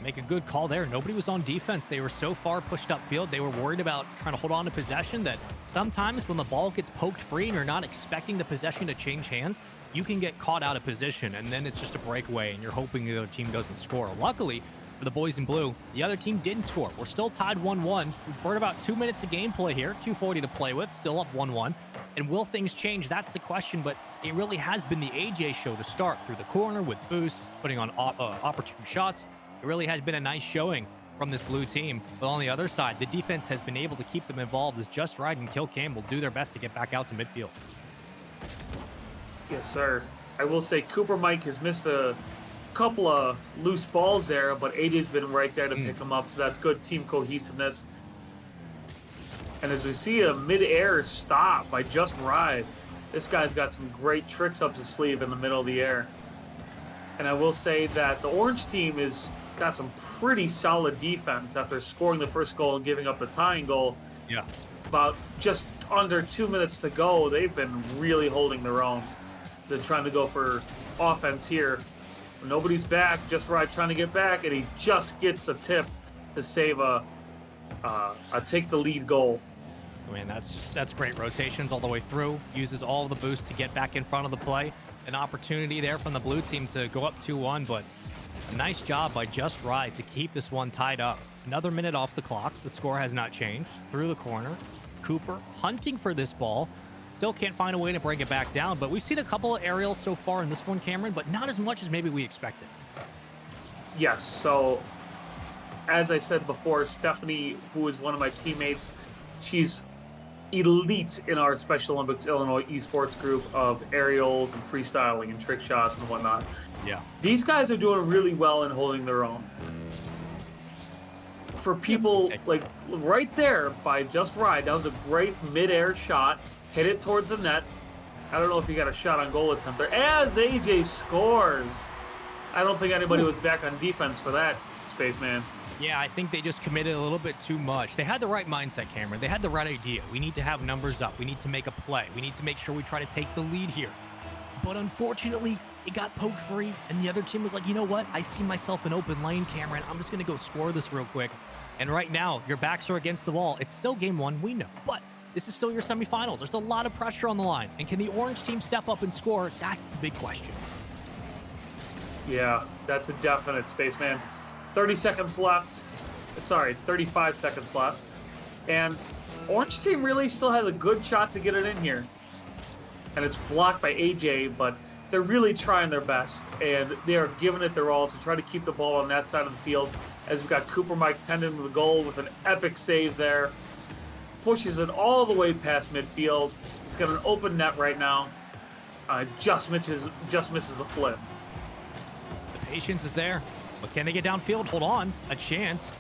Make a good call there. Nobody was on defense. They were so far pushed upfield. They were worried about trying to hold on to possession that sometimes when the ball gets poked free and you're not expecting the possession to change hands, you can get caught out of position, and then it's just a breakaway, and you're hoping the other team doesn't score. Luckily for the boys in blue, the other team didn't score. We're still tied 1-1. We've burned about 2 minutes of gameplay here, 2:40 to play with, still up 1-1. And will things change? That's the question, but it really has been the AJ show to start through the corner with boost, putting on opportune shots. It really has been a nice showing from this blue team. But on the other side, the defense has been able to keep them involved as Just Right and Kill Cam will do their best to get back out to midfield. Yes, sir. I will say Cooper Mike has missed a couple of loose balls there, but AJ's been right there to pick them up, so that's good team cohesiveness. And as we see a mid-air stop by Just Right, this guy's got some great tricks up his sleeve in the middle of the air. And I will say that the orange team has got some pretty solid defense after scoring the first goal and giving up the tying goal. Yeah. About just under 2 minutes to go, they've been really holding their own. They're trying to go for offense here. Nobody's back, Just Right trying to get back, and he just gets a tip to save a take the lead goal. I mean, that's great rotations all the way through. Uses all the boost to get back in front of the play. An opportunity there from the blue team to go up 2-1, but a nice job by Just Right to keep this one tied up. Another minute off the clock. The score has not changed. Through the corner. Cooper hunting for this ball. Still can't find a way to bring it back down, but we've seen a couple of aerials so far in this one, Cameron, but not as much as maybe we expected. Yes. So, as I said before, Stephanie, who is one of my teammates, she's elite in our Special Olympics Illinois esports group of aerials and freestyling and trick shots and whatnot. Yeah. These guys are doing really well in holding their own. For people like right there by Just Ride, that was a great mid-air shot. Hit it towards the net. I don't know if he got a shot on goal attempt there. As AJ scores, I don't think anybody was back on defense for that, Spaceman. Yeah, I think they just committed a little bit too much. They had the right mindset, Cameron. They had the right idea. We need to have numbers up. We need to make a play. We need to make sure we try to take the lead here. But unfortunately, it got poked free, and the other team was like, you know what? I see myself in open lane, Cameron. I'm just going to go score this real quick. And right now, your backs are against the wall. It's still game one, we know. But this is still your semifinals. There's a lot of pressure on the line. And can the orange team step up and score? That's the big question. Yeah, that's a definite, Spaceman. 30 seconds left. Sorry, 35 seconds left. And orange team really still has a good shot to get it in here. And it's blocked by AJ, but they're really trying their best. And they are giving it their all to try to keep the ball on that side of the field. As we've got Cooper Mike tending to the goal with an epic save there. Pushes it all the way past midfield. He's got an open net right now. Just misses the flip. The patience is there. But can they get downfield? Hold on. A chance.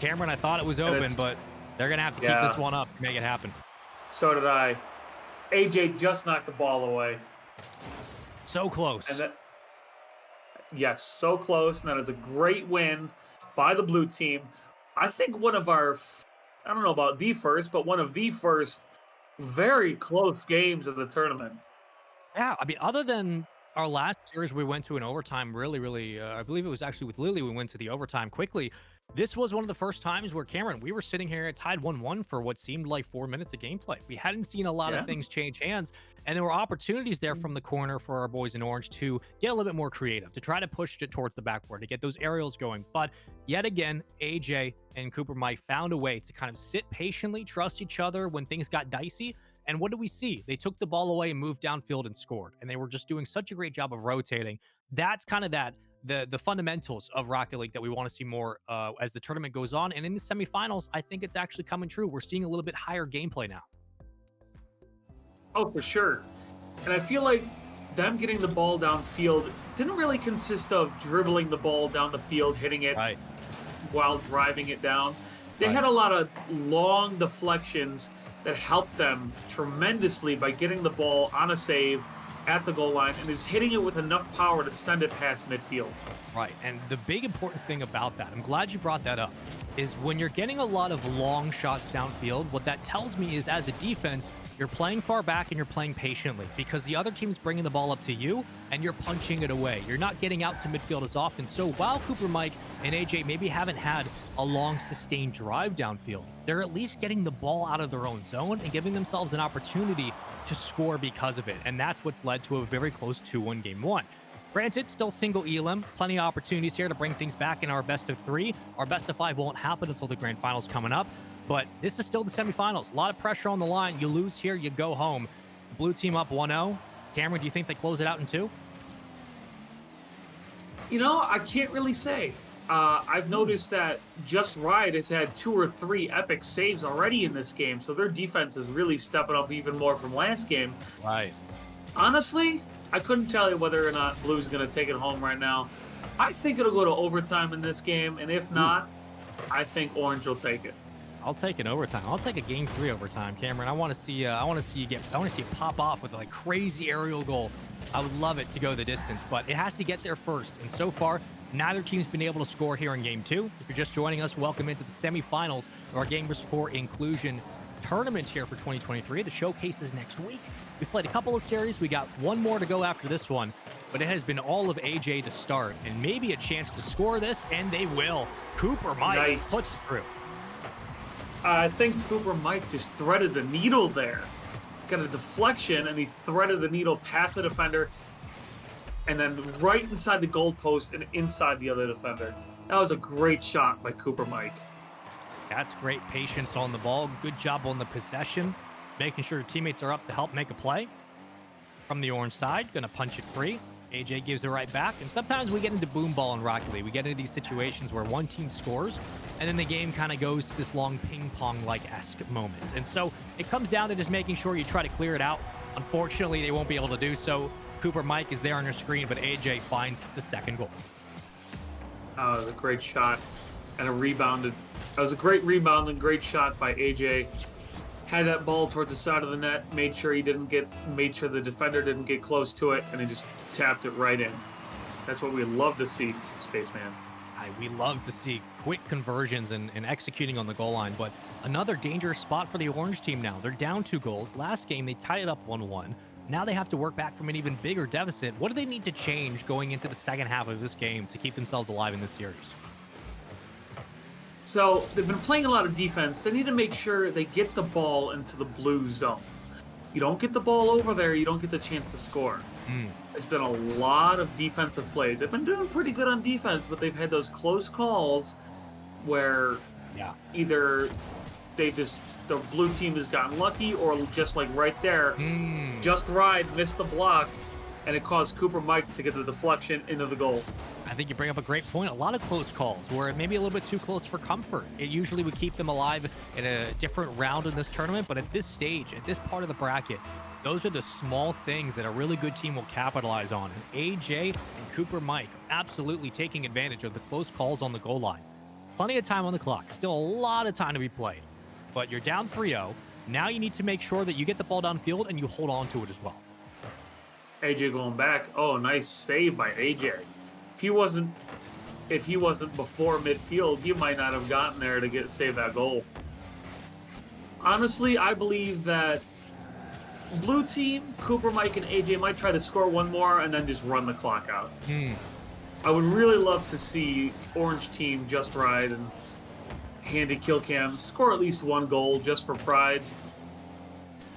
Cameron, I thought it was open, but they're going to have to keep this one up to make it happen. So did I. AJ just knocked the ball away. So close. And yes, so close. And that is a great win by the blue team. I think one of our, I don't know about the first, but one of the first very close games of the tournament. Yeah, I mean, other than our last series, we went to an overtime really, I believe it was actually with Lily, we went to the overtime quickly. This was one of the first times where, Cameron, we were sitting here tied 1-1 for what seemed like 4 minutes of gameplay. We hadn't seen a lot of things change hands, and there were opportunities there from the corner for our boys in orange to get a little bit more creative, to try to push it towards the backboard, to get those aerials going. But yet again, AJ and Cooper Mike found a way to kind of sit patiently, trust each other when things got dicey. And what do we see? They took the ball away and moved downfield and scored. And they were just doing such a great job of rotating. That's kind of the fundamentals of Rocket League that we want to see more as the tournament goes on. And in the semifinals, I think it's actually coming true. We're seeing a little bit higher gameplay now. Oh, for sure. And I feel like them getting the ball downfield didn't really consist of dribbling the ball down the field, hitting it while driving it down. They had a lot of long deflections that helped them tremendously by getting the ball on a save at the goal line and is hitting it with enough power to send it past midfield. Right, and the big important thing about that, I'm glad you brought that up, is when you're getting a lot of long shots downfield, what that tells me is as a defense, you're playing far back and you're playing patiently because the other team's bringing the ball up to you and you're punching it away. You're not getting out to midfield as often. So while Cooper Mike and AJ maybe haven't had a long sustained drive downfield, they're at least getting the ball out of their own zone and giving themselves an opportunity to score because of it. And that's what's led to a very close 2-1 game one. Granted, still single elim, plenty of opportunities here to bring things back in our best of three. Our best of five won't happen until the grand finals coming up. But this is still the semifinals. A lot of pressure on the line. You lose here, you go home. Blue team up 1-0. Cameron, do you think they close it out in 2? You know, I can't really say. I've noticed that Just Ride has had 2 or 3 epic saves already in this game, so their defense is really stepping up even more from last game. Right. Honestly, I couldn't tell you whether or not Blue's going to take it home right now. I think it'll go to overtime in this game, and if not, I think Orange will take it. I'll take an overtime. I'll take a game 3 overtime, Cameron. I want to see you pop off with a like crazy aerial goal. I would love it to go the distance, but it has to get there first. And so far, neither team's been able to score here in game 2. If you're just joining us, welcome into the semifinals of our Gamers for Inclusion tournament here for 2023. The showcase is next week. We've played a couple of series. We got one more to go after this one, but it has been all of AJ to start and maybe a chance to score this, and they will. Cooper Mike puts through. I think Cooper Mike just threaded the needle there. Got a deflection, and he threaded the needle past the defender, and then right inside the goal post and inside the other defender. That was a great shot by Cooper Mike. That's great patience on the ball. Good job on the possession, making sure your teammates are up to help make a play. From the orange side, going to punch it free. AJ gives it right back, and sometimes we get into boom ball and Rocket League. We get into these situations where one team scores, and then the game kind of goes to this long ping pong like esque moment. And so it comes down to just making sure you try to clear it out. Unfortunately, they won't be able to do so. Cooper Mike is there on your screen, but AJ finds the second goal. A great shot and a rebounded. That was a great rebound and great shot by AJ. Had that ball towards the side of the net, made sure the defender didn't get close to it, and he just tapped it right in. That's what we love to see, Spaceman. We love to see quick conversions and executing on the goal line, but another dangerous spot for the Orange team now. They're down 2 goals. Last game, they tied it up 1-1. Now they have to work back from an even bigger deficit. What do they need to change going into the second half of this game to keep themselves alive in this series? So they've been playing a lot of defense. They need to make sure they get the ball into the blue zone. You don't get the ball over there, you don't get the chance to score. There's been a lot of defensive plays. They've been doing pretty good on defense, but they've had those close calls where either the blue team has gotten lucky, or just like right there, Just Ride missed the block, and it caused Cooper Mike to get the deflection into the goal. I think you bring up a great point. A lot of close calls where it may be a little bit too close for comfort. It usually would keep them alive in a different round in this tournament, but at this stage, at this part of the bracket, those are the small things that a really good team will capitalize on. And AJ and Cooper Mike absolutely taking advantage of the close calls on the goal line. Plenty of time on the clock. Still a lot of time to be played. But you're down 3-0. Now you need to make sure that you get the ball downfield and you hold on to it as well. AJ going back. Oh, nice save by AJ. If he wasn't before midfield, he might not have gotten there to save that goal. Honestly, I believe that blue team, Cooper, Mike, and AJ might try to score one more and then just run the clock out. I would really love to see Orange team, Just Ride, and Handy Killcam score at least one goal just for pride.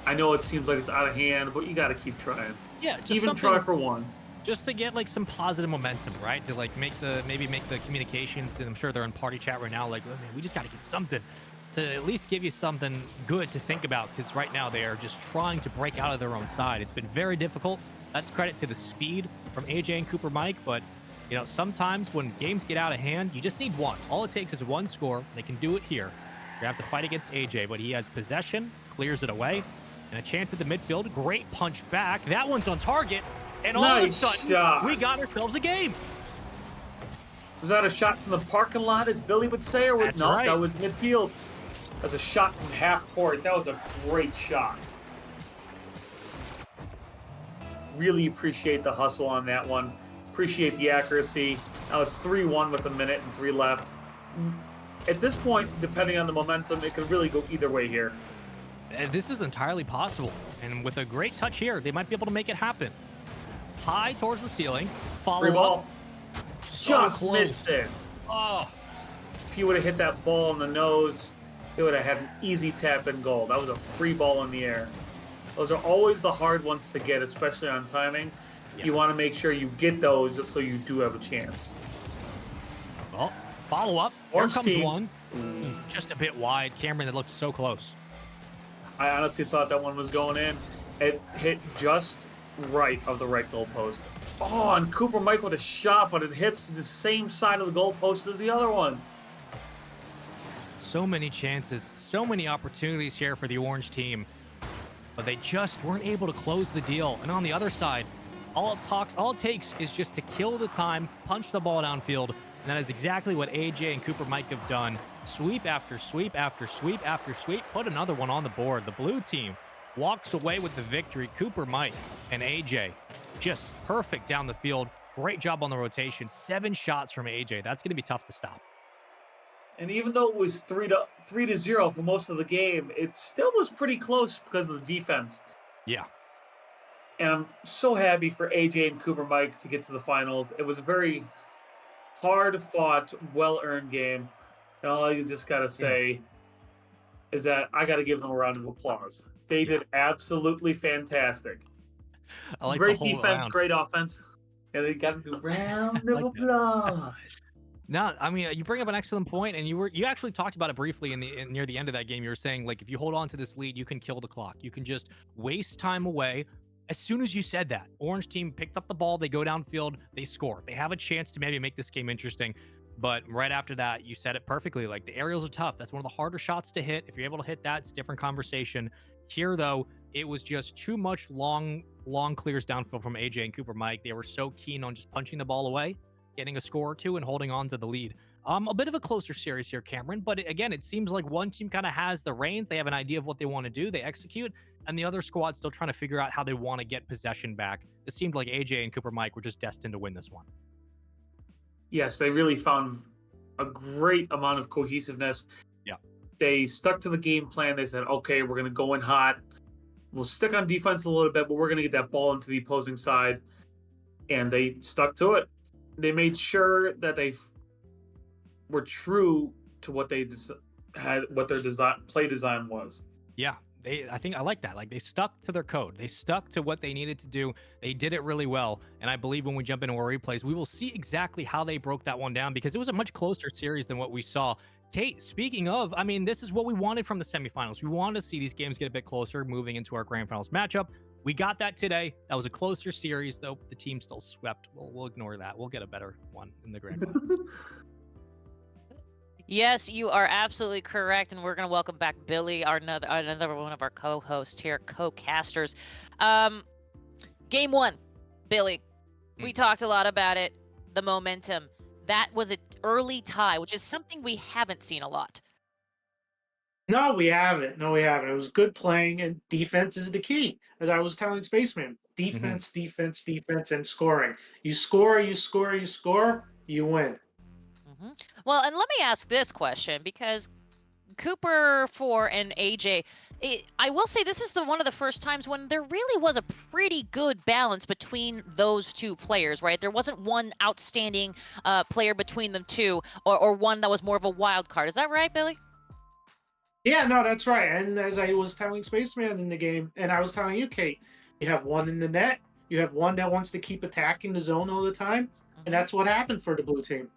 I know it seems like it's out of hand, but you got to keep trying. Yeah, just even try for one. Just to get like some positive momentum, right? To like make the communications, and I'm sure they're in party chat right now, like, oh, man, we just got to get something to at least give you something good to think about, because right now they are just trying to break out of their own side. It's been very difficult. That's credit to the speed from AJ and Cooper Mike, but you know, sometimes when games get out of hand, you just need one. All it takes is one score. They can do it here. You have to fight against AJ, but he has possession, clears it away, and a chance at the midfield. Great punch back. That one's on target, and all of a sudden, we got ourselves a game. Was that a shot from the parking lot, as Billy would say, or no? Right. That was midfield. That was a shot from half court. That was a great shot. Really appreciate the hustle on that one. Appreciate the accuracy. Now it's 3-1 with a minute and 3 left. At this point, depending on the momentum, it could really go either way here. This is entirely possible. And with a great touch here, they might be able to make it happen. High towards the ceiling. Follow ball. Up. Just missed it. Oh. If he would have hit that ball in the nose, it would have had an easy tap and goal. That was a free ball in the air. Those are always the hard ones to get, especially on timing. Yeah. You want to make sure you get those just so you do have a chance. Well, follow up. Orange Here comes team. One. Just a bit wide. Cameron, that looked so close. I honestly thought that one was going in. It hit just right of the right goalpost. Oh, and Cooper Mike with a shot, but it hits the same side of the goalpost as the other one. So many chances, so many opportunities here for the Orange team, but they just weren't able to close the deal. And on the other side, all it takes is just to kill the time, punch the ball downfield, and that is exactly what AJ and Cooper Mike have done. Sweep after sweep after sweep after sweep, put another one on the board. The blue team walks away with the victory. Cooper Mike and AJ just perfect down the field. Great job on the rotation. 7 shots from AJ. That's going to be tough to stop. And even though it was 3-0 for most of the game, it still was pretty close because of the defense. Yeah. And I'm so happy for AJ and Cooper Mike to get to the final. It was a very hard-fought, well-earned game. And all you just got to say is that I got to give them a round of applause. They did absolutely fantastic. I like great the whole defense, round. Great offense. And they got a round of applause. No, I mean, you bring up an excellent point, and you actually talked about it briefly near the end of that game. You were saying, like, if you hold on to this lead, you can kill the clock. You can just waste time away, As soon as you said that, Orange team picked up the ball, they go downfield, they score. They have a chance to maybe make this game interesting. But right after that, you said it perfectly. Like, the aerials are tough. That's one of the harder shots to hit. If you're able to hit that, it's a different conversation. Here, though, it was just too much long clears downfield from AJ and Cooper Mike. They were so keen on just punching the ball away, getting a score or two, and holding on to the lead. A bit of a closer series here, Cameron. But again, it seems like one team kind of has the reins. They have an idea of what they want to do. They execute. And the other squad's still trying to figure out how they want to get possession back. It seemed like AJ and Cooper Mike were just destined to win this one. Yes, they really found a great amount of cohesiveness. Yeah. They stuck to the game plan. They said, okay, we're going to go in hot. We'll stick on defense a little bit, but we're going to get that ball into the opposing side. And they stuck to it. They made sure that they were true to what they had, what their play design was. Yeah. I think I like that. Like, they stuck to their code. They stuck to what they needed to do. They did it really well. And I believe when we jump into our replays, we will see exactly how they broke that one down, because it was a much closer series than what we saw. Kate, speaking of, I mean, this is what we wanted from the semifinals. We wanted to see these games get a bit closer moving into our grand finals matchup. We got that today. That was a closer series, though the team still swept. We'll ignore that. We'll get a better one in the grand finals. Yes, you are absolutely correct, and we're going to welcome back Billy, another one of our co-hosts here, co-casters. Game one, Billy. We talked a lot about it, the momentum. That was an early tie, which is something we haven't seen a lot. No, we haven't. It was good playing, and defense is the key. As I was telling Spaceman, defense, defense, and scoring. You score, you win. Well, and let me ask this question, because Cooper, 4, and AJ, I will say this is one of the first times when there really was a pretty good balance between those two players, right? There wasn't one outstanding player between them two, or one that was more of a wild card. Is that right, Billy? Yeah, no, that's right. And as I was telling Spaceman in the game, and I was telling you, Kate, you have one in the net, you have one that wants to keep attacking the zone all the time, and that's what happened for the blue team.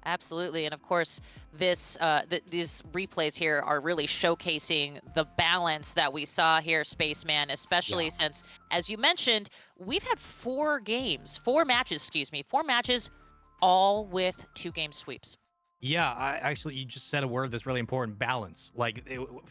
Absolutely. And of course, these replays here are really showcasing the balance that we saw here, Spaceman, especially since, as you mentioned, we've had 4 matches, all with 2-game sweeps. Yeah, you just said a word that's really important: balance. Like,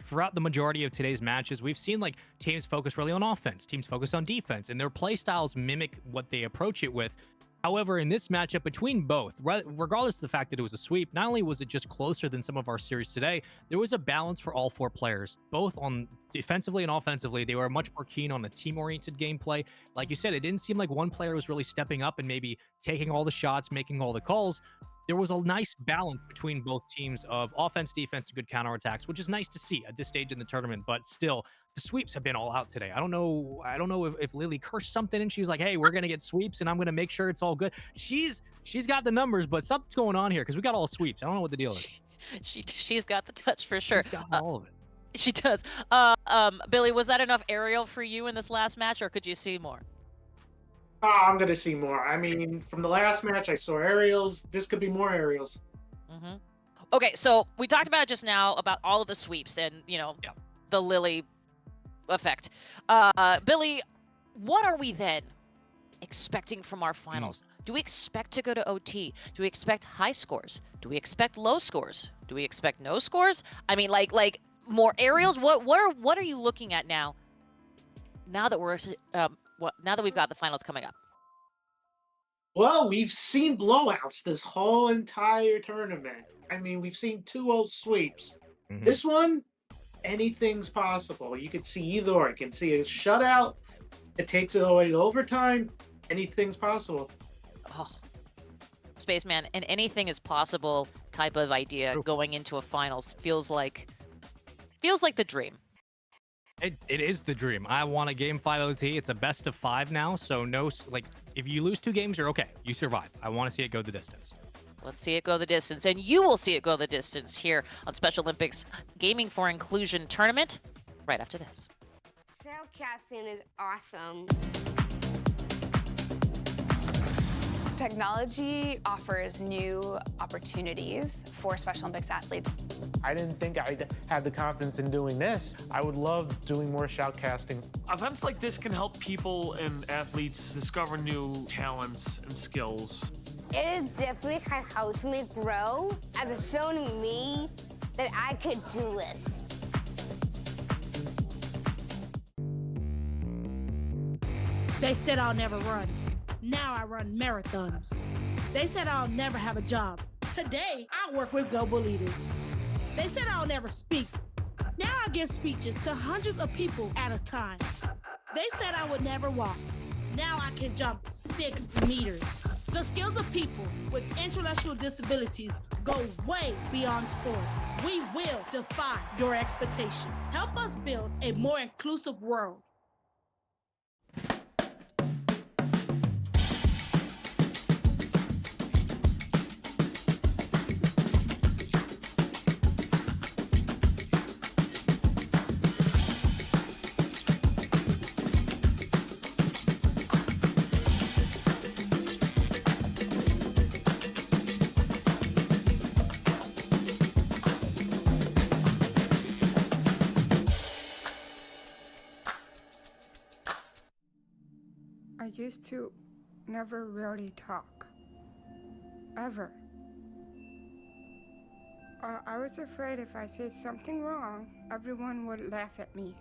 throughout the majority of today's matches, we've seen like teams focus really on offense, teams focus on defense, and their play styles mimic what they approach it with. However, in this matchup between both, regardless of the fact that it was a sweep, not only was it just closer than some of our series today, there was a balance for all 4 players, both on defensively and offensively. They were much more keen on the team-oriented gameplay. Like you said, it didn't seem like one player was really stepping up and maybe taking all the shots, making all the calls. There was a nice balance between both teams of offense, defense, and good counterattacks, which is nice to see at this stage in the tournament. But still, the sweeps have been all out today. I don't know if Lily cursed something and she's like, "Hey, we're gonna get sweeps, and I'm gonna make sure it's all good." She's got the numbers, but something's going on here because we got all sweeps. I don't know what the deal is. She's got the touch for sure. She's got all of it. She does. Billy, was that enough aerial for you in this last match, or could you see more? I'm going to see more. I mean, from the last match, I saw aerials. This could be more aerials. Okay, so we talked about it just now, about all of the sweeps and, the Lily effect. Billy, what are we then expecting from our finals? Do we expect to go to OT? Do we expect high scores? Do we expect low scores? Do we expect no scores? I mean, like more aerials? What are you looking at now? Now that now that we've got the finals coming up. Well, we've seen blowouts this whole entire tournament. I mean, we've seen 2-0 sweeps. This one, anything's possible. You could see either or. You can see a shutout. It takes it away to overtime. Anything's possible. Oh, Spaceman, an anything is possible type of idea going into a finals feels like the dream. It is the dream. I want a Game 5 OT. It's a best of 5 now, so if you lose 2 games, you're okay. You survive. I want to see it go the distance. Let's see it go the distance, and you will see it go the distance here on Special Olympics Gaming for Inclusion Tournament right after this. Shoutcasting is awesome. Technology offers new opportunities for Special Olympics athletes. I didn't think I'd have the confidence in doing this. I would love doing more shoutcasting. Events like this can help people and athletes discover new talents and skills. It has definitely helped me grow and has shown me that I could do this. They said I'll never run. Now I run marathons. They said I'll never have a job. Today, I work with global leaders. They said I'll never speak. Now I give speeches to hundreds of people at a time. They said I would never walk. Now I can jump 6 meters. The skills of people with intellectual disabilities go way beyond sports. We will defy your expectation. Help us build a more inclusive world. I used to never really talk. Ever. I was afraid if I said something wrong, everyone would laugh at me.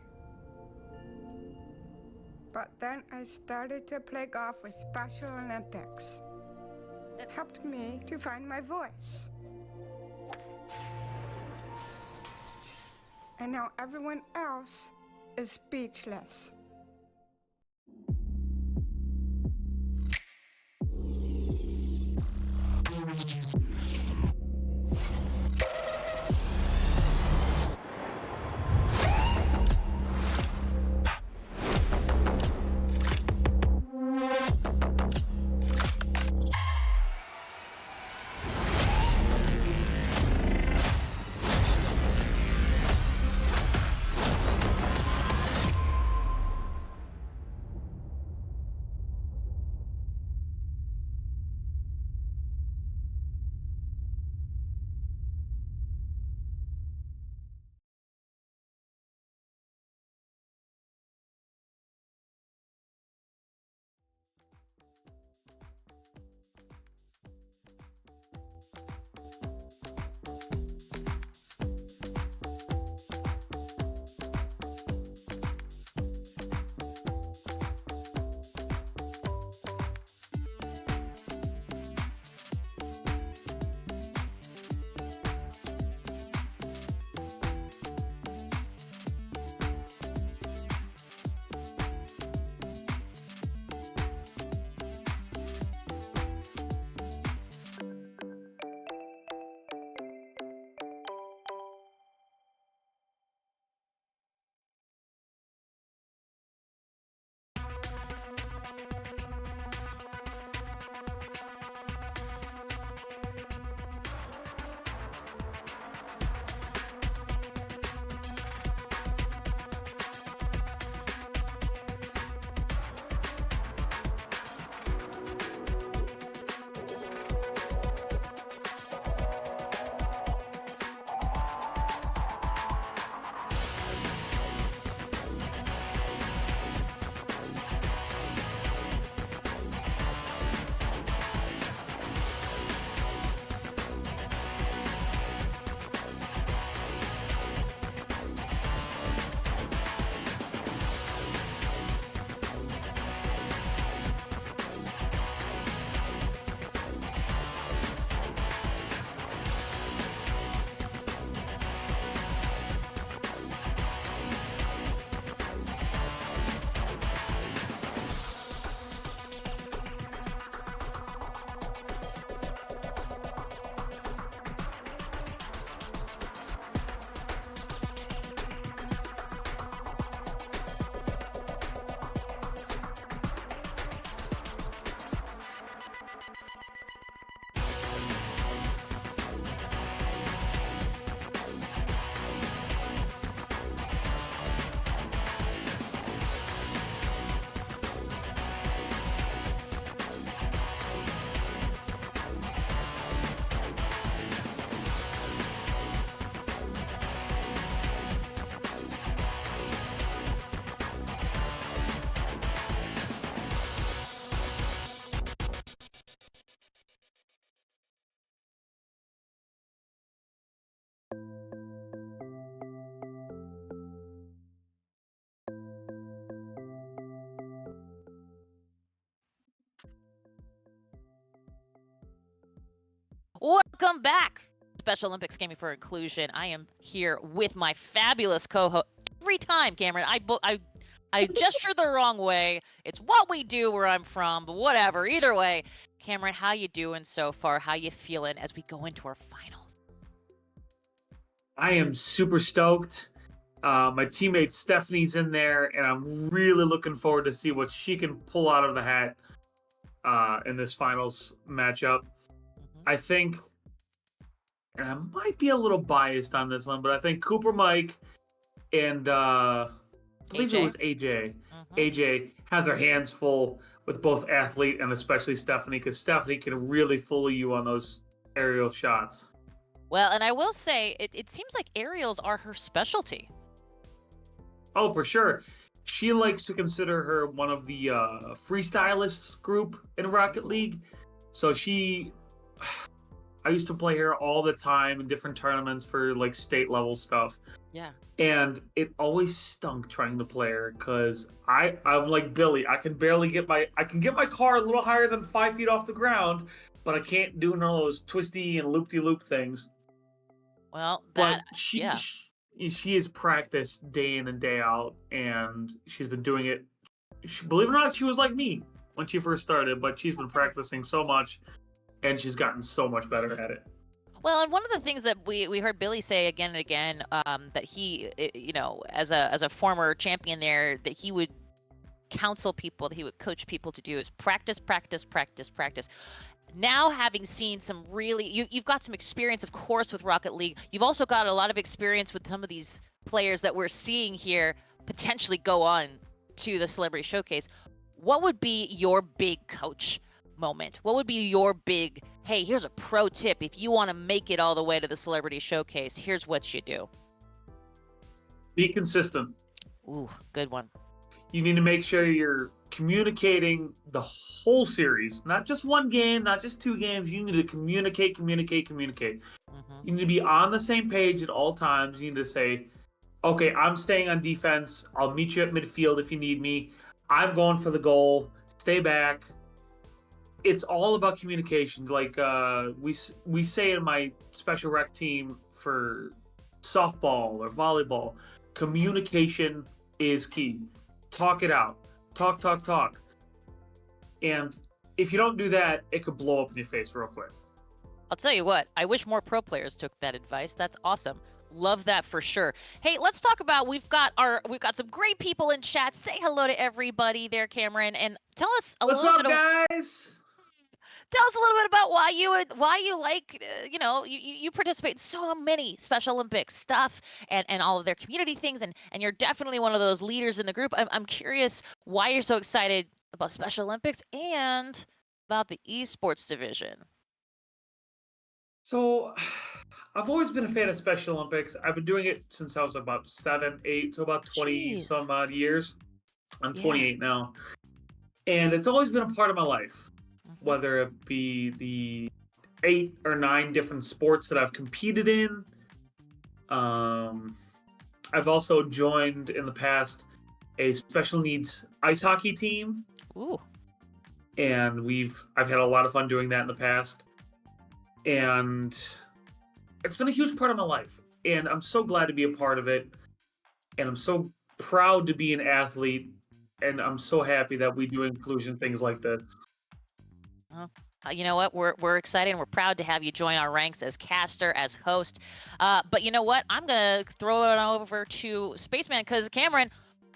But then I started to play golf with Special Olympics. It helped me to find my voice. And now everyone else is speechless. Welcome back, Special Olympics Gaming for Inclusion. I am here with my fabulous co-host. Every time, Cameron, I gesture the wrong way. It's what we do where I'm from, but whatever. Either way, Cameron, how you doing so far? How you feeling as we go into our finals? I am super stoked. My teammate Stephanie's in there, and I'm really looking forward to see what she can pull out of the hat in this finals matchup. I think, and I might be a little biased on this one, but I think Cooper Mike and I believe it was AJ. AJ have their hands full with both athlete and especially Stephanie, because Stephanie can really fool you on those aerial shots. Well, and I will say, it seems like aerials are her specialty. Oh, for sure. She likes to consider her one of the freestylists group in Rocket League. So I used to play her all the time in different tournaments for like state level stuff. Yeah. And it always stunk trying to play her because I'm like Billy. I can get my car a little higher than 5 feet off the ground, but I can't do none of those twisty and loop-de-loop things. Well, but she is practiced day in and day out, and she's been doing it. Believe it or not, she was like me when she first started, but she's been practicing so much, and she's gotten so much better at it. Well, and one of the things that we heard Billy say again and again, that he, as a former champion there, that he would counsel people, that he would coach people to do is practice, practice, practice, practice. Now, having seen some you've got some experience, of course, with Rocket League. You've also got a lot of experience with some of these players that we're seeing here potentially go on to the Celebrity Showcase. What would be your big coach moment? What would be your big, hey, here's a pro tip. If you want to make it all the way to the Celebrity Showcase, here's what you do. Be consistent. Ooh, good one. You need to make sure you're communicating the whole series, not just one game, not just 2 games. You need to communicate. You need to be on the same page at all times. You need to say, okay, I'm staying on defense. I'll meet you at midfield if you need me. I'm going for the goal. Stay back. It's all about communication. Like we say in my special rec team for softball or volleyball, communication is key. Talk it out. Talk. And if you don't do that, it could blow up in your face real quick. I'll tell you what, I wish more pro players took that advice. That's awesome. Love that for sure. Hey, let's talk about, we've got some great people in chat. Say hello to everybody there, Cameron, and tell us a What's little up, bit guys? Tell us a little bit about why you like, you participate in so many Special Olympics stuff and all of their community things, and you're definitely one of those leaders in the group. I'm curious why you're so excited about Special Olympics and about the esports division. So, I've always been a fan of Special Olympics. I've been doing it since I was about 7, 8, so about 20 some odd years. I'm 28 now. And it's always been a part of my life. Whether it be the 8 or 9 different sports that I've competed in. I've also joined in the past a special needs ice hockey team. Ooh. And I've had a lot of fun doing that in the past. And it's been a huge part of my life. And I'm so glad to be a part of it. And I'm so proud to be an athlete. And I'm so happy that we do inclusion things like this. You know what? We're excited and we're proud to have you join our ranks as caster, as host. But you know what? I'm going to throw it over to Spaceman because, Cameron,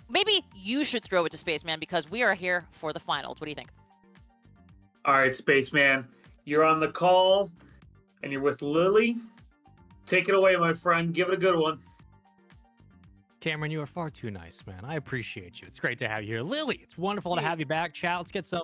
maybe you should throw it to Spaceman because we are here for the finals. What do you think? All right, Spaceman. You're on the call and you're with Lily. Take it away, my friend. Give it a good one. Cameron, you are far too nice, man. I appreciate you. It's great to have you here. Lily, it's wonderful to have you back. Chat, let's get some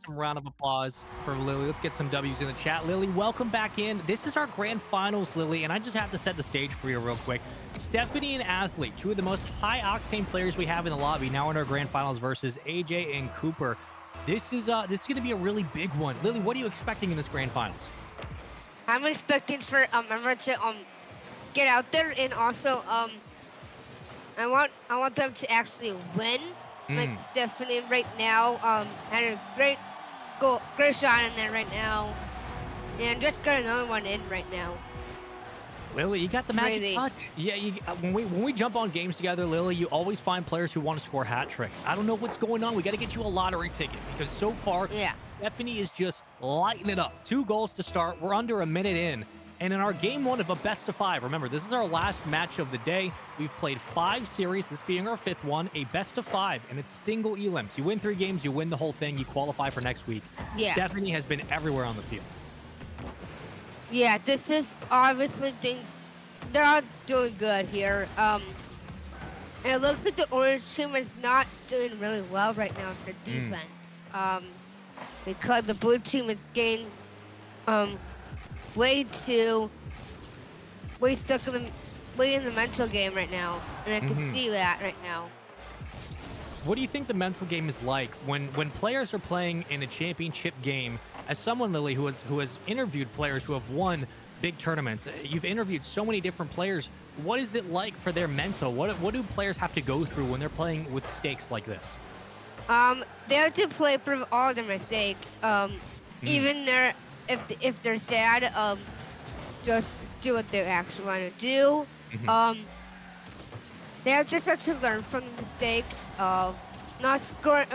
round of applause for Lily. Let's get some W's in the chat. Lily, welcome back in. This is our grand finals, Lily, and I just have to set the stage for you real quick. Stephanie and Athlete, 2 of the most high-octane players we have in the lobby, now in our grand finals versus AJ and Cooper. This is going to be a really big one. Lily, what are you expecting in this grand finals? I'm expecting for everyone to get out there, and also I want them to actually win. Like Stephanie right now had a great shot in there right now. And just got another one in right now. Lily, you got the magic Crazy. touch. Yeah, when we jump on games together, Lily, you always find players who want to score hat tricks. I don't know what's going on. We got to get you a lottery ticket because so far, Stephanie is just lighting it up. 2 goals to start. We're under a minute in. And in our game 1 of a best of 5, remember, this is our last match of the day. We've played 5 series, this being our 5th one, a best of 5, and it's single elims. You win 3 games, you win the whole thing, you qualify for next week. Yeah. Stephanie has been everywhere on the field. Yeah, this is obviously they're all doing good here. And it looks like the orange team is not doing really well right now for defense. Because the blue team is getting way stuck in the mental game right now, and I can see that right now. What do you think the mental game is like when players are playing in a championship game? As someone, Lily, who has interviewed players who have won big tournaments, you've interviewed so many different players. What is it like for their mental? What do players have to go through when they're playing with stakes like this? They have to play for all their mistakes. Even if they're sad, just do what they actually want to do. They have just have to learn from the mistakes of not scoring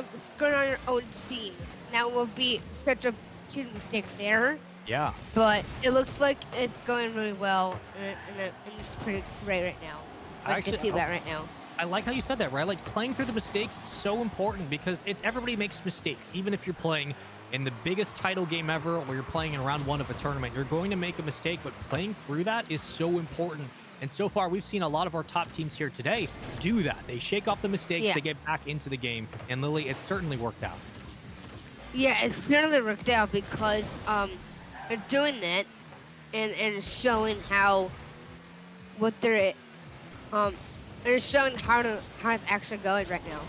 on your own team. That will be such a huge mistake there. Yeah. But it looks like it's going really well, and it's pretty great right now. I can see that right now. I like how you said that, right? Like, playing through the mistakes is so important because everybody makes mistakes. Even if you're playing in the biggest title game ever or you're playing in round 1 of a tournament, you're going to make a mistake, but playing through that is so important. And so far, we've seen a lot of our top teams here today do that. They shake off the mistakes, they get back into the game. And Lily, it certainly worked out. Yeah, it certainly worked out because they're doing that and showing what they're showing how it's actually going right now.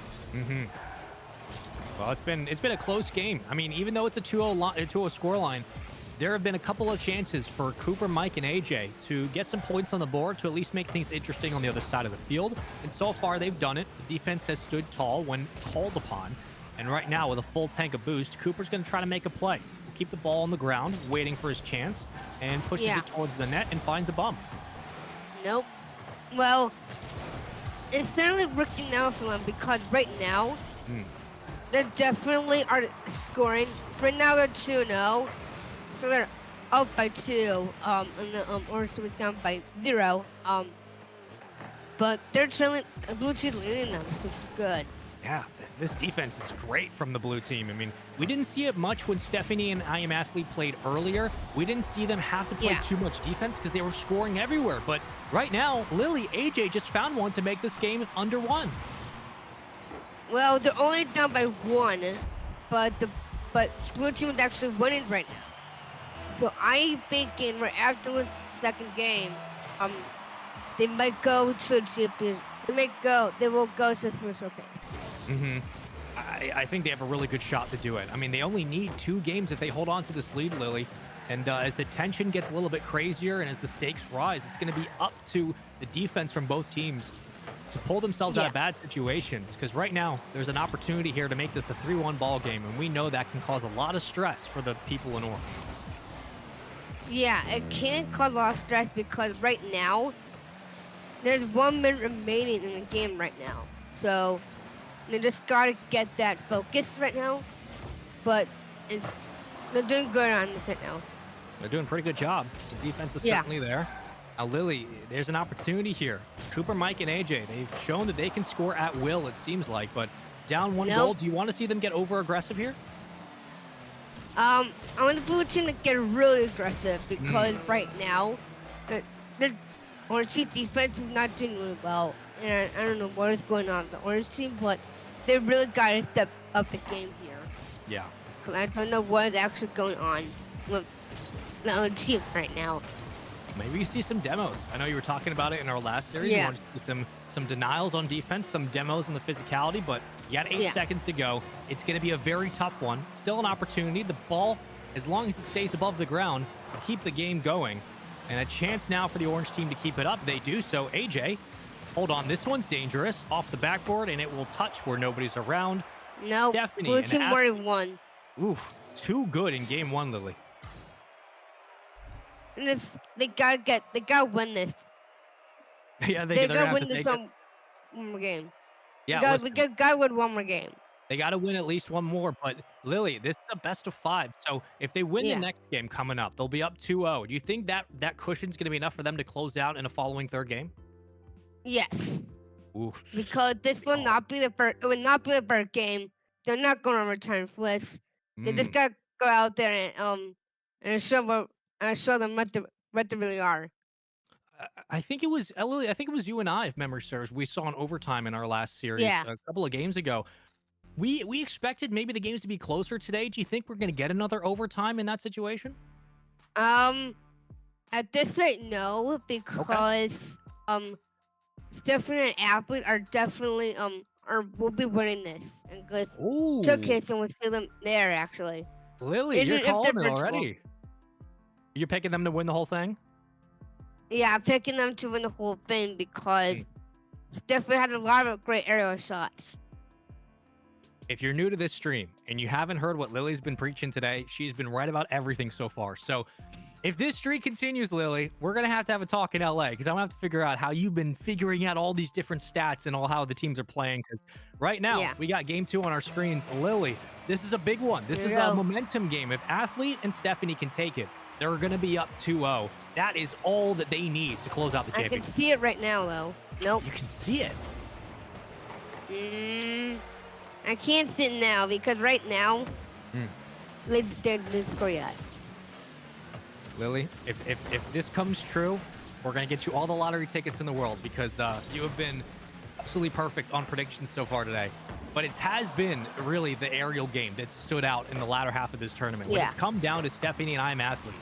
Well, it's been a close game. I mean, even though it's a 2-0 score line, there have been a couple of chances for Cooper, Mike, and AJ to get some points on the board to at least make things interesting on the other side of the field. And so far, they've done it. The defense has stood tall when called upon. And right now, with a full tank of boost, Cooper's going to try to make a play. He'll keep the ball on the ground, waiting for his chance, and pushes it towards the net and finds a bump. Nope. Well, it's certainly working out for them because right now, they definitely are scoring. Right now, they're 2-0. So they're up by 2, and the orange team is down by 0. But they're trailing, the blue team leading them, so it's good. Yeah, this defense is great from the blue team. I mean, we didn't see it much when Stephanie and I Am Athlete played earlier. We didn't see them have to play too much defense because they were scoring everywhere. But right now, Lily, AJ just found one to make this game under 1. Well, they're only down by 1, but blue team is actually winning right now. So I'm thinking right after this second game, they might go to the champions. They will go to the special case. I think they have a really good shot to do it. I mean, they only need 2 games if they hold on to this lead, Lily. And as the tension gets a little bit crazier and as the stakes rise, it's going to be up to the defense from both teams to pull themselves out of bad situations. Because right now, there's an opportunity here to make this a 3-1 ball game, and we know that can cause a lot of stress for the people in orange. Yeah, it can cause a lot of stress because right now, there's 1 minute remaining in the game right now. So they just gotta get that focus right now. But they're doing good on this right now. They're doing a pretty good job. The defense is certainly there. Now, Lily, there's an opportunity here. Cooper, Mike, and AJ, they've shown that they can score at will, it seems like. But down 1 goal, do you want to see them get over-aggressive here? I want the blue team to get really aggressive because right now, the orange team defense is not doing really well. And I don't know what is going on with the orange team, but they really got to step up the game here. Yeah. Because I don't know what is actually going on with the other team right now. Maybe you see some demos. I know you were talking about it in our last series. You wanted to see some denials on defense, some demos in the physicality, but you got 8 seconds to go. It's going to be a very tough one. Still an opportunity. The ball, as long as it stays above the ground, will keep the game going. And a chance now for the orange team to keep it up. They do so. AJ, hold on. This one's dangerous. Off the backboard, and it will touch where nobody's around. No, Stephanie, blue team already won. Oof, too good in game 1, Lily. And they gotta win this. Yeah, They they're gonna gotta have to win this take it. one more game. Yeah, They listen, gotta win one more game. they got to win at least one more. But Lily, this is a best of 5. So if they win the Yeah. next game coming up, they'll be up 2-0. Do you think that cushion's going to be enough for them to close out in a following third game? Yes. Oof. Because this will not be the first. It will not be the first game. They're not gonna return flips. They just Mm. gotta go out there and show them what they really are. I think it was Lily. I think it was you and I, if memory serves. We saw an overtime in our last series Yeah. a couple of games ago. We expected maybe the games to be closer today. Do you think we're going to get another overtime in that situation? At this rate, no, because Stephanie and Athlete are definitely will be winning this, and because Ooh, showcasing will see them there actually. Lily, Even you're if they're calling it virtual. already. You're picking them to win the whole thing? Yeah, I'm picking them to win the whole thing Hmm. because Stephanie had a lot of great aerial shots. If you're new to this stream and you haven't heard what Lily's been preaching today, she's been right about everything so far. So if this streak continues, Lily, we're going to have a talk in LA because I'm going to have to figure out how you've been figuring out all these different stats and all how the teams are playing. Because right now, Yeah. we got game 2 on our screens. Lily, this is a big one. This Here is we a go. momentum game. If Athlete and Stephanie can take it, they're going to be up 2-0. That is all that they need to close out the I can championship. see it right now though. Nope. You can see it. I can't see it now because right now Hmm. they didn't score yet. Lily, if this comes true, we're going to get you all the lottery tickets in the world because you have been absolutely perfect on predictions so far today. But it has been really the aerial game that stood out in the latter half of this tournament. When Yeah. it's come down to Stephanie and I'm Athlete,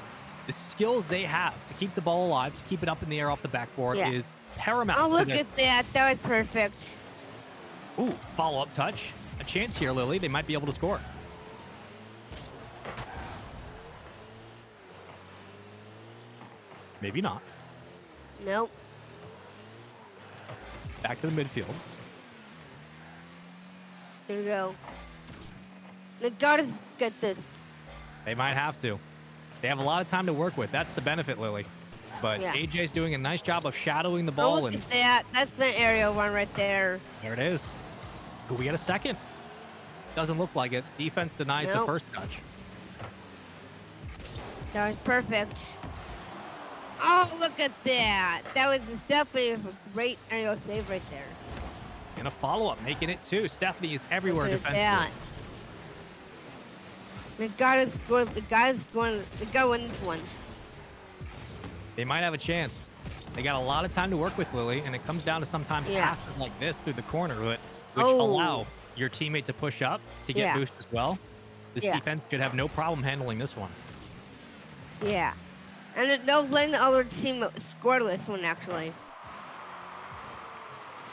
the skills they have to keep the ball alive, to keep it up in the air off the backboard Yeah. is paramount. Oh, to look this. at that. That was perfect. Ooh, follow-up touch. A chance here, Lily. They might be able to score. Maybe not. Nope. Back to the midfield. Here we go. They gotta get this. They might have to. They have a lot of time to work with. That's the benefit, Lily. But Yeah. AJ's doing a nice job of shadowing the Oh, ball, look and at that. That's the aerial one right there. there it is. Could we get a second? Doesn't look like it. Defense denies the Nope. first touch. That was perfect. Oh, look at that. That was definitely a great aerial save right there. And a follow-up, making it 2. Stephanie is everywhere Look at defensively. that. They gotta score. They gotta win this one. They might have a chance. They got a lot of time to work with, Lily, and it comes down to sometimes Yeah. passes like this through the corner, which Oh. allow your teammate to push up to get Yeah. boost as well. This Yeah. defense should have no problem handling this one. Yeah. And they'll let the other team score this one actually.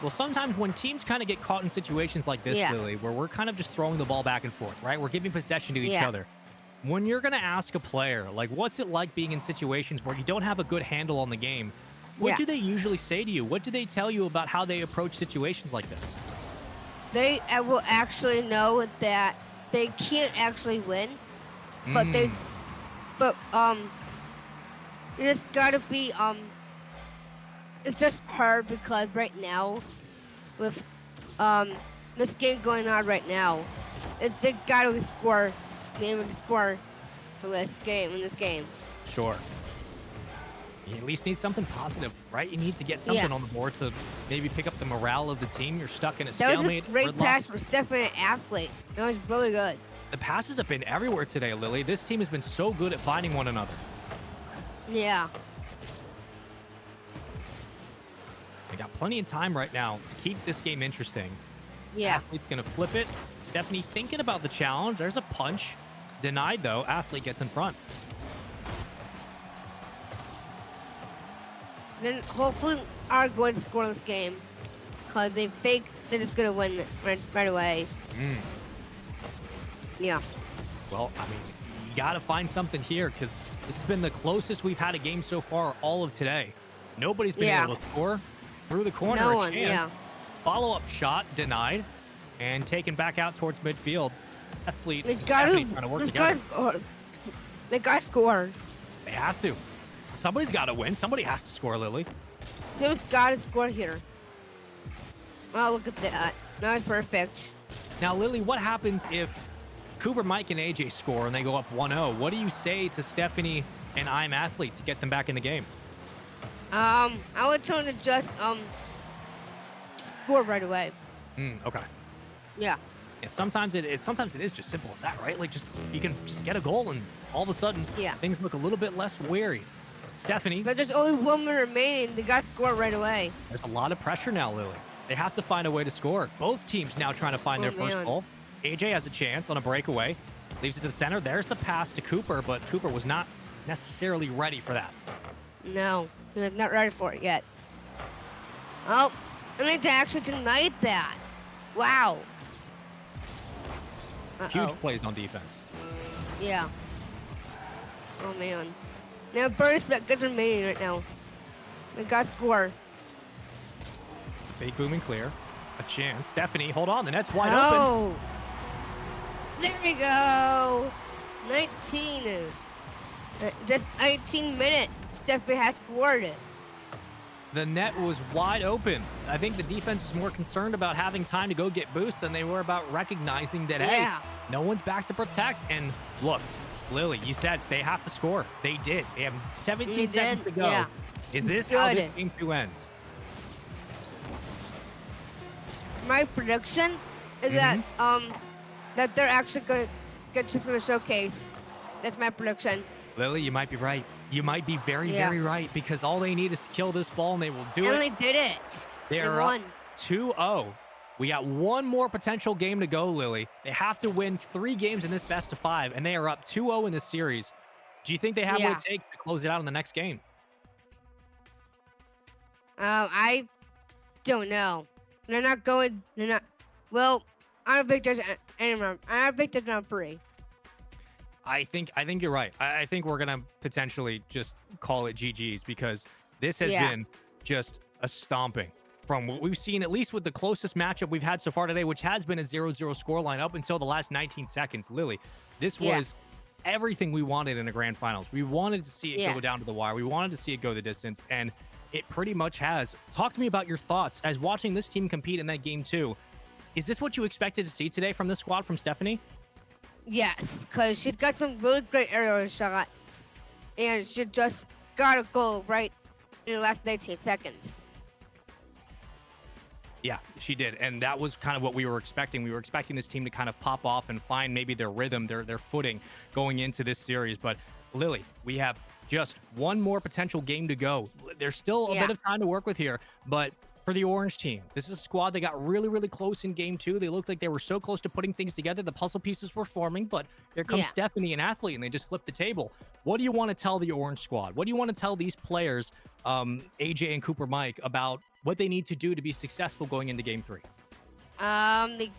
Well, sometimes when teams kind of get caught in situations like this, Yeah. Lily, where we're kind of just throwing the ball back and forth, right? We're giving possession to each Yeah. other. When you're going to ask a player, like, what's it like being in situations where you don't have a good handle on the game? What Yeah. do they usually say to you? What do they tell you about how they approach situations like this? They will actually know that they can't actually win, but Mm. you just gotta be it's just hard because right now with this game going on right now, they gotta score, be able to score for this game in this game. Sure. You at least need something positive, right? You need to get something Yeah. on the board to maybe pick up the morale of the team. You're stuck in a That was a stalemate. great gridlock. pass for Stephanie Athlete. That was really good. The passes have been everywhere today, Lily. This team has been so good at finding one another. Yeah. They got plenty of time right now to keep this game interesting. Yeah. Athlete's gonna flip it. Stephanie thinking about the challenge. There's a punch. Denied though. Athlete gets in front. Then hopefully are going to score this game because they fake they're just gonna win it right away. Mm. Yeah. Well, I mean, you gotta find something here because this has been the closest we've had a game so far all of today. Nobody's been Yeah. able to score through the corner. No a one, chance. yeah. Follow-up shot denied and taken back out towards midfield. Athlete They and gotta Stephanie trying to work they together. gotta score. They gotta score. They have to. somebody's got to win. Somebody has to score, Lily. Someone's got to score here. Oh, look at that. Not perfect. Now, Lily, what happens if Cooper, Mike, and AJ score and they go up 1-0? What do you say to Stephanie and I'm Athlete to get them back in the game? I would tell them to just score right away. Okay. Yeah. Yeah, sometimes it is just simple as that, right? Like just you can just get a goal and all of a sudden things look a little bit less wary. Stephanie. But there's only 1 minute remaining. They got to score right away. There's a lot of pressure now, Lily. They have to find a way to score. Both teams now trying to find their first goal. AJ has a chance on a breakaway. Leaves it to the center. There's the pass to Cooper, but Cooper was not necessarily ready for that. No, he was not ready for it yet. Oh, and they actually denied that. Wow. Huge plays on defense. Yeah. Oh, man. Now, Bird's that good remaining right now. They got to score. Fake boom and clear. A chance. Stephanie, hold on. The net's wide open. There we go. 19. Just 18 minutes. Stephanie has scored it. The net was wide open. I think the defense was more concerned about having time to go get boost than they were about recognizing that, hey, no one's back to protect. And look, Lily, you said they have to score. They did. They have 17 seconds to go. Yeah. Is this how this game 2 ends? My prediction is that they're actually going to get to the showcase. That's my prediction. Lily, you might be right. You might be very, very right, because all they need is to kill this ball and they will do it. And they did it. They won. Up 2-0. We got one more potential game to go, Lily. They have to win 3 games in this best of 5, and they are up 2-0 in this series. Do you think they have what it takes to close it out in the next game? I don't know. They're not going. They're not. Well, I don't think there's any. I don't think there's not 3. I think you're right. I think we're gonna potentially just call it GG's, because this has been just a stomping from what we've seen, at least with the closest matchup we've had so far today, which has been a 0-0 scoreline up until the last 19 seconds. Lily, this was everything we wanted in a grand finals. We wanted to see it go down to the wire. We wanted to see it go the distance, and it pretty much has. Talk to me about your thoughts as watching this team compete in that game too. Is this what you expected to see today from this squad from Stephanie? Yes, because she's got some really great aerial shots, and she just got a goal right in the last 19 seconds. Yeah, she did, and that was kind of what we were expecting. We were expecting this team to kind of pop off and find maybe their rhythm, their footing going into this series. But Lily, we have just one more potential game to go. There's still a bit of time to work with here, but for the orange team, this is a squad that got really, really close in game 2. They looked like they were so close to putting things together. The puzzle pieces were forming, but here comes Stephanie, an athlete, and they just flipped the table. What do you want to tell the orange squad? What do you want to tell these players, AJ and Cooper Mike, about what they need to do to be successful going into game 3? They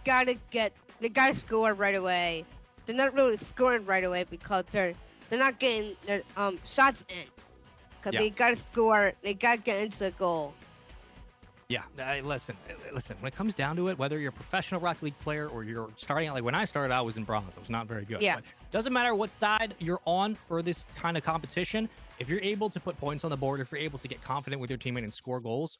gotta score right away. They're not really scoring right away because they're not getting their shots in. Because they gotta score, they gotta get into the goal. Yeah, listen, when it comes down to it, whether you're a professional Rocket League player or you're starting out, like when I started, I was in bronze. I was not very good. Yeah. But doesn't matter what side you're on for this kind of competition. If you're able to put points on the board, if you're able to get confident with your teammate and score goals,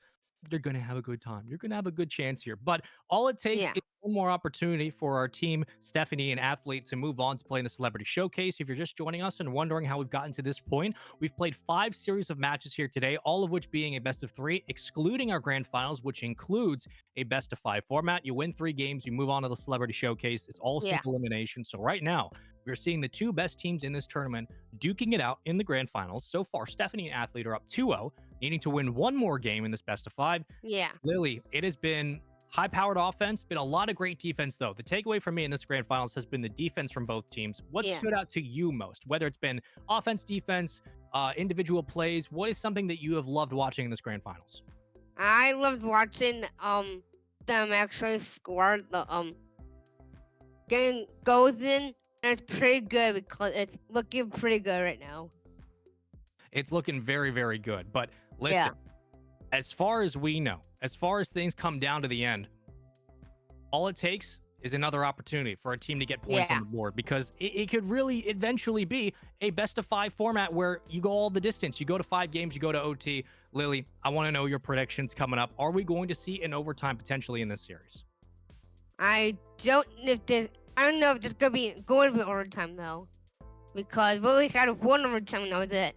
you're going to have a good time. You're going to have a good chance here. But all it takes is one more opportunity for our team, Stephanie and Athlete, to move on to play in the Celebrity Showcase. If you're just joining us and wondering how we've gotten to this point, we've played 5 series of matches here today, all of which being a best of 3, excluding our grand finals, which includes a best of 5 format. You win 3 games, you move on to the Celebrity Showcase. It's all simple elimination. So right now, we're seeing the 2 best teams in this tournament duking it out in the grand finals. So far, Stephanie and Athlete are up 2-0, needing to win 1 more game in this best of 5. Yeah. Lily, it has been high-powered offense, been a lot of great defense, though. The takeaway for me in this grand finals has been the defense from both teams. What stood out to you most? Whether it's been offense, defense, individual plays, what is something that you have loved watching in this grand finals? I loved watching them actually score the getting goals in, and it's pretty good because it's looking pretty good right now. It's looking very, very good. But listen, as far as we know, as far as things come down to the end, all it takes is another opportunity for a team to get points on Yeah. the board because it could really eventually be a best of 5 format where you go all the distance. You go to 5 games, you go to OT. Lily, I want to know your predictions coming up. Are we going to see an overtime potentially in this series? I don't know if there's. I don't know if there's going to be overtime though, because we only had one overtime and that was it.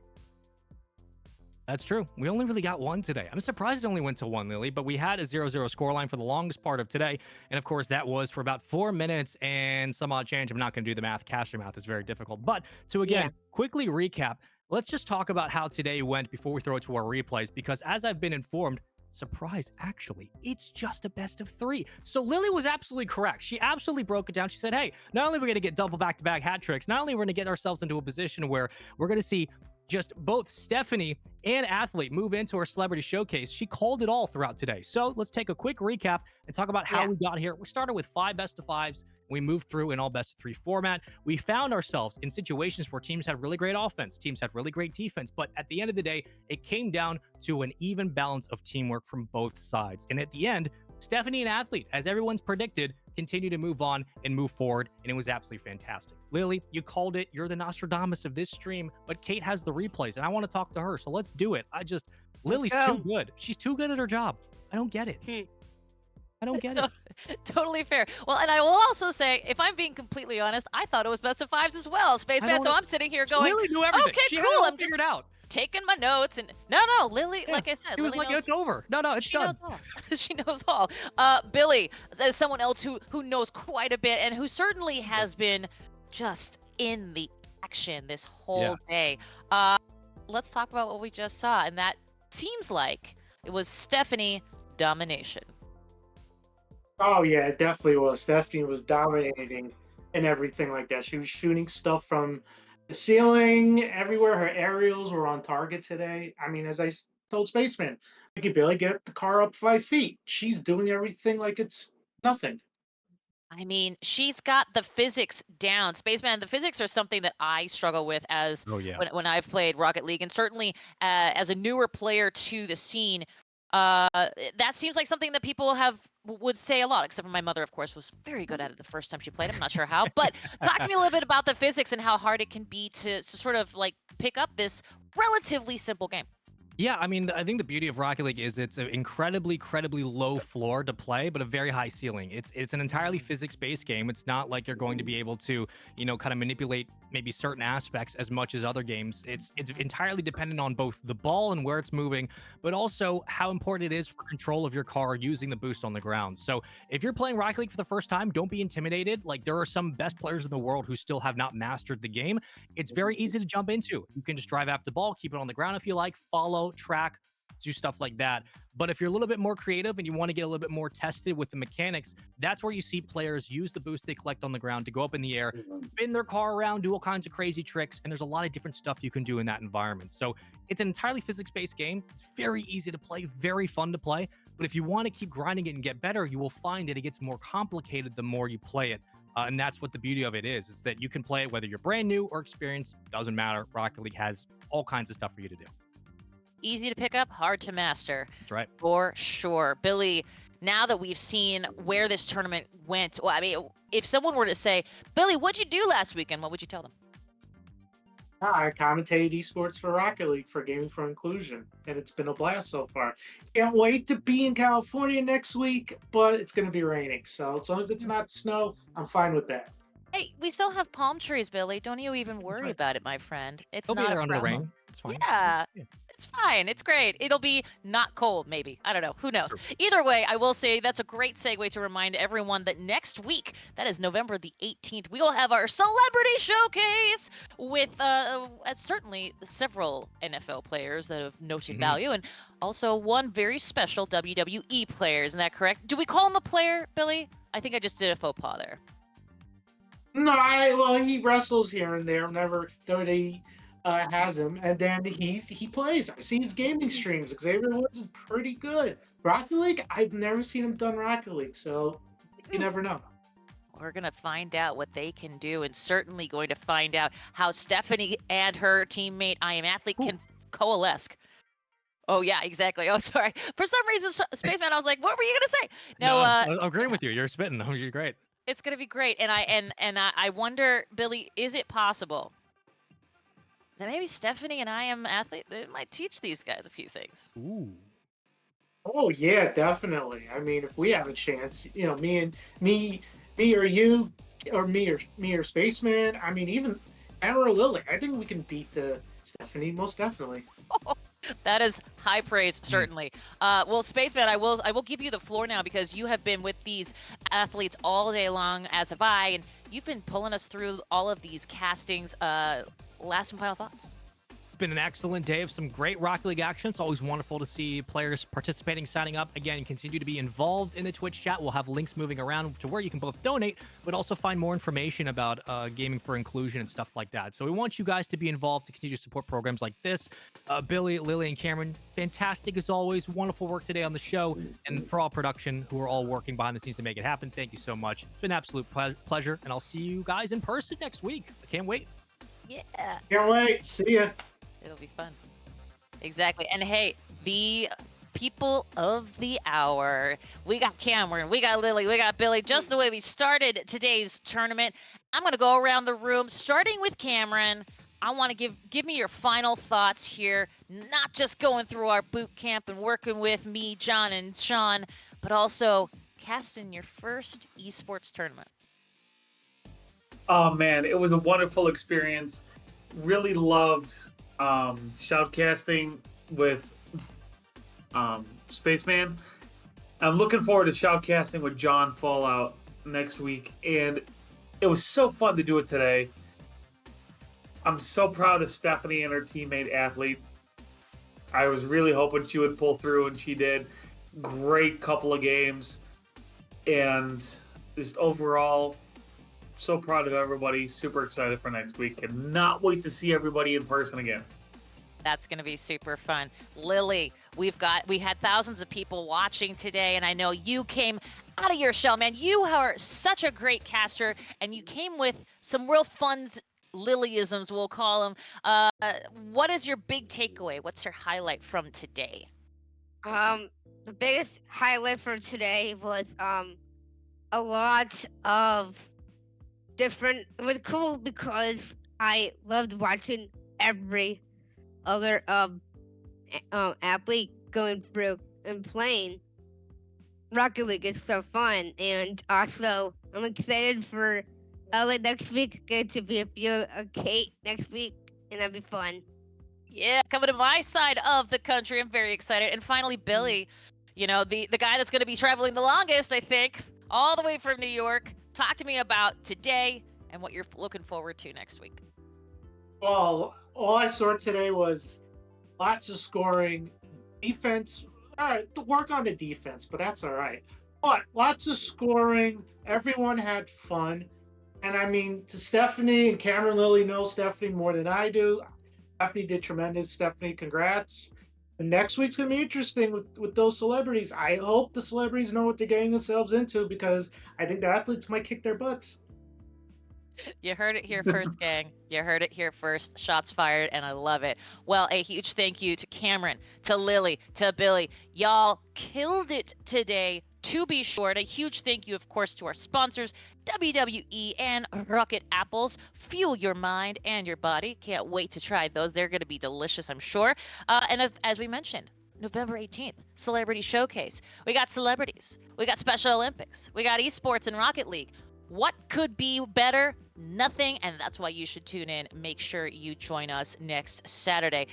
That's true. We only really got one today. I'm surprised it only went to one, Lily, but we had a 0-0 scoreline for the longest part of today. And of course, that was for about 4 minutes and some odd change. I'm not going to do the math. Caster math is very difficult. But to again, quickly recap, let's just talk about how today went before we throw it to our replays, because as I've been informed, surprise, actually, it's just a best of 3. So Lily was absolutely correct. She absolutely broke it down. She said, hey, not only are we going to get double back-to-back hat tricks, not only are we going to get ourselves into a position where we're going to see just both Stephanie and Athlete move into our celebrity showcase. She called it all throughout today. So let's take a quick recap and talk about how we got here. We started with 5 best of 5s. We moved through in all best of 3 format. We found ourselves in situations where teams had really great offense, teams had really great defense, but at the end of the day, it came down to an even balance of teamwork from both sides. And at the end, Stephanie and Athlete, as everyone's predicted, continue to move on and move forward, and it was absolutely fantastic. Lily, you called it. You're the Nostradamus of this stream, but Kate has the replays, and I want to talk to her, so let's do it. Lily's too good. She's too good at her job. I don't get it. I don't get it. Totally fair. Well, and I will also say, if I'm being completely honest, I thought it was best of 5s as well, Spaceman. So I'm sitting here going, Lily knew everything. Okay, she cool. Had it all I'm figured out. Taking my notes and no, Lily, like I said, She was Lily like, knows, it's over. No, it's done. Knows all. She knows all. Billy, as someone else who knows quite a bit and who certainly has been just in the action this whole day. Let's talk about what we just saw, and that seems like it was Stephanie domination. Oh yeah, it definitely was. Stephanie was dominating and everything like that. She was shooting stuff from the ceiling everywhere. Her aerials were on target today. I mean, as told Spaceman, you could barely get the car up 5 feet. She's doing everything like it's nothing. I mean, she's got the physics down. Spaceman, the physics are something that I struggle with as when I've played Rocket League, and certainly as a newer player to the scene. That seems like something that people would say a lot, except for my mother, of course, was very good at it the first time she played. I'm not sure how, but talk to me a little bit about the physics and how hard it can be to sort of like pick up this relatively simple game. Yeah, I mean, I think the beauty of Rocket League is it's an incredibly low floor to play, but a very high ceiling. It's an entirely physics-based game. It's not like you're going to be able to, kind of manipulate maybe certain aspects as much as other games. It's entirely dependent on both the ball and where it's moving, but also how important it is for control of your car using the boost on the ground. So if you're playing Rocket League for the first time, don't be intimidated. Like, there are some best players in the world who still have not mastered the game. It's very easy to jump into. You can just drive after the ball, keep it on the ground if you like, follow, track, do stuff like that. But if you're a little bit more creative and you want to get a little bit more tested with the mechanics, that's where you see players use the boost they collect on the ground to go up in the air, spin their car around, do all kinds of crazy tricks, and there's a lot of different stuff you can do in that environment. So it's an entirely physics-based game. It's very easy to play, very fun to play. But if you want to keep grinding it and get better, you will find that it gets more complicated the more you play it. And that's what the beauty of it is that you can play it whether you're brand new or experienced. Doesn't matter. Rocket League has all kinds of stuff for you to do. Easy to pick up, hard to master. That's right. For sure. Billy, now that we've seen where this tournament went, well, I mean, if someone were to say, Billy, what'd you do last weekend? What would you tell them? I commentated esports for Rocket League for Gaming for Inclusion, and it's been a blast so far. Can't wait to be in California next week, but it's going to be raining. So as long as it's not snow, I'm fine with that. Hey, we still have palm trees, Billy. Don't you even worry about it, my friend. It's They'll not be there a under problem. rain. It's fine. Yeah. It's fine. It's great. It'll be not cold, maybe. I don't know. Who knows? Either way, I will say that's a great segue to remind everyone that next week, that is November the 18th, we will have our celebrity showcase with certainly several NFL players that have noted value and also one very special WWE player. Isn't that correct? Do we call him a player, Billy? I think I just did a faux pas there. No, well, he wrestles here and there whenever WWE has him, and then he plays. I see his gaming streams. Xavier Woods is pretty good. Rocket League, I've never seen him done Rocket League, so you never know. We're going to find out what they can do, and certainly going to find out how Stephanie and her teammate, I Am Athlete, can coalesce. Oh, yeah, exactly. Oh, sorry. For some reason, Spaceman, I was like, what were you going to say? No, I'm agreeing with you. You're spitting. You're great. It's gonna be great, and I wonder, Billy, is it possible that maybe Stephanie and I am athlete they might teach these guys a few things? Ooh. Oh yeah, definitely. I mean, if we have a chance, me or you, or me or Spaceman. I mean, even Amber or Lily. I think we can beat the Stephanie most definitely. That is high praise, certainly. Well, Spaceman, I will give you the floor now because you have been with these athletes all day long, as have I, and you've been pulling us through all of these castings. Last and final thoughts. It's been an excellent day of some great Rocket League action. It's always wonderful to see players participating, signing up. Again, continue to be involved in the Twitch chat. We'll have links moving around to where you can both donate, but also find more information about gaming for inclusion and stuff like that. So we want you guys to be involved to continue to support programs like this. Billy, Lily, and Cameron, fantastic as always. Wonderful work today on the show. And for all production, who are all working behind the scenes to make it happen, thank you so much. It's been an absolute pleasure, and I'll see you guys in person next week. I can't wait. Yeah. Can't wait. See ya. It'll be fun. Exactly. And hey, the people of the hour. We got Cameron, we got Lily, we got Billy, just the way we started today's tournament. I'm going to go around the room, starting with Cameron. I want to give me your final thoughts here, not just going through our boot camp and working with me, John, and Sean, but also casting your first esports tournament. Oh man, it was a wonderful experience. Really loved shoutcasting with Spaceman. I'm looking forward to shoutcasting with John Fallout next week, and it was so fun to do it today. I'm so proud of Stephanie and her teammate Athlete. I was really hoping she would pull through, and she did. Great couple of games, and just overall, so proud of everybody. Super excited for next week. Cannot wait to see everybody in person again. That's going to be super fun. Lily, we had thousands of people watching today, and I know you came out of your shell, man. You are such a great caster, and you came with some real fun Lilyisms, we'll call them. What is your big takeaway? What's your highlight from today? The biggest highlight for today was a lot of different. It was cool because I loved watching every other athlete going through and playing Rocket League. Is so fun, and also I'm excited for LA next week. Get to be a Kate next week, and that'd be fun. Yeah, coming to my side of the country. I'm very excited. And finally, Billy, you know, the guy that's going to be traveling the longest, I think, all the way from New York. Talk to me about today and what you're looking forward to next week. Well, all I saw today was lots of scoring, defense. All right, to work on the defense, but that's all right. But lots of scoring. Everyone had fun. And I mean, to Stephanie and Cameron, Lily know Stephanie more than I do. Stephanie did tremendous. Stephanie, congrats. And next week's going to be interesting with those celebrities. I hope the celebrities know what they're getting themselves into, because I think the athletes might kick their butts. You heard it here first, gang. You heard it here first. Shots fired, and I love it. Well, a huge thank you to Cameron, to Lily, to Billy. Y'all killed it today, to be sure. And a huge thank you, of course, to our sponsors, WWE and Rocket Apples. Fuel your mind and your body. Can't wait to try those. They're going to be delicious, I'm sure. And as we mentioned, November 18th, Celebrity Showcase. We got celebrities. We got Special Olympics. We got esports and Rocket League. What could be better? Nothing, and that's why you should tune in. Make sure you join us next Saturday.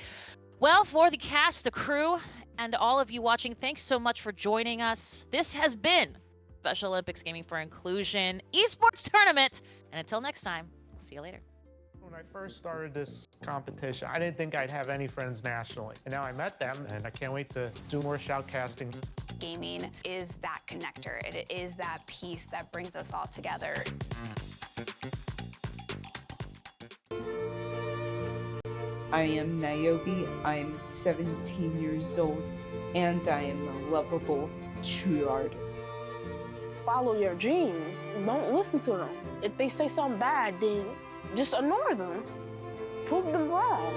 Well, for the cast, the crew, and all of you watching, thanks so much for joining us. This has been Special Olympics Gaming for Inclusion Esports Tournament, and until next time, we'll see you later. When I first started this competition, I didn't think I'd have any friends nationally. And now I met them, and I can't wait to do more shoutcasting. Gaming is that connector. It is that piece that brings us all together. I am Niobe, I'm 17 years old, and I am a lovable, true artist. Follow your dreams. Don't listen to them. If they say something bad, then just ignore them. Prove them wrong.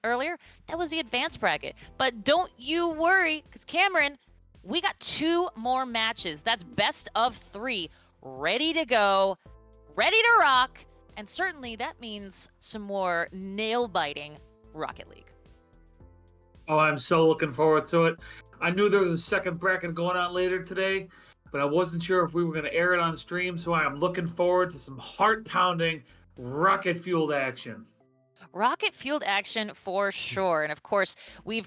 earlier, that was the advanced bracket. But don't you worry, because Cameron, we got 2 more matches. That's best of 3, ready to go, ready to rock, and certainly that means some more nail-biting Rocket League. Oh, I'm so looking forward to it. I knew there was a second bracket going on later today, but I wasn't sure if we were going to air it on stream, so I am looking forward to some heart-pounding, rocket-fueled action. Rocket fueled action for sure. And of course, we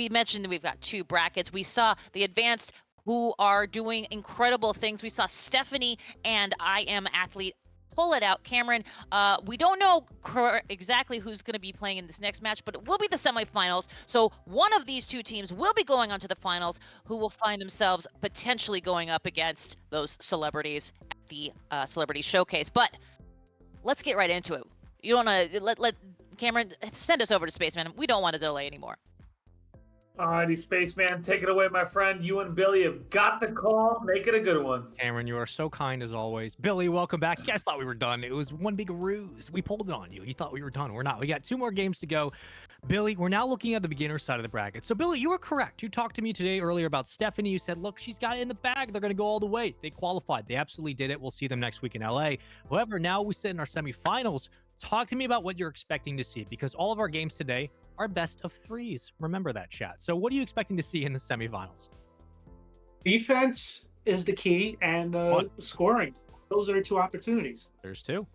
mentioned that we've got 2 brackets. We saw the advanced who are doing incredible things. We saw Stephanie and I Am Athlete pull it out. Cameron, we don't know exactly who's going to be playing in this next match, but it will be the semifinals. So one of these 2 teams will be going on to the finals, who will find themselves potentially going up against those celebrities at the Celebrity Showcase. But let's get right into it. You don't want to let Cameron send us over to Spaceman. We don't want to delay anymore. Alrighty, Spaceman, take it away, my friend. You and Billy have got the call. Make it a good one. Cameron, you are so kind as always. Billy, welcome back. You guys thought we were done. It was one big ruse. We pulled it on you. You thought we were done. We're not. We got 2 more games to go. Billy, we're now looking at the beginner side of the bracket. So, Billy, you were correct. You talked to me today earlier about Stephanie. You said, look, she's got it in the bag. They're going to go all the way. They qualified. They absolutely did it. We'll see them next week in LA. However, now we sit in our semifinals. Talk to me about what you're expecting to see, because all of our games today are best of 3s. Remember that, chat. So what are you expecting to see in the semifinals? Defense is the key, and scoring. Those are 2 opportunities. There's 2.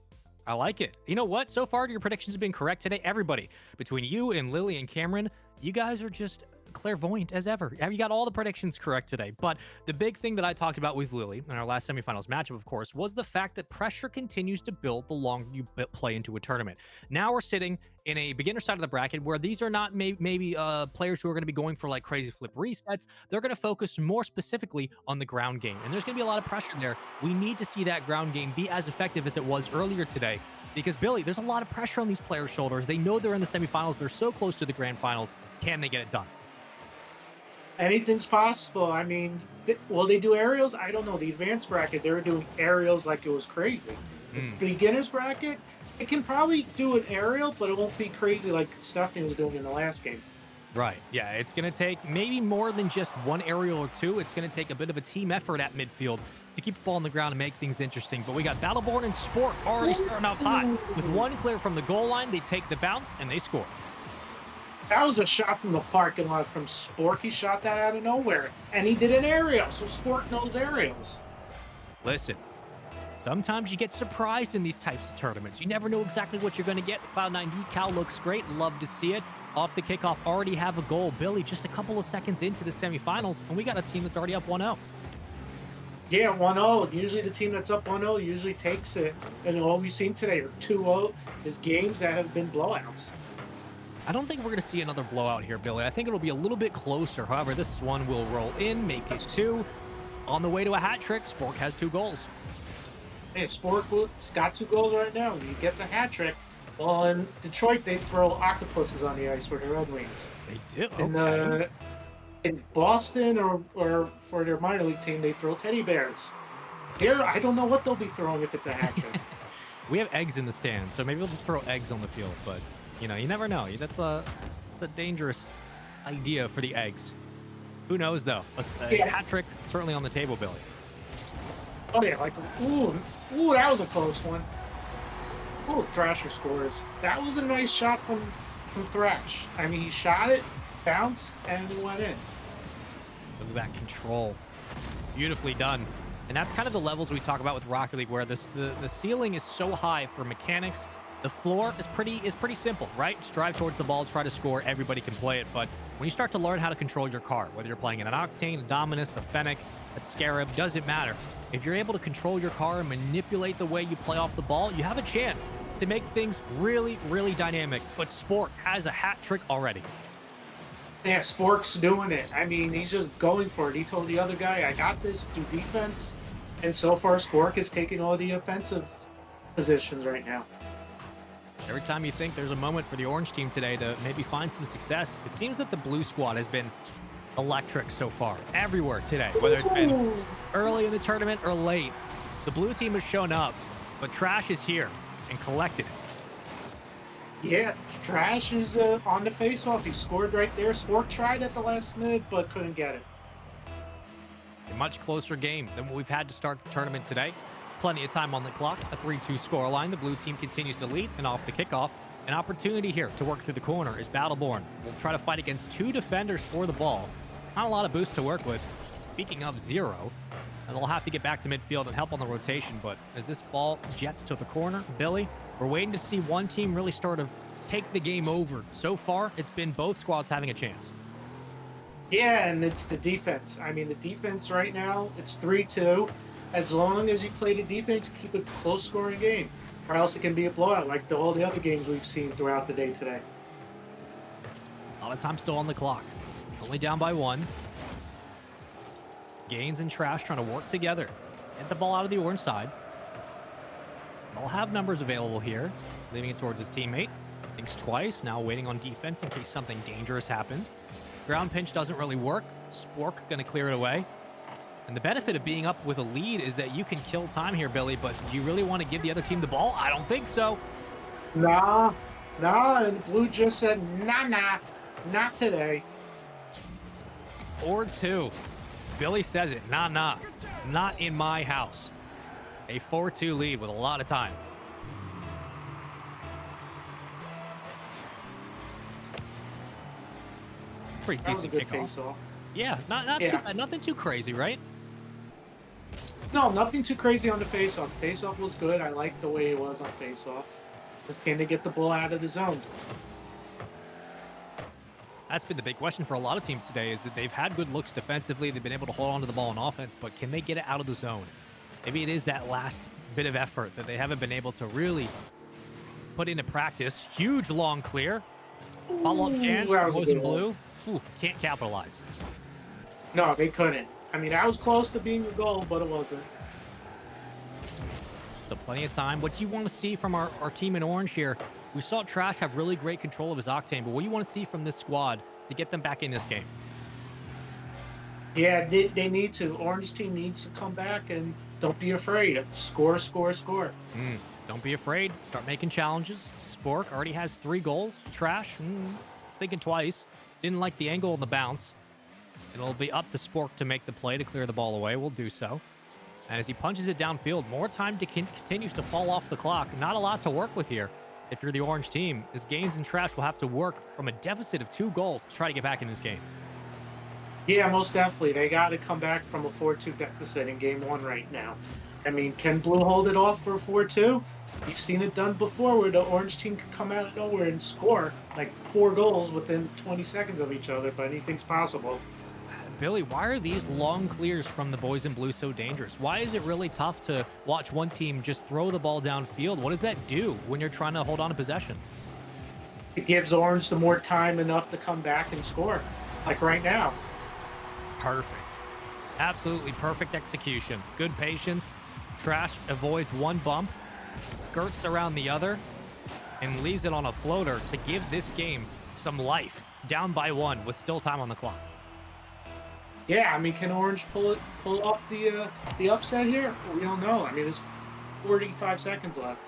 I like it. You know what? So far, your predictions have been correct today. Everybody, between you and Lily and Cameron, you guys are just clairvoyant as ever. You got all the predictions correct today. But the big thing that I talked about with Lily in our last semifinals matchup, of course, was the fact that pressure continues to build the longer you play into a tournament. Now we're sitting in a beginner side of the bracket where these are not maybe players who are going to be going for like crazy flip resets. They're going to focus more specifically on the ground game. And there's going to be a lot of pressure there. We need to see that ground game be as effective as it was earlier today. Because, Billy, there's a lot of pressure on these players' shoulders. They know they're in the semifinals. They're so close to the grand finals. Can they get it done? Anything's possible. I mean, will they do aerials? I don't know. The advanced bracket, they were doing aerials like it was crazy. The beginner's bracket, it can probably do an aerial, but it won't be crazy like Stephanie was doing in the last game. Right. Yeah, it's going to take maybe more than just 1 aerial or 2. It's going to take a bit of a team effort at midfield to keep the ball on the ground and make things interesting. But we got Battleborn and Sport already starting off hot. With 1 clear from the goal line, they take the bounce and they score. That was a shot from the parking lot from Sport. He shot that out of nowhere. And he did an aerial, so Sport knows aerials. Listen, sometimes you get surprised in these types of tournaments. You never know exactly what you're going to get. Cloud9 decal looks great. Love to see it. Off the kickoff, already have a goal. Billy, just a couple of seconds into the semifinals, and we got a team that's already up 1-0. Yeah, 1-0. Usually the team that's up 1-0 usually takes it. And all we've seen today are 2-0 is games that have been blowouts. I don't think we're going to see another blowout here, Billy. I think it'll be a little bit closer. However, this one will roll in, make it 2. On the way to a hat trick, Spork has 2 goals. Hey, Spork's got 2 goals right now. He gets a hat trick. Well, in Detroit, they throw octopuses on the ice for the Red Wings. They do? Okay. In Boston or for their minor league team, they throw teddy bears. Here, I don't know what they'll be throwing if it's a hat trick. We have eggs in the stands, so maybe we'll just throw eggs on the field. But, you know, you never know. That's a dangerous idea for the eggs. Who knows, though? A hat trick certainly on the table, Billy. Oh, yeah, like, ooh, that was a close one. Oh, Thrasher scores. That was a nice shot from Thrash. I mean, he shot it, bounced, and it went in. Look at that control. Beautifully done. And that's kind of the levels we talk about with Rocket League, where the ceiling is so high for mechanics. The floor is pretty simple, right? Just drive towards the ball, try to score. Everybody can play it. But when you start to learn how to control your car, whether you're playing in an Octane, a Dominus, a Fennec, a Scarab, doesn't matter. If you're able to control your car and manipulate the way you play off the ball, you have a chance to make things really, really dynamic. But Spork has a hat trick already. Yeah, Spork's doing it. I mean, he's just going for it. He told the other guy, I got this, do defense. And so far, Spork is taking all the offensive positions right now. Every time you think there's a moment for the orange team today to maybe find some success, it seems that the blue squad has been electric so far. Everywhere today, whether it's been early in the tournament or late, the blue team has shown up, but Trash is here and collected it. Yeah, Trash is on the face-off. He scored right there. Spork tried at the last minute, but couldn't get it. A much closer game than what we've had to start the tournament today. Plenty of time on the clock. A 3-2 scoreline. The blue team continues to lead, and off the kickoff, an opportunity here to work through the corner is Battleborn. We'll try to fight against 2 defenders for the ball. Not a lot of boost to work with. Speaking of 0, and they'll have to get back to midfield and help on the rotation. But as this ball jets to the corner, Billy, we're waiting to see one team really start to take the game over. So far, it's been both squads having a chance. Yeah, and it's the defense. I mean, the defense right now, it's 3-2. As long as you play the defense, keep a close-scoring game, or else it can be a blowout like all the other games we've seen throughout the day today. A lot of time still on the clock. Only down by 1. Gaines and Trash trying to work together. Get the ball out of the orange side. They'll have numbers available here. Leaving it towards his teammate. Thinks twice. Now waiting on defense in case something dangerous happens. Ground pinch doesn't really work. Spork going to clear it away. And the benefit of being up with a lead is that you can kill time here, Billy, but do you really want to give the other team the ball? I don't think so. Nah, and Blue just said, nah, not today. Or 2. Billy says it, nah, not in my house. A 4-2 lead with a lot of time. Pretty decent kickoff. Yeah, not too bad, nothing too crazy, right? No, nothing too crazy on the face-off. Face-off was good. I liked the way it was on face-off. Just can they get the ball out of the zone? That's been the big question for a lot of teams today, is that they've had good looks defensively. They've been able to hold on to the ball on offense, but can they get it out of the zone? Maybe it is that last bit of effort that they haven't been able to really put into practice. Huge long clear. Follow-up chance, Boys in Blue. Ooh, can't capitalize. No, they couldn't. I mean, that was close to being a goal, but it wasn't. So plenty of time. What do you want to see from our team in orange here? We saw Trash have really great control of his octane, but what do you want to see from this squad to get them back in this game? Yeah, they need to. Orange team needs to come back and don't be afraid. Score. Don't be afraid. Start making challenges. Spork already has 3 goals. Trash, thinking twice. Didn't like the angle and the bounce. It'll be up to Spork to make the play to clear the ball away. We'll do so. And as he punches it downfield, more time continues to fall off the clock. Not a lot to work with here if you're the orange team, as Gaines and Trash will have to work from a deficit of 2 goals to try to get back in this game. Yeah, most definitely. They got to come back from a 4-2 deficit in game 1 right now. I mean, can Blue hold it off for a 4-2? You've seen it done before where the orange team can come out of nowhere and score like 4 goals within 20 seconds of each other, but anything's possible. Billy, why are these long clears from the boys in blue so dangerous? Why is it really tough to watch one team just throw the ball downfield? What does that do when you're trying to hold on to possession? It gives Orange the more time enough to come back and score, like right now. Perfect. Absolutely perfect execution. Good patience. Trash avoids one bump, skirts around the other, and leaves it on a floater to give this game some life. Down by 1 with still time on the clock. Yeah, I mean, can Orange pull up the upset here? We don't know. I mean, there's 45 seconds left.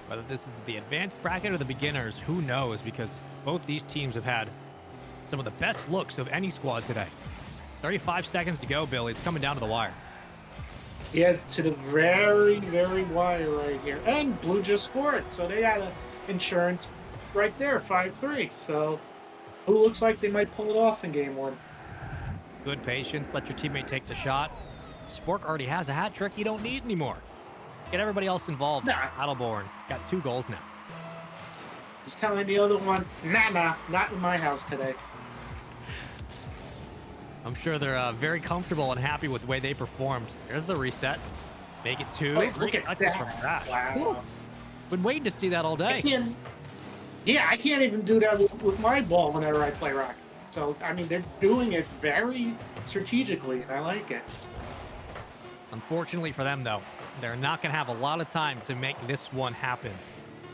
Whether this is the advanced bracket or the beginners, who knows? Because both these teams have had some of the best looks of any squad today. 35 seconds to go, Billy. It's coming down to the wire. Yeah, to the very, very wire right here. And Blue just scored, so they got an insurance right there, 5-3. So who looks like they might pull it off in game 1. Good patience. Let your teammate take the shot. Spork already has a hat trick. You don't need anymore. Get everybody else involved. Nah. Battleborn got 2 goals now. He's telling the other one, nah, not in my house today. I'm sure they're very comfortable and happy with the way they performed. There's the reset. Make it 2. Wait, look at that. From Trash. Wow. Been waiting to see that all day. I can't even do that with my ball whenever I play Rocket. So, I mean, they're doing it very strategically, and I like it. Unfortunately for them, though, they're not going to have a lot of time to make this one happen.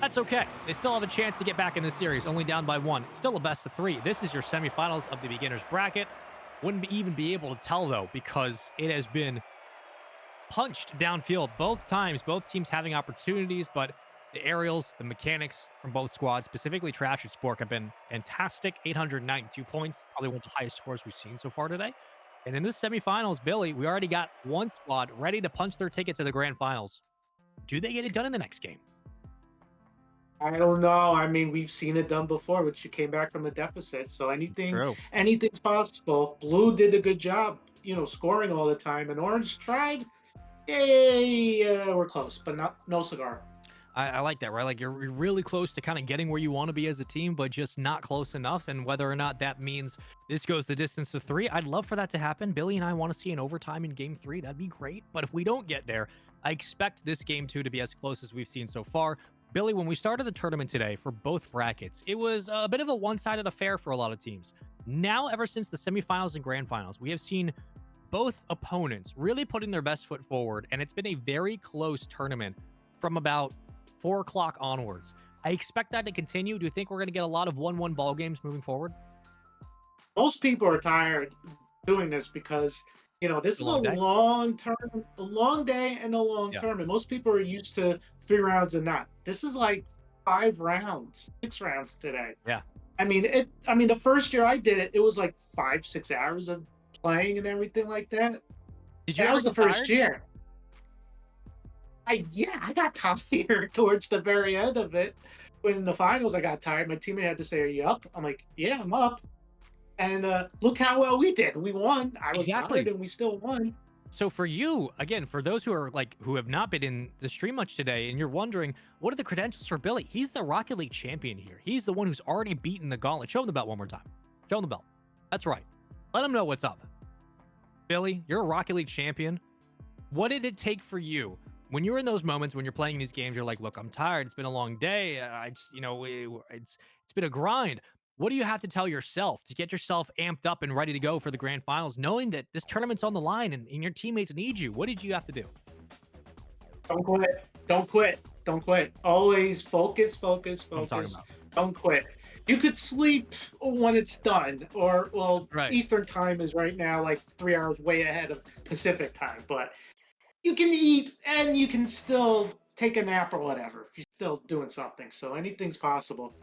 That's okay. They still have a chance to get back in this series, only down by 1. It's still a best of 3. This is your semifinals of the beginners bracket. Wouldn't even be able to tell, though, because it has been punched downfield both times. Both teams having opportunities, but The aerials, the mechanics from both squads, specifically Trash and Spork, have been fantastic. 892 points, probably one of the highest scores we've seen so far today. And in this semifinals, Billy, we already got one squad ready to punch their ticket to the grand finals. Do they get it done in the next game? I don't know. I mean, we've seen it done before, which she came back from a deficit. So True. anything's possible. Blue did a good job, scoring all the time, and Orange tried. Hey, we're close, but no cigar. I like that, right? Like you're really close to kind of getting where you want to be as a team, but just not close enough. And whether or not that means this goes the distance of 3, I'd love for that to happen. Billy and I want to see an overtime in game 3. That'd be great. But if we don't get there, I expect this game 2 to be as close as we've seen so far. Billy, when we started the tournament today for both brackets, it was a bit of a one-sided affair for a lot of teams. Now, ever since the semifinals and grand finals, we have seen both opponents really putting their best foot forward, and it's been a very close tournament from about 4 o'clock onwards. I expect that to continue. Do you think we're going to get a lot of 1-1 ball games moving forward? Most people are tired doing this because this is a long day and a long tournament. Most people are used to 3 rounds and not. This is like 5 rounds, 6 rounds today. Yeah. I mean, the first year I did it, it was like 5-6 hours of playing and everything like that. That was the first year. I got tired towards the very end of it. When in the finals, I got tired. My teammate had to say, "Are you up?" I'm like, "Yeah, I'm up." And look how well we did. We won. I was tired, and we still won. So for you, again, for those who have not been in the stream much today, and you're wondering, what are the credentials for Billy? He's the Rocket League champion here. He's the one who's already beaten the gauntlet. Show him the belt one more time. Show him the belt. That's right. Let him know what's up. Billy, you're a Rocket League champion. What did it take for you when you're in those moments when you're playing these games? You're like, look, I'm tired. It's been a long day. It's been a grind. What do you have to tell yourself to get yourself amped up and ready to go for the grand finals, knowing that this tournament's on the line and your teammates need you? What did you have to do? Don't quit. Don't quit. Don't quit. Always focus. Don't quit. You could sleep when it's done, or Eastern time is right now like 3 hours way ahead of Pacific time, but you can eat and you can still take a nap or whatever if you're still doing something. So anything's possible.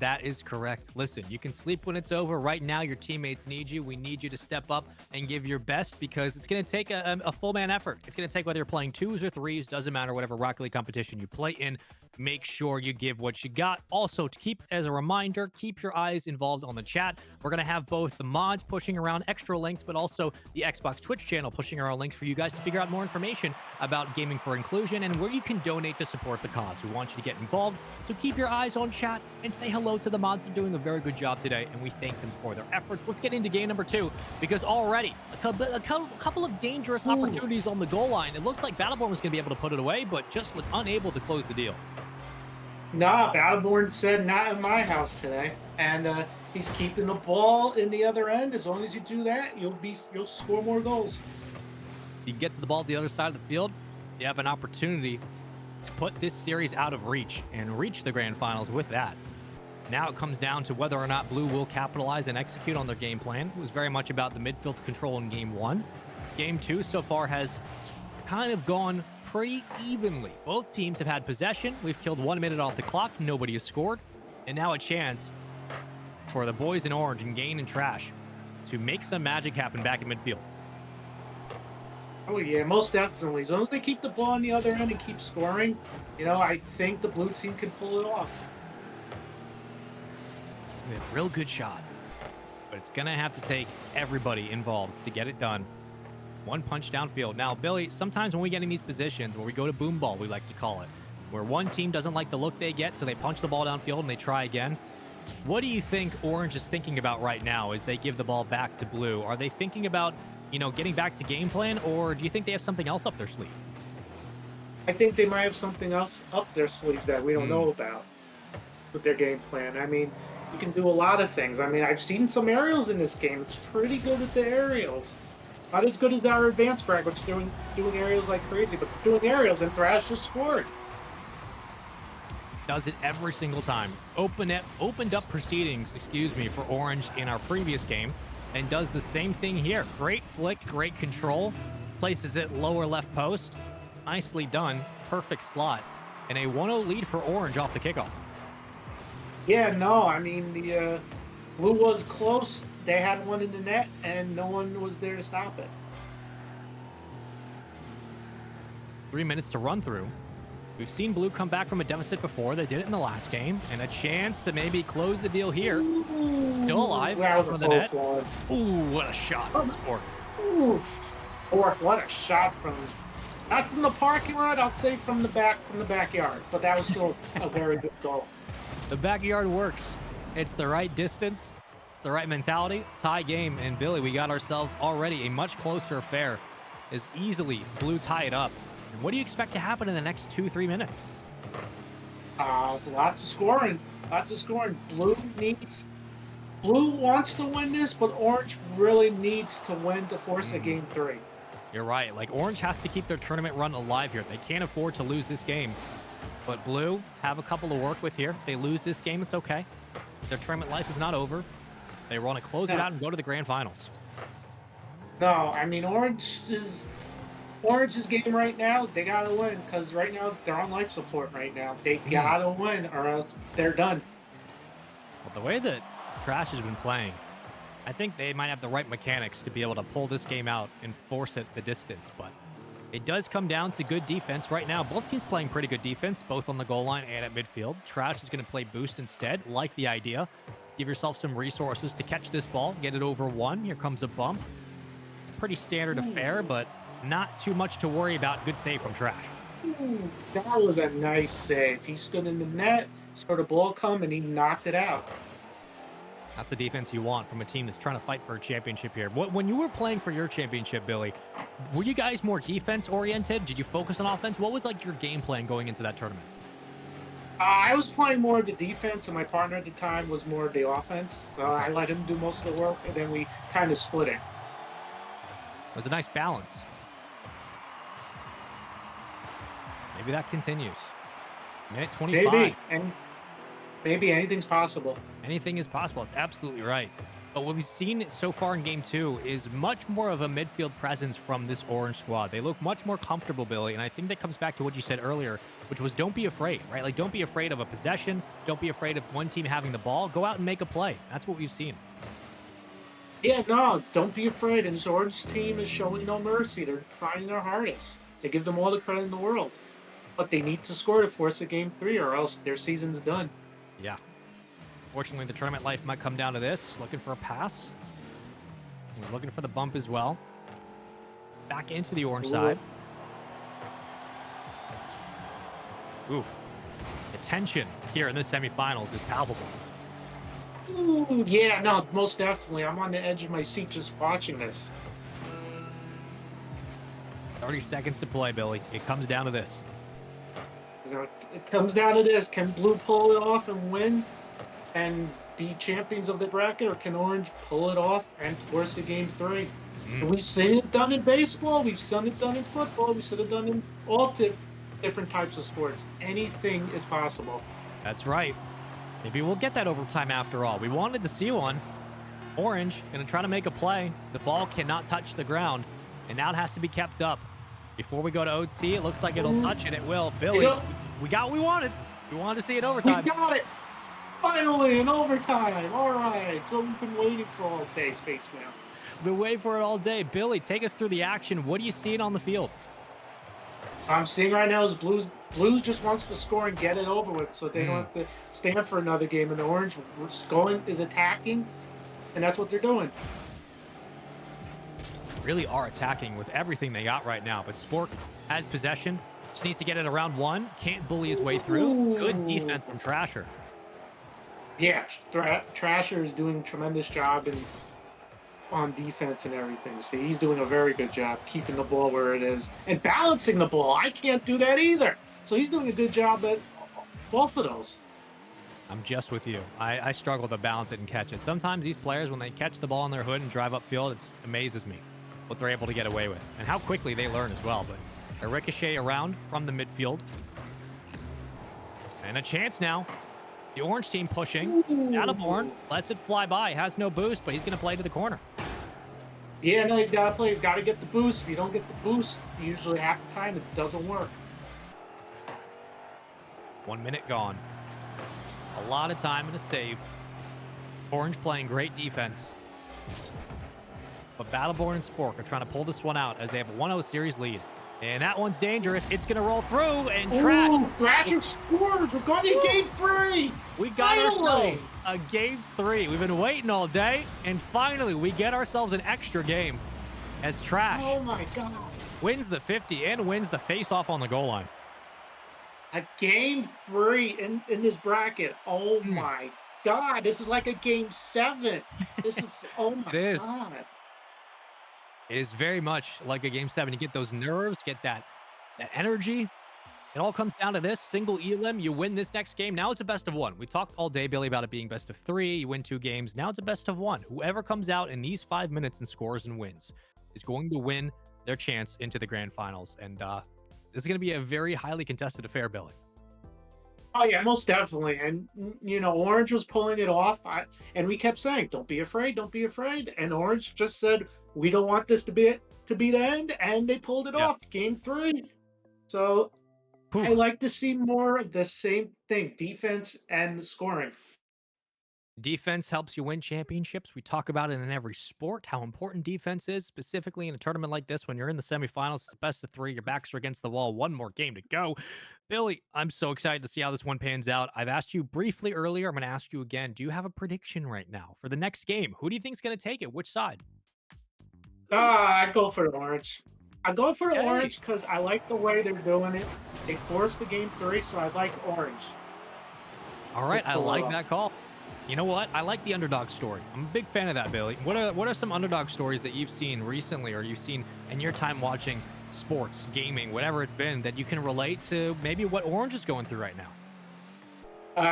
That is correct. Listen, you can sleep when it's over. Right now, your teammates need you. We need you to step up and give your best because it's going to take a full man effort. It's going to take whether you're playing 2s or 3s, doesn't matter, whatever Rocket League competition you play in. Make sure you give what you got. Also, to keep as a reminder, keep your eyes involved on the chat. We're going to have both the mods pushing around extra links, but also the Xbox Twitch channel pushing around links for you guys to figure out more information about gaming for inclusion and where you can donate to support the cause. We want you to get involved, so keep your eyes on chat and say hello to the mods. They're doing a very good job today, and we thank them for their efforts. Let's get into game number 2, because already a couple of dangerous opportunities on the goal line. It looked like Battleborn was going to be able to put it away, but just was unable to close the deal. Nah, Battleborn said not in my house today, and he's keeping the ball in the other end. As long as you do that, you'll score more goals. You get to the ball to the other side of the field, you have an opportunity to put this series out of reach and reach the grand finals with that. Now it comes down to whether or not Blue will capitalize and execute on their game plan. It was very much about the midfield control in game 1. Game 2 so far has kind of gone pretty evenly. Both teams have had possession. We've killed 1 minute off the clock. Nobody has scored. And now a chance for the boys in orange and Gain and Trash to make some magic happen back in midfield. Oh yeah, most definitely. As long as they keep the ball on the other end and keep scoring, I think the blue team can pull it off. A real good shot, but it's gonna have to take everybody involved to get it done. 1 punch downfield. Now, Billy, sometimes when we get in these positions where we go to boom ball, we like to call it, where one team doesn't like the look they get, so they punch the ball downfield and they try again. What do you think Orange is thinking about right now as they give the ball back to Blue? Are they thinking about, getting back to game plan, or do you think they have something else up their sleeve? I think they might have something else up their sleeves that we don't know about with their game plan. I mean, you can do a lot of things. I mean, I've seen some aerials in this game. It's pretty good with the aerials. Not as good as our advanced brag, which is doing aerials like crazy, but they're doing aerials, and Thrash just scored. Does it every single time. Opened up proceedings, for Orange in our previous game, and does the same thing here. Great flick, great control. Places it lower left post. Nicely done. Perfect slot. and a 1-0 lead for Orange off the kickoff. Yeah, no, I mean, the Blue was close. They had one in the net, and no one was there to stop it. 3 minutes to run through. We've seen Blue come back from a deficit before. They did it in the last game, and a chance to maybe close the deal here. Still alive. That was from a the net. close one. Ooh, what a shot from Sport. Oof. Or what a shot from, not from the parking lot, I'll say from the backyard. But that was still a very good goal. The backyard works. It's the right distance. It's the right mentality. Tie game. And Billy, we got ourselves already a much closer affair as easily Blue tie it up. And what do you expect to happen in the next 2-3 minutes? Lots of scoring. Lots of scoring. Blue wants to win this, but Orange really needs to win to force a game 3. You're right. Like, Orange has to keep their tournament run alive here. They can't afford to lose this game. But Blue have a couple to work with here. They lose this game, it's okay. Their tournament life is not over. They want to close it out and go to the grand finals. No, I mean, Orange's game right now, they got to win, because right now they're on life support right now. They got to win, or else they're done. Well, the way that Trash has been playing, I think they might have the right mechanics to be able to pull this game out and force it the distance, but it does come down to good defense right now. Both teams playing pretty good defense, both on the goal line and at midfield. Trash is going to play boost instead. Like the idea. Give yourself some resources to catch this ball, get it over one. Here comes a bump. Pretty standard affair, but not too much to worry about. Good save from Trash. That was a nice save. He stood in the net, saw the ball come, and he knocked it out. That's the defense you want from a team that's trying to fight for a championship here. When you were playing for your championship, Billy, were you guys more defense-oriented? Did you focus on offense? What was like your game plan going into that tournament? I was playing more of the defense, and my partner at the time was more of the offense. So I let him do most of the work, and then we kind of split it. It was a nice balance. Maybe that continues. Minute 25. Maybe, and maybe anything's possible. Anything is possible. It's absolutely right. But what we've seen so far in Game 2 is much more of a midfield presence from this Orange squad. They look much more comfortable, Billy, and I think that comes back to what you said earlier, which was don't be afraid, right? Like, don't be afraid of a possession. Don't be afraid of one team having the ball. Go out and make a play. That's what we've seen. Yeah, no, don't be afraid. And this Orange team is showing no mercy. They're trying their hardest. They give them all the credit in the world. But they need to score to force a Game 3, or else their season's done. Yeah. Fortunately, the tournament life might come down to this. Looking for a pass. He's looking for the bump as well. Back into the Orange side. Oof. The tension here in the semifinals is palpable. Ooh, yeah, no, most definitely. I'm on the edge of my seat just watching this. 30 seconds to play, Billy. It comes down to this. You know, it comes down to this. Can Blue pull it off and win and be champions of the bracket, or can Orange pull it off and force a Game 3? And we've seen it done in baseball. We've seen it done in football. We've seen it done in all different types of sports. Anything is possible. That's right. Maybe we'll get that overtime after all. We wanted to see one. Orange going to try to make a play. The ball cannot touch the ground, and now it has to be kept up. Before we go to OT, it looks like it'll touch, and it will. Billy, we got what we wanted. We wanted to see it overtime. We got it! Finally, in overtime. All right. So we've been waiting for all day, Spaceman. We've been waiting for it all day. Billy, take us through the action. What are you seeing on the field? I'm seeing right now is Blues just wants to score and get it over with, so they don't have to stand for another game. And the Orange is attacking, and that's what they're doing. Really are attacking with everything they got right now. But Spork has possession. Just needs to get it around one. Can't bully his way through. Good defense from Trasher. Yeah, Trasher is doing a tremendous job on defense and everything. So he's doing a very good job keeping the ball where it is and balancing the ball. I can't do that either. So he's doing a good job at both of those. I'm just with you. I struggle to balance it and catch it. Sometimes these players, when they catch the ball in their hood and drive upfield, it amazes me what they're able to get away with and how quickly they learn as well. But a ricochet around from the midfield. And a chance now. The Orange team pushing. Attaborn lets it fly by. Has no boost, but he's going to play to the corner. Yeah, no, he's got to play. He's got to get the boost. If you don't get the boost, usually half the time it doesn't work. 1 minute gone. A lot of time in a save. Orange playing great defense. But Battleborn and Spork are trying to pull this one out as they have a 1-0 series lead. And that one's dangerous. It's going to roll through and Trash. Thrasher scores. We're going to game 3. We got Finally! ourselves a game 3. We've been waiting all day. And finally, we get ourselves an extra game as Trash Oh my God. wins the 50 and wins the face-off on the goal line. A game 3 in this bracket. Oh my God. This is like a game 7. This is, oh my It is. God. It is very much like a game 7. You get those nerves, get that energy. It all comes down to this single elim. You win this next game. Now it's a best of 1. We talked all day, Billy, about it being best of 3. You win 2 games. Now it's a best of 1. Whoever comes out in these 5 minutes and scores and wins is going to win their chance into the grand finals. And this is going to be a very highly contested affair, Billy. Oh yeah, most definitely. And you know, Orange was pulling it off, and we kept saying, "Don't be afraid, don't be afraid." And Orange just said, "We don't want this to be the end," and they pulled it off. Game 3. So I like to see more of the same thing: defense and scoring. Defense helps you win championships. We talk about it in every sport, how important defense is, specifically in a tournament like this. When you're in the semifinals, it's a best of 3. Your backs are against the wall. 1 more game to go. Billy, I'm so excited to see how this one pans out. I've asked you briefly earlier. I'm going to ask you again. Do you have a prediction right now for the next game? Who do you think is going to take it? Which side? I'd go for the Orange. I go for the Hey. Orange because I like the way they're doing it. They forced the game 3, so I like Orange. All right, I pull it like off. that call. You know what? I like the underdog story. I'm a big fan of that, Billy. What are some underdog stories that you've seen recently or you've seen in your time watching sports, gaming, whatever it's been, that you can relate to maybe what Orange is going through right now?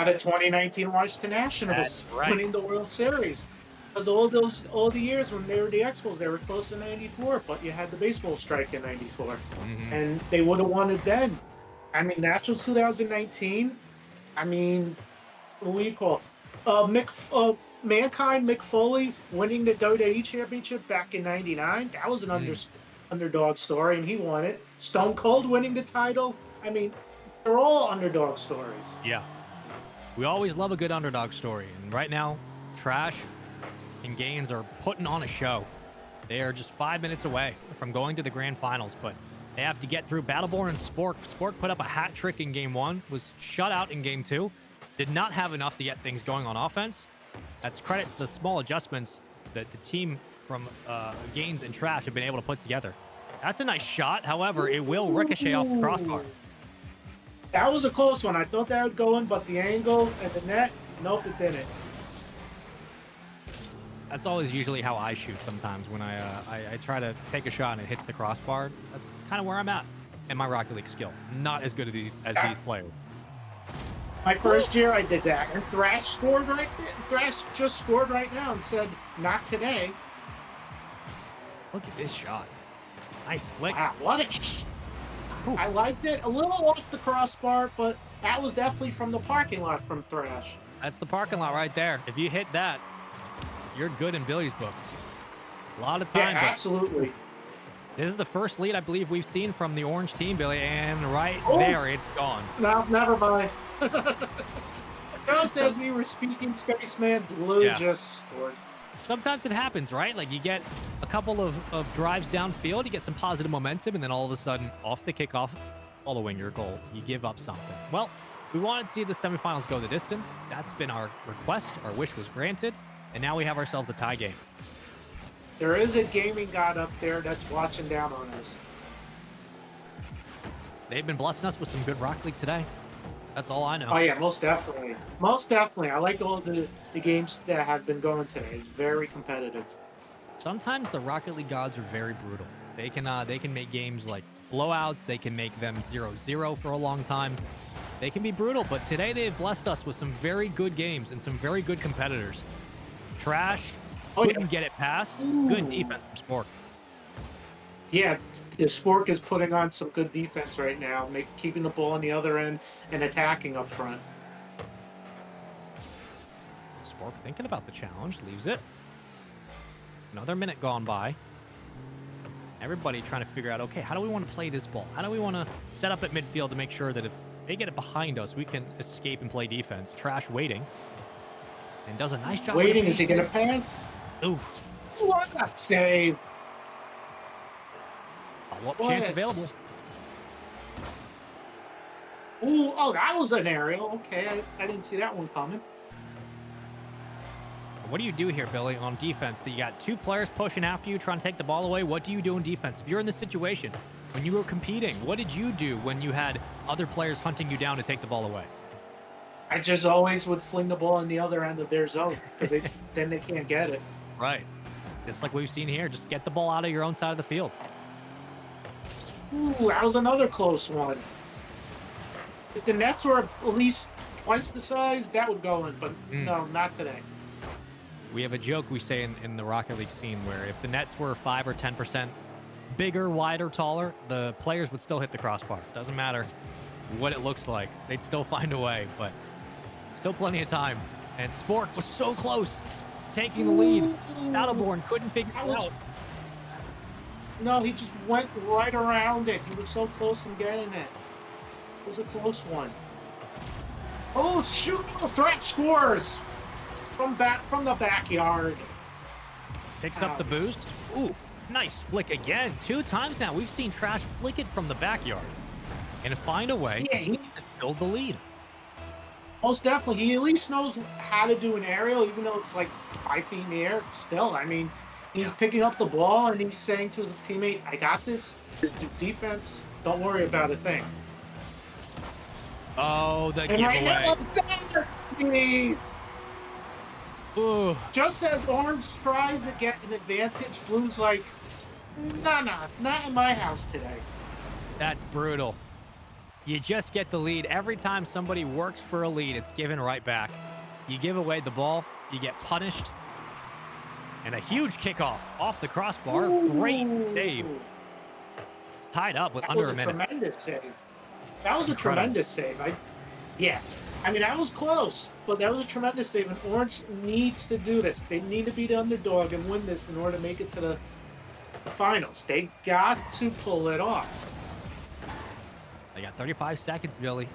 The 2019 Washington Nationals That's right. winning the World Series. Because all the years when they were the Expos, they were close to 94, but you had the baseball strike in 94. And they would have won it then. I mean, Nationals 2019, I mean, what do you call it? Mankind Mick Foley winning the WWE Championship back in 99. That was an underdog story, and he won it. Stone Cold winning the title. I mean, they're all underdog stories. Yeah. We always love a good underdog story. And right now, Trash and Gaines are putting on a show. They are just 5 minutes away from going to the grand finals, but they have to get through Battleborn and Spork. Spork put up a hat trick in game 1, was shut out in game 2. Did not have enough to get things going on offense. That's credit to the small adjustments that the team from Gaines and Trash have been able to put together. That's a nice shot. However, it will ricochet off the crossbar. That was a close one. I thought that would go in, but the angle and the net, nope, it didn't. That's always usually how I shoot sometimes when I try to take a shot and it hits the crossbar. That's kind of where I'm at in my Rocket League skill. Not as good as these players. My first year, I did that, and Thrash scored right there. Thrash just scored right now and said, "Not today." Look at this shot. Nice flick. Wow, what a I liked it. A little off the crossbar, but that was definitely from the parking lot from Thrash. That's the parking lot right there. If you hit that, you're good in Billy's book. A lot of time. Yeah, absolutely. This is the first lead I believe we've seen from the Orange team, Billy, and right there, it's gone. No, never mind. Just as we were speaking, Spaceman Blue just scored. Sometimes it happens, right? Like you get a couple of drives downfield, you get some positive momentum, and then all of a sudden, off the kickoff, following your goal, you give up something. Well, we wanted to see the semifinals go the distance. That's been our request. Our wish was granted. And now we have ourselves a tie game. There is a gaming god up there that's watching down on us. They've been blessing us with some good Rocket League today. That's all I know. Oh yeah, most definitely. Most definitely. I like all the games that have been going today. It's very competitive. Sometimes the Rocket League gods are very brutal. They can make games like blowouts. They can make them 0-0 for a long time. They can be brutal, but today they've blessed us with some very good games and some very good competitors. Trash couldn't get it past. Good defense from Spork. Yeah, the Spork is putting on some good defense right now, keeping the ball on the other end and attacking up front. Spork thinking about the challenge, leaves it. Another minute gone by. Everybody trying to figure out, okay, how do we want to play this ball? How do we want to set up at midfield to make sure that if They get it behind us. We can escape and play defense. Trash waiting. And does a nice job. Waiting, is he going to pants? Oof. What a save. Follow-up chance available. Ooh, oh, that was an aerial. Okay, I didn't see that one coming. What do you do here, Billy, on defense? You got two players pushing after you, trying to take the ball away. What do you do in defense? If you're in this situation, when you were competing, what did you do when you had other players hunting you down to take the ball away? I just always would fling the ball on the other end of their zone because then they can't get it. Right. Just like we've seen here. Just get the ball out of your own side of the field. Ooh, that was another close one. If the nets were at least twice the size, that would go in, but no, not today. We have a joke we say in the Rocket League scene where if the nets were 5 or 10% bigger, wider, taller, the players would still hit the crossbar. Doesn't matter what it looks like. They'd still find a way, but still plenty of time. And Spork was so close to taking the lead. Battleborn couldn't figure it out. No, he just went right around it. He was so close in getting it. It was a close one. Oh, shoot! Threat scores! From the backyard. Picks up the boost. Ooh, nice flick again. 2 times now. We've seen Trash flick it from the backyard. And find a way to build the lead. Most definitely. He at least knows how to do an aerial, even though it's like 5 feet in the air. Still, I mean, he's picking up the ball and he's saying to his teammate, I got this. Just do defense. Don't worry about a thing. Oh, the and giveaway. Right now, please. Ooh. Just as Orange tries to get an advantage, Blue's like, no, not in my house today. That's brutal. You just get the lead. Every time somebody works for a lead, it's given right back. You give away the ball, you get punished. And a huge kickoff off the crossbar. Great save. Tied up with under a minute. That was a tremendous save. That was a tremendous save. I mean, that was close, but that was a tremendous save, and Orange needs to do this. They need to be the underdog and win this in order to make it to the finals. They got to pull it off. They got 35 seconds, Billy.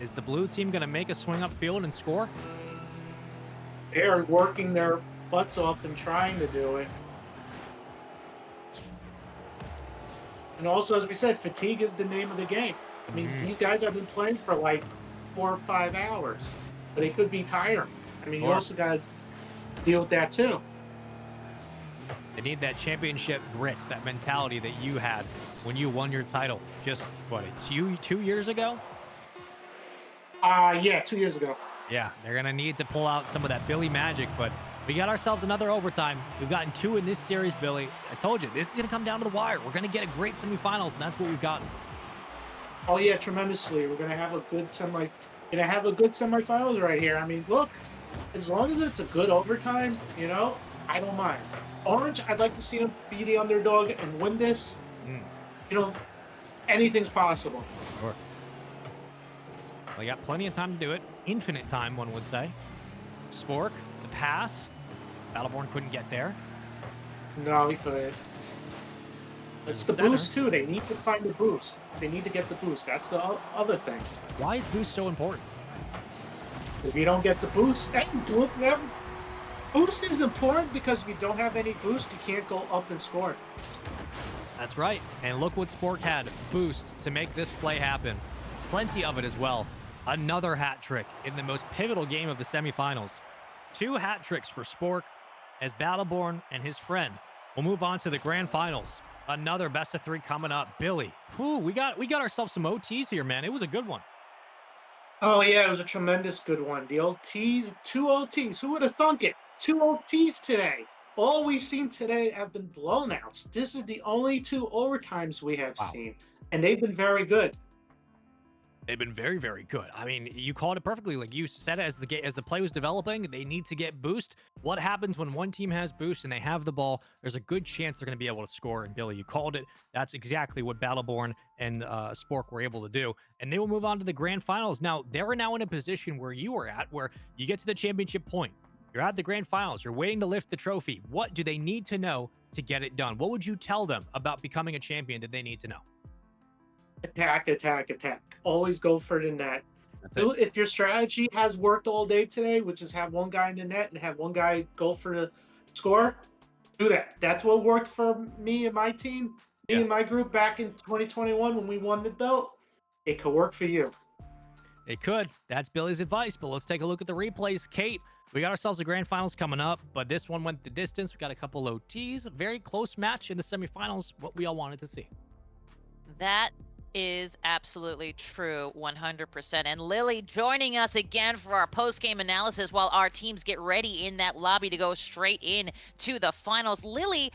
Is the blue team going to make a swing up field and score? They're working their butts off and trying to do it. And also, as we said, fatigue is the name of the game. I mean, these guys have been playing for like 4 or 5 hours, but it could be tiring. I mean, you also got to deal with that too. They need that championship grit, that mentality that you had when you won your title just, what, 2 years ago? Yeah, 2 years ago. Yeah, they're going to need to pull out some of that Billy magic, but we got ourselves another overtime. We've gotten 2 in this series, Billy. I told you, this is going to come down to the wire. We're going to get a great semifinals, and that's what we've gotten. Oh yeah, tremendously. We're gonna have a good semifinals right here. I mean, look, as long as it's a good overtime, you know, I don't mind. Orange, I'd like to see them be the underdog and win this. You know, anything's possible. Sure. Well, you got plenty of time to do it. Infinite time, one would say. Spork, the pass. Battleborn couldn't get there. No, he couldn't. It's the boost too. They need to find the boost. They need to get the boost. That's the other thing. Why is boost so important? If you don't get the boost, boost is important because if you don't have any boost, you can't go up and score. That's right. And look what Spork had. Boost to make this play happen. Plenty of it as well. Another hat trick in the most pivotal game of the semifinals. 2 hat tricks for Spork as Battleborn and his friend will move on to the grand finals. Another best of 3 coming up. Billy, whew, we got ourselves some OTs here, man. It was a good one. Oh yeah, it was a tremendous good one. The OTs, 2 OTs. Who would have thunk it? 2 OTs today. All we've seen today have been blownouts. This is the only 2 overtimes we have seen, and they've been very good. They've been very, very good. I mean, you called it perfectly. Like you said, as the play was developing, they need to get boost. What happens when one team has boost and they have the ball? There's a good chance they're going to be able to score. And Billy, you called it. That's exactly what Battleborn and Spork were able to do. And they will move on to the grand finals. Now, they're now in a position where you are at, where you get to the championship point. You're at the grand finals. You're waiting to lift the trophy. What do they need to know to get it done? What would you tell them about becoming a champion that they need to know? Attack, attack, attack. Always go for the net. That's it. If your strategy has worked all day today, which is have one guy in the net and have one guy go for the score, do that. That's what worked for me and my team, me and my group back in 2021 when we won the belt. It could work for you. It could. That's Billy's advice, but let's take a look at the replays. Kate, we got ourselves a grand finals coming up, but this one went the distance. We got a couple OTs, a very close match in the semifinals, what we all wanted to see. That is absolutely true, 100%. And Lily joining us again for our post-game analysis while our teams get ready in that lobby to go straight in to the finals. Lily,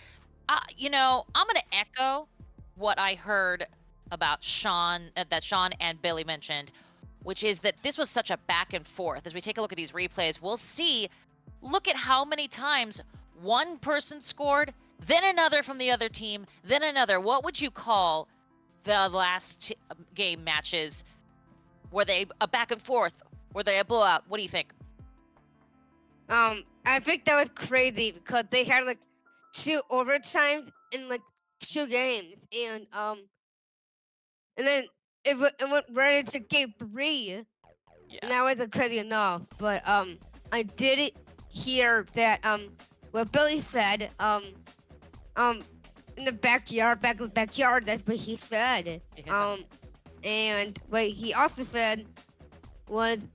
I'm going to echo what I heard about Sean, that Sean and Billy mentioned, which is that this was such a back and forth. As we take a look at these replays, we'll see, look at how many times one person scored, then another from the other team, then another. What would you call the last game matches? Were they a back and forth? Were they a blowout? What do you think? I think that was crazy because they had like 2 overtimes in like 2 games, and then it went right into game 3. Yeah. And that wasn't crazy enough, but I did hear that what Billy said in the backyard, that's what he said. Yeah. And what he also said was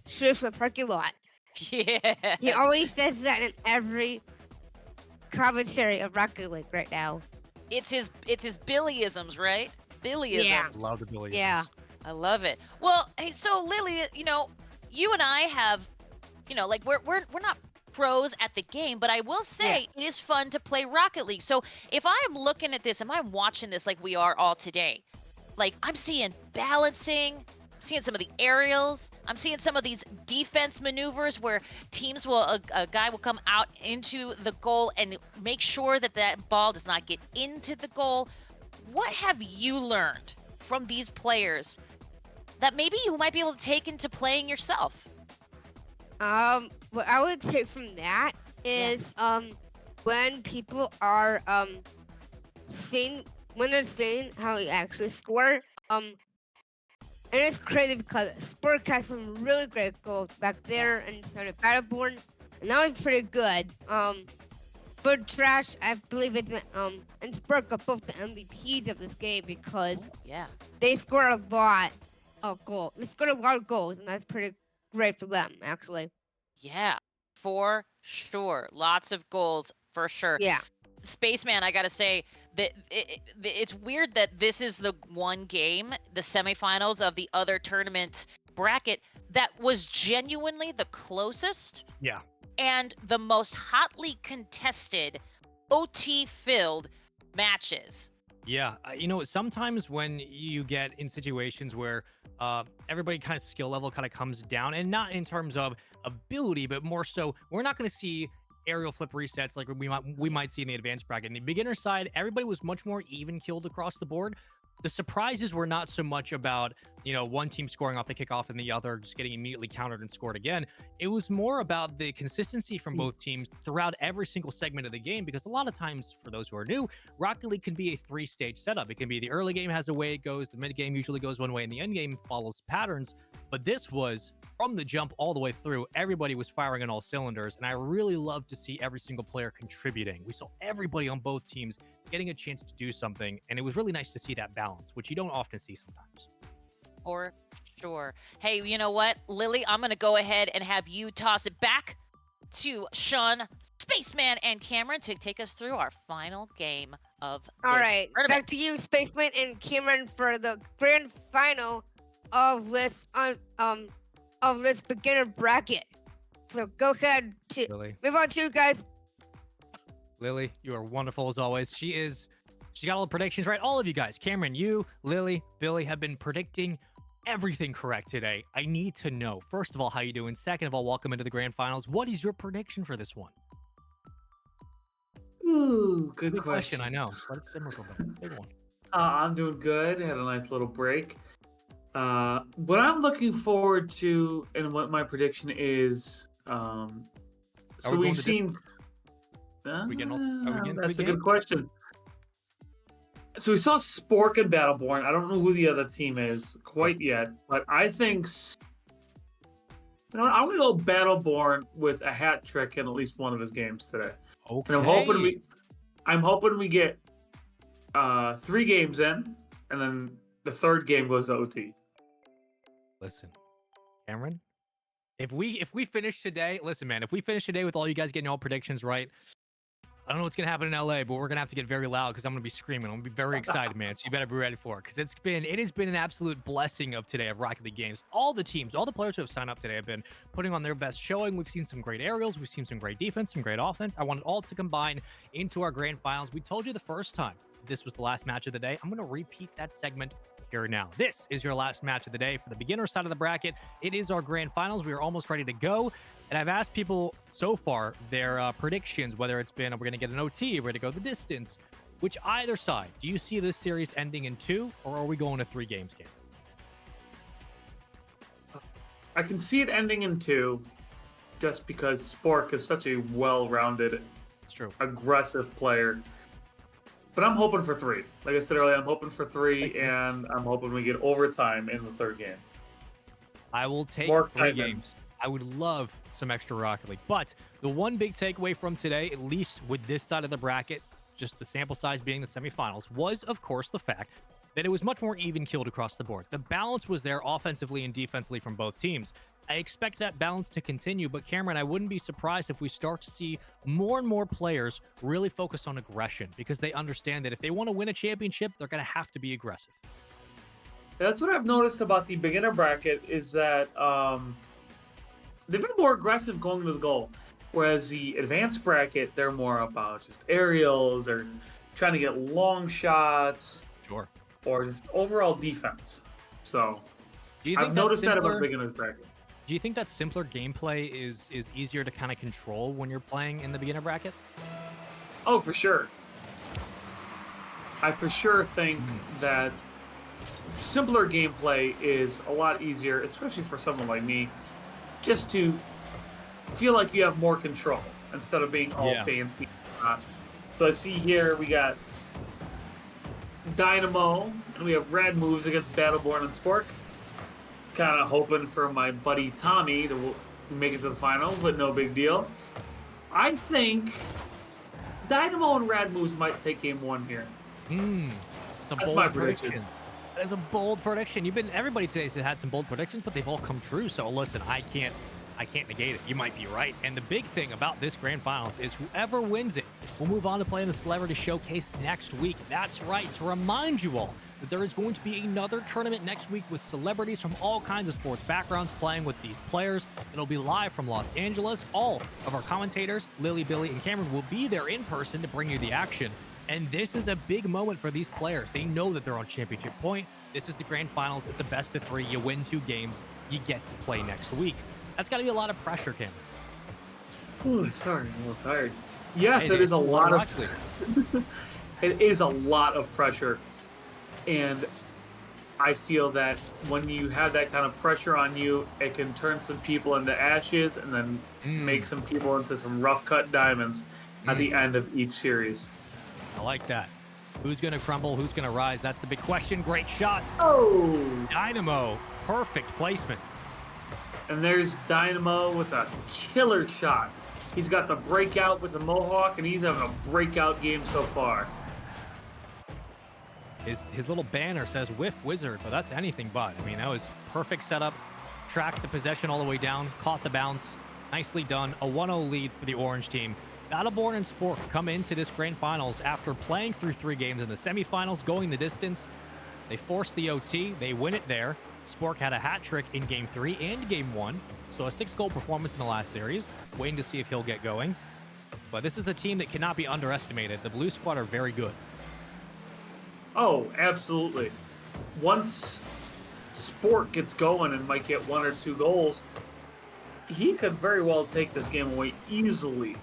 shoot for the parking lot. Yes. He always says that in every commentary of Rocket League right now. It's his Billyisms, right? Billyisms. Yeah. Love the Billy. Yeah. I love it. Well, hey, so Lily, you and I have, like we're not pros at the game, but I will say it is fun to play Rocket League. So if I am looking at this and I'm watching this like we are all today, like I'm seeing balancing, I'm seeing some of the aerials, I'm seeing some of these defense maneuvers where teams a guy will come out into the goal and make sure that that ball does not get into the goal. What have you learned from these players that maybe you might be able to take into playing yourself? What I would take from that is when people are when they're seeing how they actually score, and it's crazy because Sport has some really great goals back there and started Battleborn, and that was pretty good. But Trash, I believe it's and Sport got both the MVPs of this game because they scored a lot of goals. They scored a lot of goals, and that's pretty great for them, actually. Yeah, for sure. Lots of goals, for sure. Yeah. Spaceman, I got to say that it's weird that this is the one game, the semifinals of the other tournament bracket, that was genuinely the closest Yeah. and the most hotly contested, OT-filled matches. Yeah, sometimes when you get in situations where everybody kind of skill level kind of comes down, and not in terms of ability, but more so, we're not going to see aerial flip resets like we might see in the advanced bracket. In the beginner side, everybody was much more even killed across the board. The surprises were not so much about, one team scoring off the kickoff and the other just getting immediately countered and scored again. It was more about the consistency from both teams throughout every single segment of the game, because a lot of times, for those who are new, Rocket League can be a 3-stage setup. It can be the early game has a way it goes, the mid game usually goes one way, and the end game follows patterns. But this was from the jump all the way through. Everybody was firing on all cylinders, and I really love to see every single player contributing. We saw everybody on both teams getting a chance to do something, and it was really nice to see that balance, which you don't often see sometimes. For sure. Hey, you know what, Lily? I'm going to go ahead and have you toss it back to Sean, Spaceman, and Cameron to take us through our final game of this All right, tournament. back to you, Spaceman and Cameron, for the grand final of this beginner bracket. So go ahead to move on to you guys. Lily, you are wonderful as always. She got all the predictions right. All of you guys, Cameron, you, Lily, Billy, have been predicting everything correct today. I need to know, first of all, how you doing? Second of all, welcome into the grand finals. What is your prediction for this one? Ooh, good Big question. I know. Let it simmer for a bit. Big one. I'm doing good. Had a nice little break. What I'm looking forward to, and what my prediction is, so we've seen. Are we getting That's a good question. So we saw Spork and Battleborn. I don't know who the other team is quite yet, but I think I'm gonna go Battleborn with a hat trick in at least one of his games today. Okay. And I'm hoping we get 3 games in, and then the third game goes to OT. Listen, Cameron, if we finish today, listen, man, if we finish today with all you guys getting all predictions right, I don't know what's gonna happen in LA, but we're gonna have to get very loud because I'm gonna be screaming. I'm gonna be very excited, man. So you better be ready for it because it has been an absolute blessing of today of Rocket League games. All the teams, all the players who have signed up today have been putting on their best showing. We've seen some great aerials, we've seen some great defense, some great offense. I want it all to combine into our grand finals. We told you the first time this was the last match of the day. I'm gonna repeat that segment here now. This is your last match of the day for the beginner side of the bracket. It is our grand finals. We are almost ready to go. And I've asked people so far their predictions, whether it's been, we're going to get an OT, we're going to go the distance. Which either side, do you see this series ending in 2, or are we going to 3 games game? I can see it ending in 2, just because Spork is such a well-rounded, aggressive player. But I'm hoping for 3. Like I said earlier, I'm hoping for 3, and I'm hoping we get overtime in the third game. I will take More 3 excitement. games. I would love some extra Rocket League. But the one big takeaway from today, at least with this side of the bracket, just the sample size being the semifinals, was, of course, the fact that it was much more even killed across the board. The balance was there offensively and defensively from both teams. I expect that balance to continue, but Cameron, I wouldn't be surprised if we start to see more and more players really focus on aggression because they understand that if they want to win a championship, they're going to have to be aggressive. That's what I've noticed about the beginner bracket is that they've been more aggressive going to the goal. Whereas the advanced bracket, they're more about just aerials or trying to get long shots. Sure. Or just overall defense. So Do you think I've that's noticed that about simpler? beginner's bracket. Do you think that simpler gameplay is easier to kind of control when you're playing in the beginner bracket? Oh, for sure. I for sure think that simpler gameplay is a lot easier, especially for someone like me, just to feel like you have more control instead of being all fancy. So I see here we got Dynamo, and we have Rad Moves against Battleborn and Spork. Kind of hoping for my buddy Tommy to make it to the finals, but no big deal. I think Dynamo and Rad Moves might take game 1 here. It's a That's bold my prediction. prediction. That is a bold prediction. Everybody today's had some bold predictions, but they've all come true. So listen, I can't negate it. You might be right. And the big thing about this grand finals is whoever wins it will move on to play in the Celebrity Showcase next week. That's right. To remind you all that there is going to be another tournament next week with celebrities from all kinds of sports backgrounds playing with these players. It'll be live from Los Angeles. All of our commentators, Lily, Billy, and Cameron, will be there in person to bring you the action. And this is a big moment for these players. They know that they're on championship point. This is the grand finals. It's a best of 3. You win 2 games. You get to play next week. That's got to be a lot of pressure, Cameron. Ooh, sorry, I'm a little tired. Yes, Hey, it is a lot Rocket of it is a lot of pressure. And I feel that when you have that kind of pressure on you, it can turn some people into ashes and then make some people into some rough cut diamonds at the end of each series. I like that. Who's going to crumble? Who's going to rise? That's the big question. Great shot. Oh! Dynamo. Perfect placement. And there's Dynamo with a killer shot. He's got the breakout with the Mohawk, and he's having a breakout game so far. His little banner says Whiff Wizard, but that's anything but. I mean, that was perfect setup. Tracked the possession all the way down. Caught the bounce. Nicely done. A 1-0 lead for the Orange team. Battleborn and Spork come into this grand finals after playing through 3 games in the semifinals, going the distance. They forced the OT. They win it there. Spork had a hat trick in game 3 and game 1. So a 6-goal performance in the last series. Waiting to see if he'll get going. But this is a team that cannot be underestimated. The Blue Squad are very good. Oh, absolutely. Once Spork gets going and might get 1 or 2 goals, he could very well take this game away easily.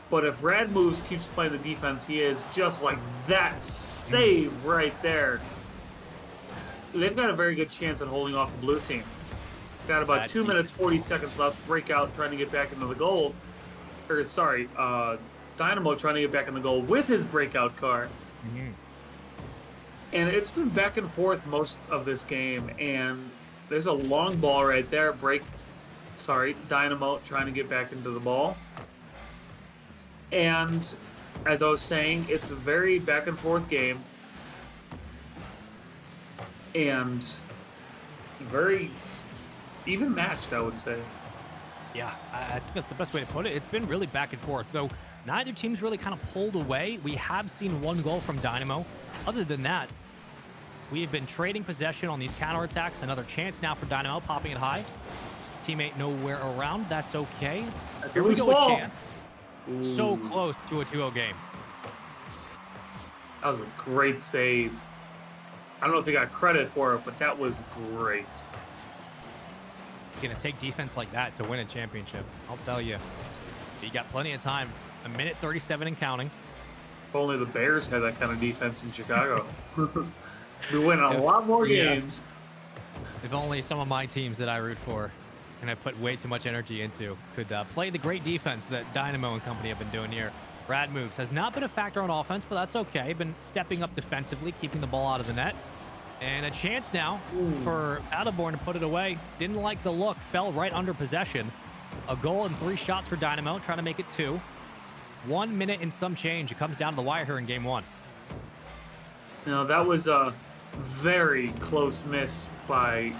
But if Rad Moves keeps playing the defense he is, just like that save right there, they've got a very good chance at holding off the blue team. Got about 2 minutes, 40 seconds left. Breakout trying to get back into the goal. Or, sorry, Dynamo trying to get back in the goal with his breakout car. And it's been back and forth most of this game, and there's a long ball right there. Dynamo trying to get back into the ball. And as I was saying, it's a very back and forth game. And very even matched, I would say. Yeah, I think that's the best way to put it. It's been really back and forth, though neither team's really kind of pulled away. We have seen one goal from Dynamo. Other than that, we have been trading possession on these counterattacks. Another chance now for Dynamo, popping it high. Teammate nowhere around. That's okay. Here we go, a chance. So close to a 2-0 game. That was a great save. I don't know if he got credit for it, but that was great. It's going to take defense like that to win a championship. I'll tell you. You got plenty of time. 1:37 and counting. If only the Bears had that kind of defense in Chicago. We win a lot more games. If only some of my teams that I root for and I put way too much energy into could play the great defense that Dynamo and company have been doing here. Rad moves has not been a factor on offense, but that's okay. Been stepping up defensively, keeping the ball out of the net. And a chance now for Battleborn to put it away. Didn't like the look, fell right under possession. A goal and 3 shots for Dynamo, trying to make it 2. 1 minute and some change. It comes down to the wire here in game 1. Now, that was a very close miss by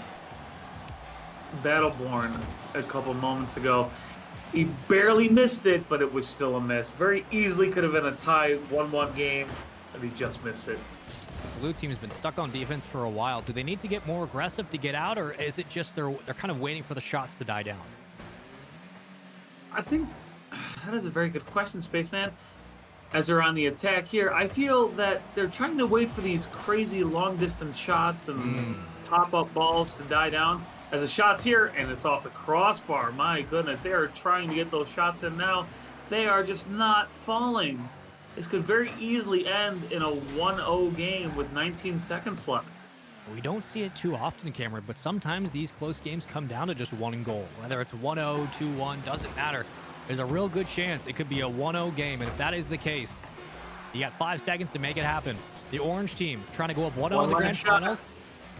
Battleborn a couple moments ago. He barely missed it, but it was still a miss. Very easily could have been a tie 1-1 game, and he just missed it. Blue team has been stuck on defense for a while. Do they need to get more aggressive to get out, or is it just they're kind of waiting for the shots to die down? I think that is a very good question, Spaceman. As they're on the attack here, I feel that they're trying to wait for these crazy long-distance shots and pop-up balls to die down. As the shot's here, and it's off the crossbar. My goodness, they are trying to get those shots in now. They are just not falling. This could very easily end in a 1-0 game with 19 seconds left. We don't see it too often, Cameron, but sometimes these close games come down to just one goal. Whether it's 1-0, 2-1, doesn't matter. There's a real good chance it could be a 1-0 game, and if that is the case, you got 5 seconds to make it happen. The orange team trying to go up 1-0 in the grand finals,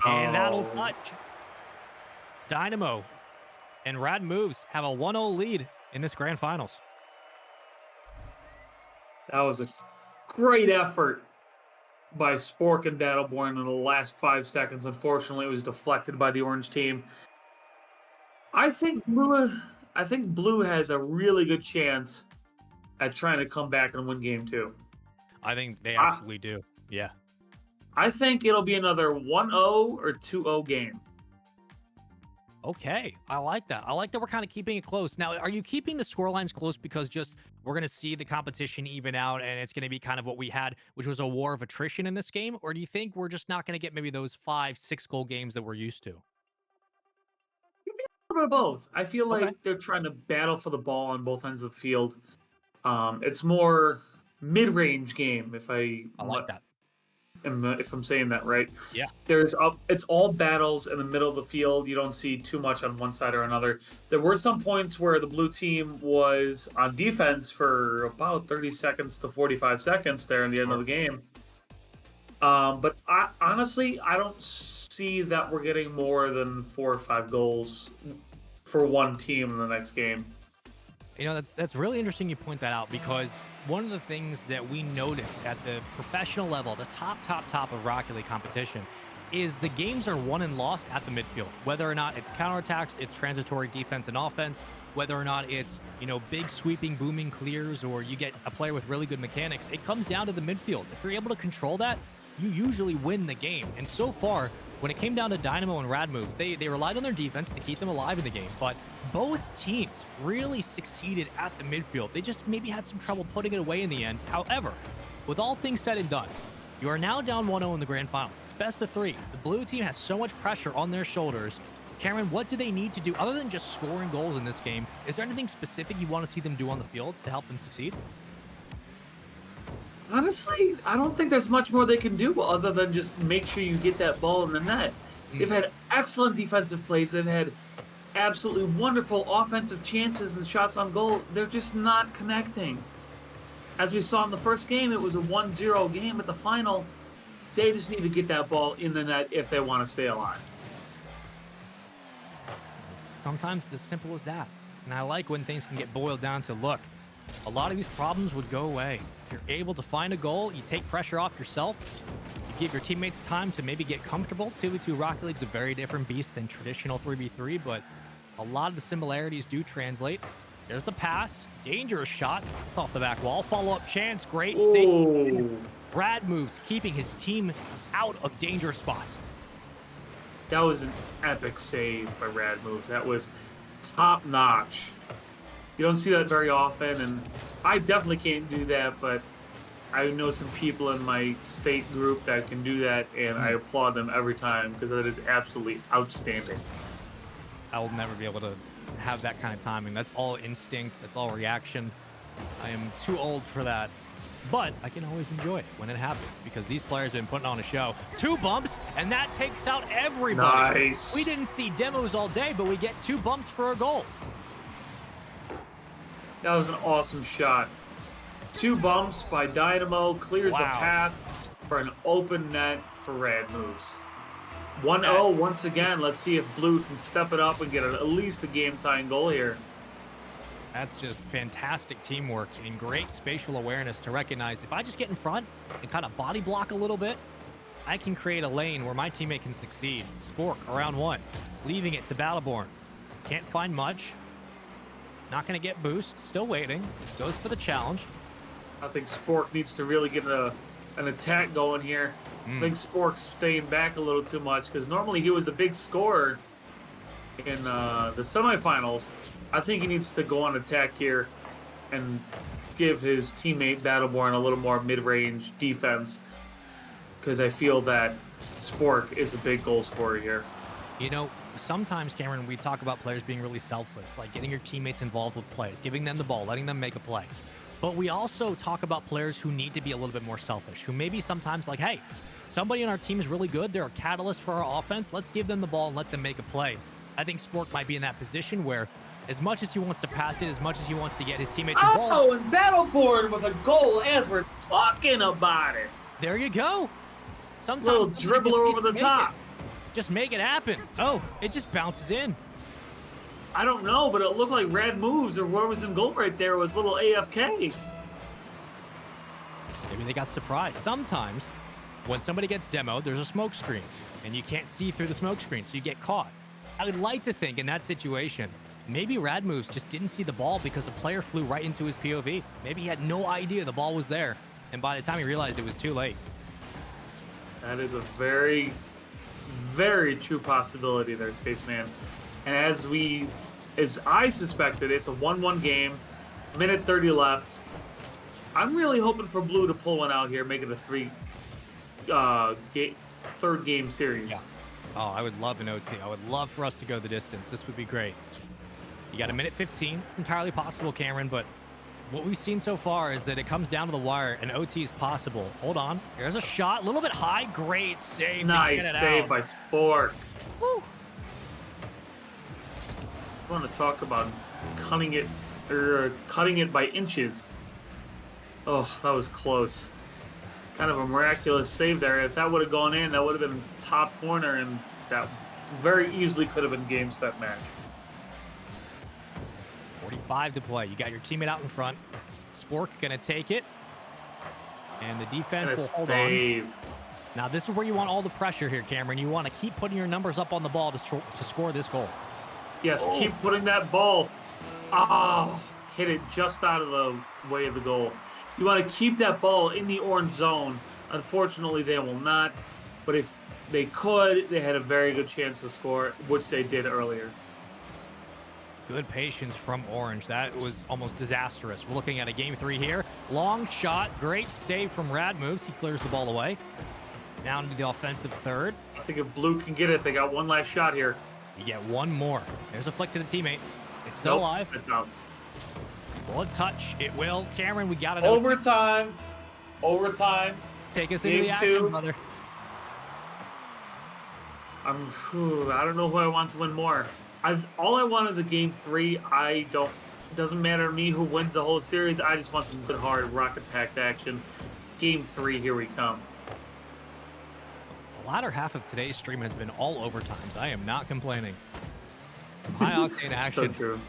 and that'll touch. Dynamo and Rad Moves have a 1-0 lead in this grand finals. That was a great effort by Spork and Battleborn in the last 5 seconds. Unfortunately, it was deflected by the orange team. I think Blue has a really good chance at trying to come back and win game 2. I think they absolutely do. Yeah. I think it'll be another 1-0 or 2-0 game. Okay, I like that. I like that we're kind of keeping it close. Now, are you keeping the scorelines close because just we're going to see the competition even out and it's going to be kind of what we had, which was a war of attrition in this game? Or do you think we're just not going to get maybe those 5-6 goal games that we're used to? A little bit of both. I feel like they're trying to battle for the ball on both ends of the field. It's more mid-range game, if I like that. If I'm saying that right. Yeah. It's all battles in the middle of the field. You don't see too much on one side or another. There were some points where the blue team was on defense for about 30 seconds to 45 seconds there in the end of the game. But honestly, I don't see that we're getting more than 4 or 5 goals for one team in the next game. You know, that's really interesting you point that out, because one of the things that we noticed at the professional level, the top of Rocket League competition, is the games are won and lost at the midfield. Whether or not it's counterattacks, it's transitory defense and offense, whether or not it's, you know, big sweeping, booming clears, or you get a player with really good mechanics, it comes down to the midfield. If you're able to control that, you usually win the game. And so far, when it came down to Dynamo and Rad Moves, they relied on their defense to keep them alive in the game, but both teams really succeeded at the midfield. They just maybe had some trouble putting it away in the end. However, with all things said and done, you are now down 1-0 in the grand finals. It's best of 3. The blue team has so much pressure on their shoulders. Cameron, what do they need to do other than just scoring goals in this game? Is there anything specific you want to see them do on the field to help them succeed? Honestly, I don't think there's much more they can do other than just make sure you get that ball in the net. They've had excellent defensive plays. They've had absolutely wonderful offensive chances and shots on goal. They're just not connecting. as we saw in the first game, it was a 1-0 game at the final. They just need to get that ball in the net if they want to stay alive. Sometimes it's as simple as that. And I like when things can get boiled down to, look, a lot of these problems would go away. If you're able to find a goal, you take pressure off yourself, you give your teammates time to maybe get comfortable. 2v2 Rocket League's a very different beast than traditional 3v3, but a lot of the similarities do translate. There's the pass, dangerous shot. It's off the back wall. Follow-up chance, great save. Rad moves, keeping his team out of dangerous spots. That was an epic save by Rad Moves. That was top notch. You don't see that very often, and I definitely can't do that, but I know some people in my state group that can do that, and I applaud them every time because that is absolutely outstanding. I will never be able to have that kind of timing. That's all instinct. That's all reaction. I am too old for that. But I can always enjoy it when it happens because these players have been putting on a show. 2 bumps, and that takes out everybody. Nice. We didn't see demos all day, but we get 2 bumps for a goal. That was an awesome shot. 2 bumps by Dynamo clears the path for an open net for Rad Moves. 1-0 once again. Let's see if Blue can step it up and get at least a game-tying goal here. That's just fantastic teamwork and great spatial awareness to recognize if I just get in front and kind of body block a little bit, I can create a lane where my teammate can succeed. Spork, around 1, leaving it to Battleborn. Can't find much. Not going to get boost. Still waiting. Goes for the challenge. I think Spork needs to really get an attack going here. I think Spork's staying back a little too much because normally he was a big scorer in the semifinals. I think he needs to go on attack here and give his teammate Battleborn a little more mid-range defense because I feel that Spork is a big goal scorer here. You know, sometimes, Cameron, we talk about players being really selfless, like getting your teammates involved with plays, giving them the ball, letting them make a play. But we also talk about players who need to be a little bit more selfish, who maybe sometimes like, hey, somebody on our team is really good. They're a catalyst for our offense. Let's give them the ball and let them make a play. I think Spork might be in that position where as much as he wants to pass it, as much as he wants to get his teammates involved. Oh, and Battleborn with a goal as we're talking about it. There you go. Sometimes little dribbler over the top. Just make it happen. Oh, it just bounces in. I don't know, but it looked like Rad Moves or whoever was in goal right there was a little AFK. Maybe they got surprised. Sometimes when somebody gets demoed, there's a smoke screen, and you can't see through the smoke screen, so you get caught. I would like to think in that situation, maybe Rad Moves just didn't see the ball because a player flew right into his POV. Maybe he had no idea the ball was there, and by the time he realized it was too late. That is a very, very true possibility there, Spaceman. And as I suspected, it's a 1-1 game, minute 30 left. I'm really hoping for Blue to pull one out here, make it a third game series. Yeah. Oh, I would love an OT. I would love for us to go the distance. This would be great. You got a minute 15. It's entirely possible, Cameron, but what we've seen so far is that it comes down to the wire, and OT is possible. Hold on. There's a shot. A little bit high. Great save. Nice save by Spork. Woo. I want to talk about cutting it by inches. Oh, that was close. Kind of a miraculous save there. If that would have gone in, that would have been top corner, and that very easily could have been game, set, match. 45 to play. You got your teammate out in front. Spork gonna take it, and the defense will hold on. Now this is where you want all the pressure here, Cameron. You want to keep putting your numbers up on the ball to score this goal. Yes, keep putting that ball. Hit it just out of the way of the goal. You want to keep that ball in the orange zone. Unfortunately, they will not. But if they could, they had a very good chance to score, which they did earlier. Good patience from Orange. That was almost disastrous. We're looking at a game 3 here. Long shot. Great save from Rad Moves. He clears the ball away. Down to the offensive third. I think if Blue can get it, they got one last shot here. You get one more. There's a flick to the teammate. It's still alive. It's out. Will it touch? It will. Cameron, we got it. Overtime. Overtime. Take us into the action, brother. I don't know who I want to win more. All I want is a game 3. I don't Doesn't matter to me who wins the whole series. I just want some good, hard, rocket-packed action. Game 3, here we come. The latter half of today's stream has been all overtimes. I am not complaining. High octane action. So true.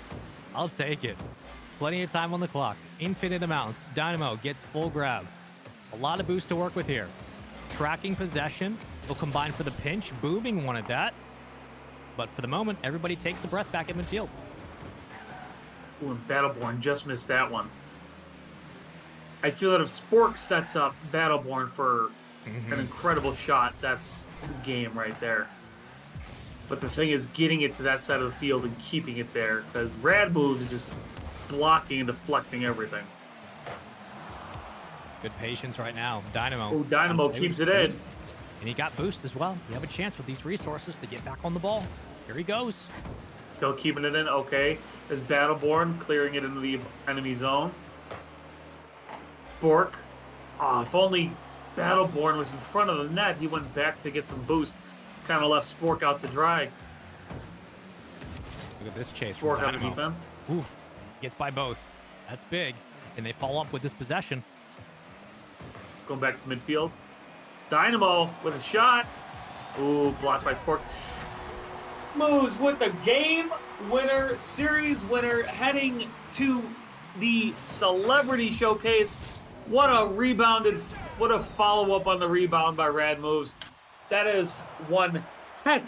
I'll take it. Plenty of time on the clock. Infinite amounts. Dynamo gets full grab. A lot of boost to work with here. Tracking possession. They'll combine for the pinch. Booming wanted that. But for the moment, everybody takes a breath back at midfield. Ooh, and Battleborn just missed that one. I feel that if Spork sets up Battleborn for an incredible shot, that's the game right there. But the thing is getting it to that side of the field and keeping it there, because Rad Moves is just blocking and deflecting everything. Good patience right now. Dynamo. Oh, Dynamo keeps it in. And he got boost as well. You have a chance with these resources to get back on the ball. Here he goes. Still keeping it in. Okay. There's Battleborn clearing it into the enemy zone. Bork. Oh, if only Battleborn was in front of the net, he went back to get some boost. Kind of left Spork out to dry. Look at this chase. Spork on the defense. Oof. Gets by both. That's big. And they follow up with this possession. Going back to midfield. Dynamo with a shot. Ooh, blocked by Spork. Moves with the game winner, series winner, heading to the Celebrity Showcase. What a follow-up on the rebound by Rad Moves. That is one heck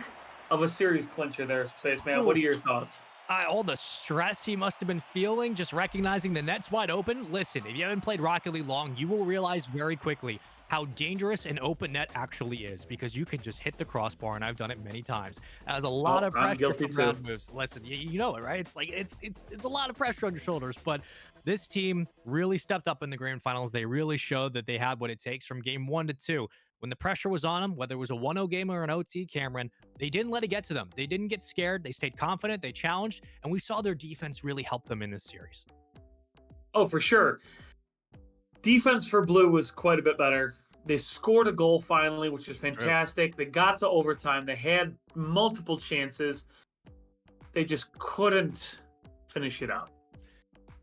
of a series clincher there, Spaceman. What are your thoughts? All the stress he must have been feeling, just recognizing the net's wide open. Listen, if you haven't played Rocket League long, you will realize very quickly how dangerous an open net actually is, because you can just hit the crossbar, and I've done it many times. That was a lot of pressure from Rad Moves. Listen, you know it, right? It's like it's a lot of pressure on your shoulders, but this team really stepped up in the grand finals. They really showed that they had what it takes from game 1 to 2. When the pressure was on them, whether it was a 1-0 game or an OT, Cameron, they didn't let it get to them. They didn't get scared. They stayed confident. They challenged, and we saw their defense really help them in this series. Oh, for sure. Defense for Blue was quite a bit better. They scored a goal finally, which was fantastic. They got to overtime. They had multiple chances. They just couldn't finish it out.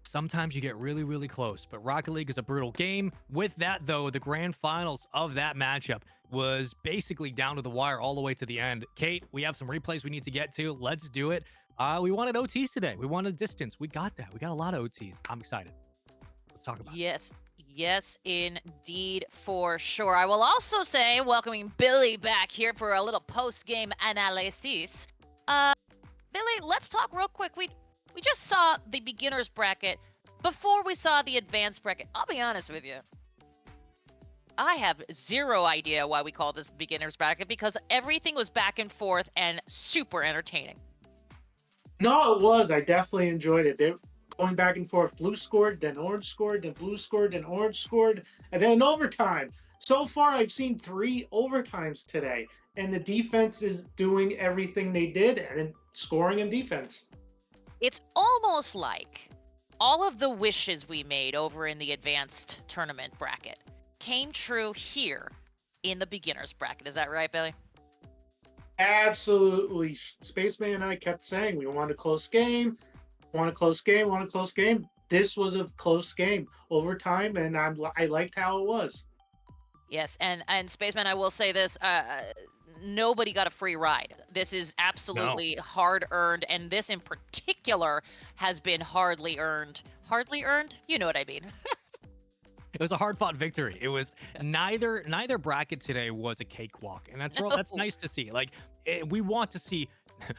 Sometimes you get really, really close, but Rocket League is a brutal game. With that, though, the grand finals of that matchup was basically down to the wire all the way to the end. Kate, we have some replays we need to get to. Let's do it. We wanted OTs today. We wanted distance. We got that. We got a lot of OTs. I'm excited. Let's talk about it. Yes, indeed, for sure. I will also say, welcoming Billy back here for a little post-game analysis. Billy, let's talk real quick. We just saw the beginner's bracket before we saw the advanced bracket. I'll be honest with you. I have zero idea why we call this the beginner's bracket, because everything was back and forth and super entertaining. No, it was. I definitely enjoyed it. They going back and forth. Blue scored, then orange scored, then blue scored, then orange scored, and then overtime. So far, I've seen 3 overtimes today, and the defense is doing everything they did, and scoring and defense. It's almost like all of the wishes we made over in the advanced tournament bracket came true here in the beginner's bracket. Is that right, Billy? Absolutely. Spaceman and I kept saying we want a close game, want a close game, want a close game. This was a close game, overtime, and I liked how it was. Yes, and Spaceman, I will say this, nobody got a free ride. This is absolutely hard earned, and this in particular has been hardly earned. Hardly earned? You know what I mean. It was a hard-fought victory. It was neither bracket today was a cakewalk, and that's nice to see. Like, we want to see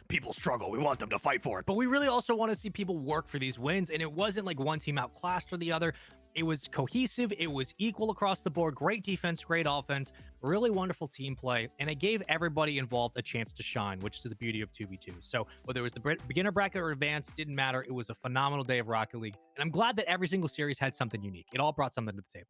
people struggle. We want them to fight for it, but we really also want to see people work for these wins. And it wasn't like one team outclassed or the other. It was cohesive. It was equal across the board. Great defense, great offense, really wonderful team play, and it gave everybody involved a chance to shine, which is the beauty of 2v2. So whether it was the beginner bracket or advanced, didn't matter. It was a phenomenal day of Rocket League, and I'm glad that every single series had something unique. It all brought something to the table.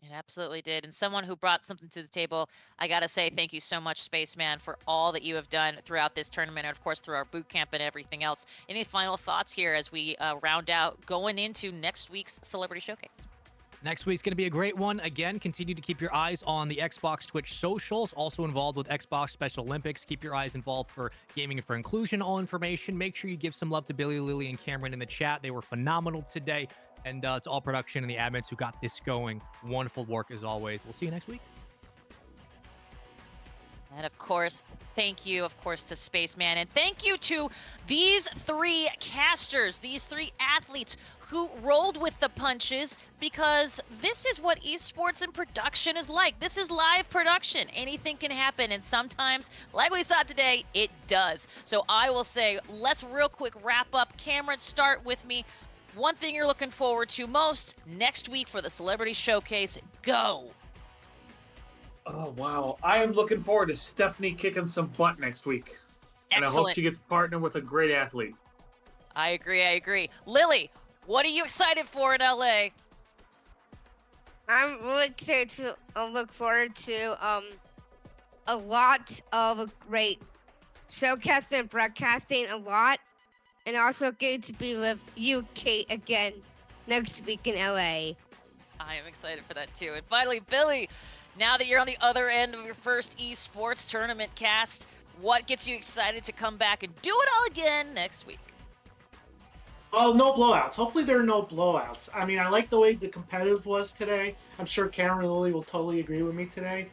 It absolutely did. And someone who brought something to the table, I got to say thank you so much, Spaceman, for all that you have done throughout this tournament, and of course through our boot camp and everything else. Any final thoughts here as we round out going into next week's Celebrity Showcase? Next week's going to be a great one. Again, continue to keep your eyes on the Xbox Twitch socials, also involved with Xbox Special Olympics. Keep your eyes involved for Gaming and for Inclusion, all information. Make sure you give some love to Billy, Lily, and Cameron in the chat. They were phenomenal today. And to all production and the admins who got this going, wonderful work as always. We'll see you next week. And of course, thank you, of course, to Spaceman. And thank you to these three casters, these three athletes who rolled with the punches, because this is what esports and production is like. This is live production. Anything can happen. And sometimes, like we saw today, it does. So I will say, let's real quick wrap up. Cameron, start with me. One thing you're looking forward to most next week for the Celebrity Showcase. Go. Oh, wow. I am looking forward to Stephanie kicking some butt next week. And I hope Excellent. she gets partnered with a great athlete. I agree. Lily, what are you excited for in LA? I'm really excited to look forward to a lot of great showcasting and broadcasting a lot, and also getting to be with you, Kate, again next week in LA. I am excited for that too. And finally, Billy, now that you're on the other end of your first esports tournament cast, what gets you excited to come back and do it all again next week? Well, no blowouts. Hopefully there are no blowouts. I mean, I like the way the competitive was today. I'm sure Cameron and Lily will totally agree with me today.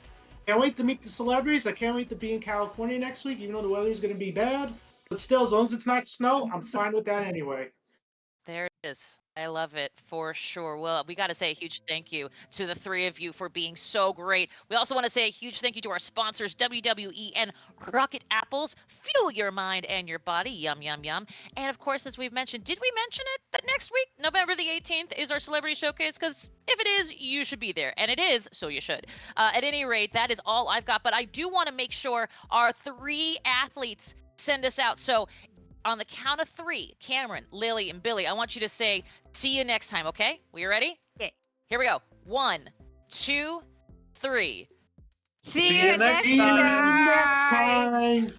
Can't wait to meet the celebrities. I can't wait to be in California next week, even though the weather's going to be bad. But still, as long as it's not snow, I'm fine with that anyway. There it is. I love it for sure. Well, we got to say a huge thank you to the three of you for being so great. We also want to say a huge thank you to our sponsors, WWE and Rocket Apples. Fuel your mind and your body. Yum, yum, yum. And of course, as we've mentioned, did we mention it that next week, November the 18th, is our Celebrity Showcase? Because if it is, you should be there. And it is, so you should. At any rate, that is all I've got. But I do want to make sure our three athletes send us out. So on the count of three, Cameron, Lily, and Billy, I want you to say, see you next time, okay? We ready? Okay. Here we go. 1, 2, 3. See you next time.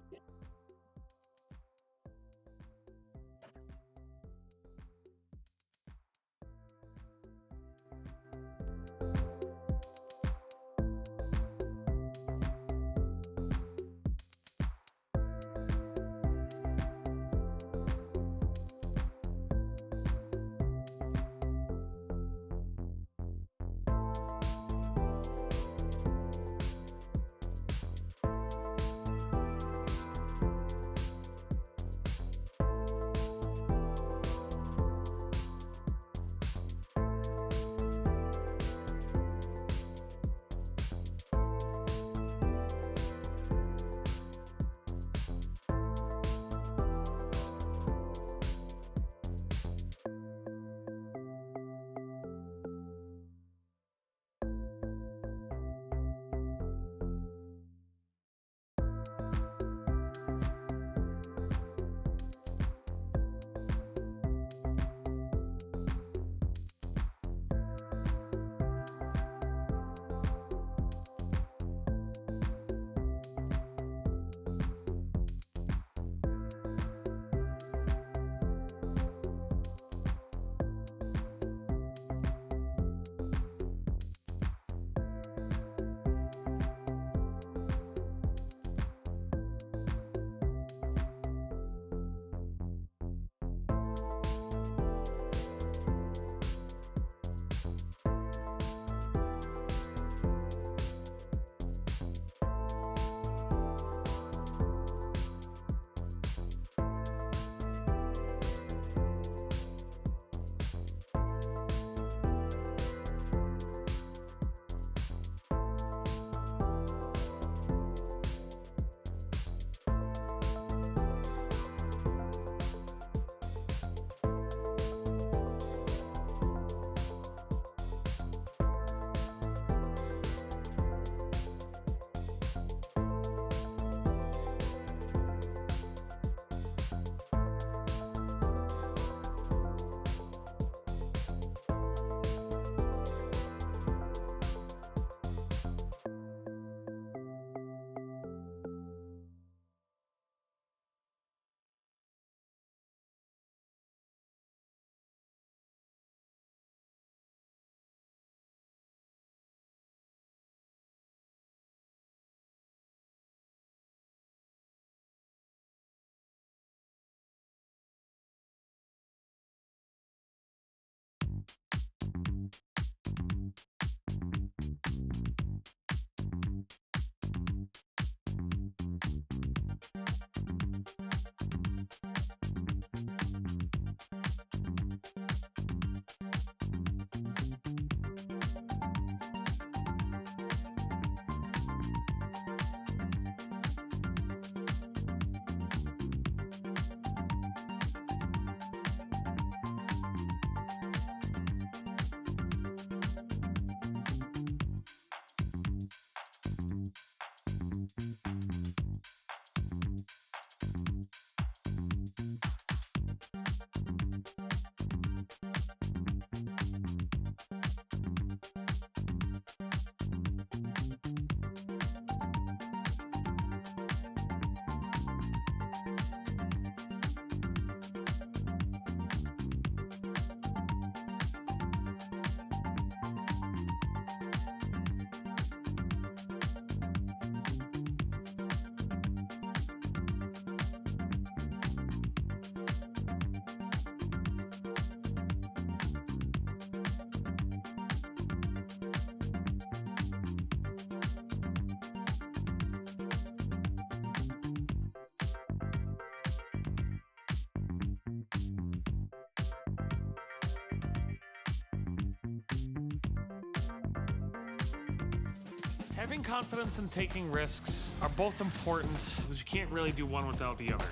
Having confidence and taking risks are both important because you can't really do one without the other.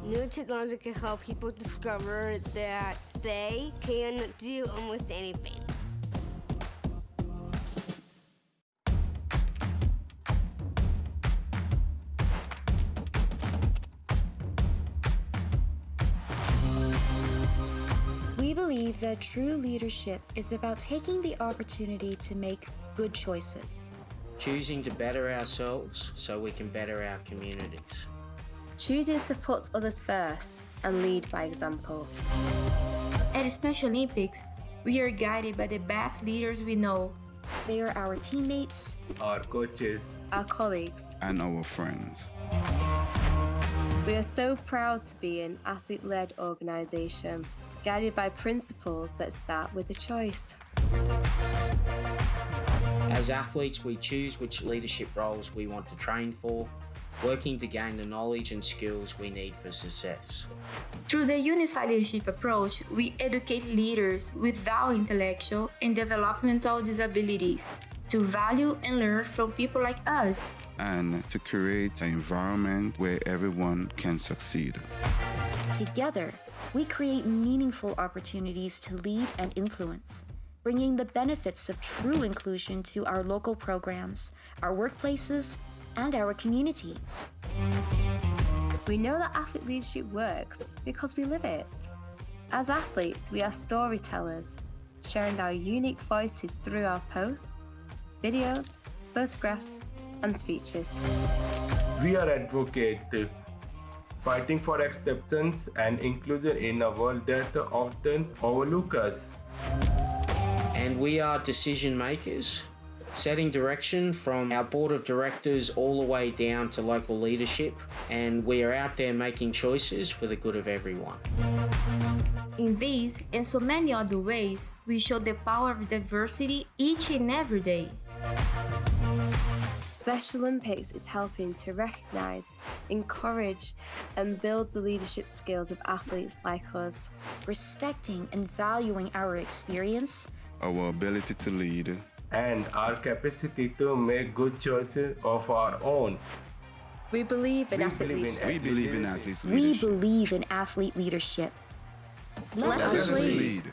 New technology can help people discover that they can do almost anything. We believe that true leadership is about taking the opportunity to make good choices. Choosing to better ourselves so we can better our communities. Choosing to put others first and lead by example. At Special Olympics, we are guided by the best leaders we know. They are our teammates, our coaches, our colleagues, and our friends. We are so proud to be an athlete-led organization, guided by principles that start with a choice. As athletes, we choose which leadership roles we want to train for, working to gain the knowledge and skills we need for success. Through the unified leadership approach, we educate leaders without intellectual and developmental disabilities to value and learn from people like us, and to create an environment where everyone can succeed. Together, we create meaningful opportunities to lead and influence, bringing the benefits of true inclusion to our local programs, our workplaces, and our communities. We know that athlete leadership works because we live it. As athletes, we are storytellers, sharing our unique voices through our posts, videos, photographs, and speeches. We are advocates, fighting for acceptance and inclusion in a world that often overlooks us. And we are decision makers, setting direction from our board of directors all the way down to local leadership, and we are out there making choices for the good of everyone. In these and so many other ways, we show the power of diversity each and every day. Special Olympics is helping to recognize, encourage, and build the leadership skills of athletes like us. Respecting and valuing our experience, our ability to lead, and our capacity to make good choices of our own. We believe in athlete leadership. We believe in athlete leadership. We believe in athlete leadership. Let's lead.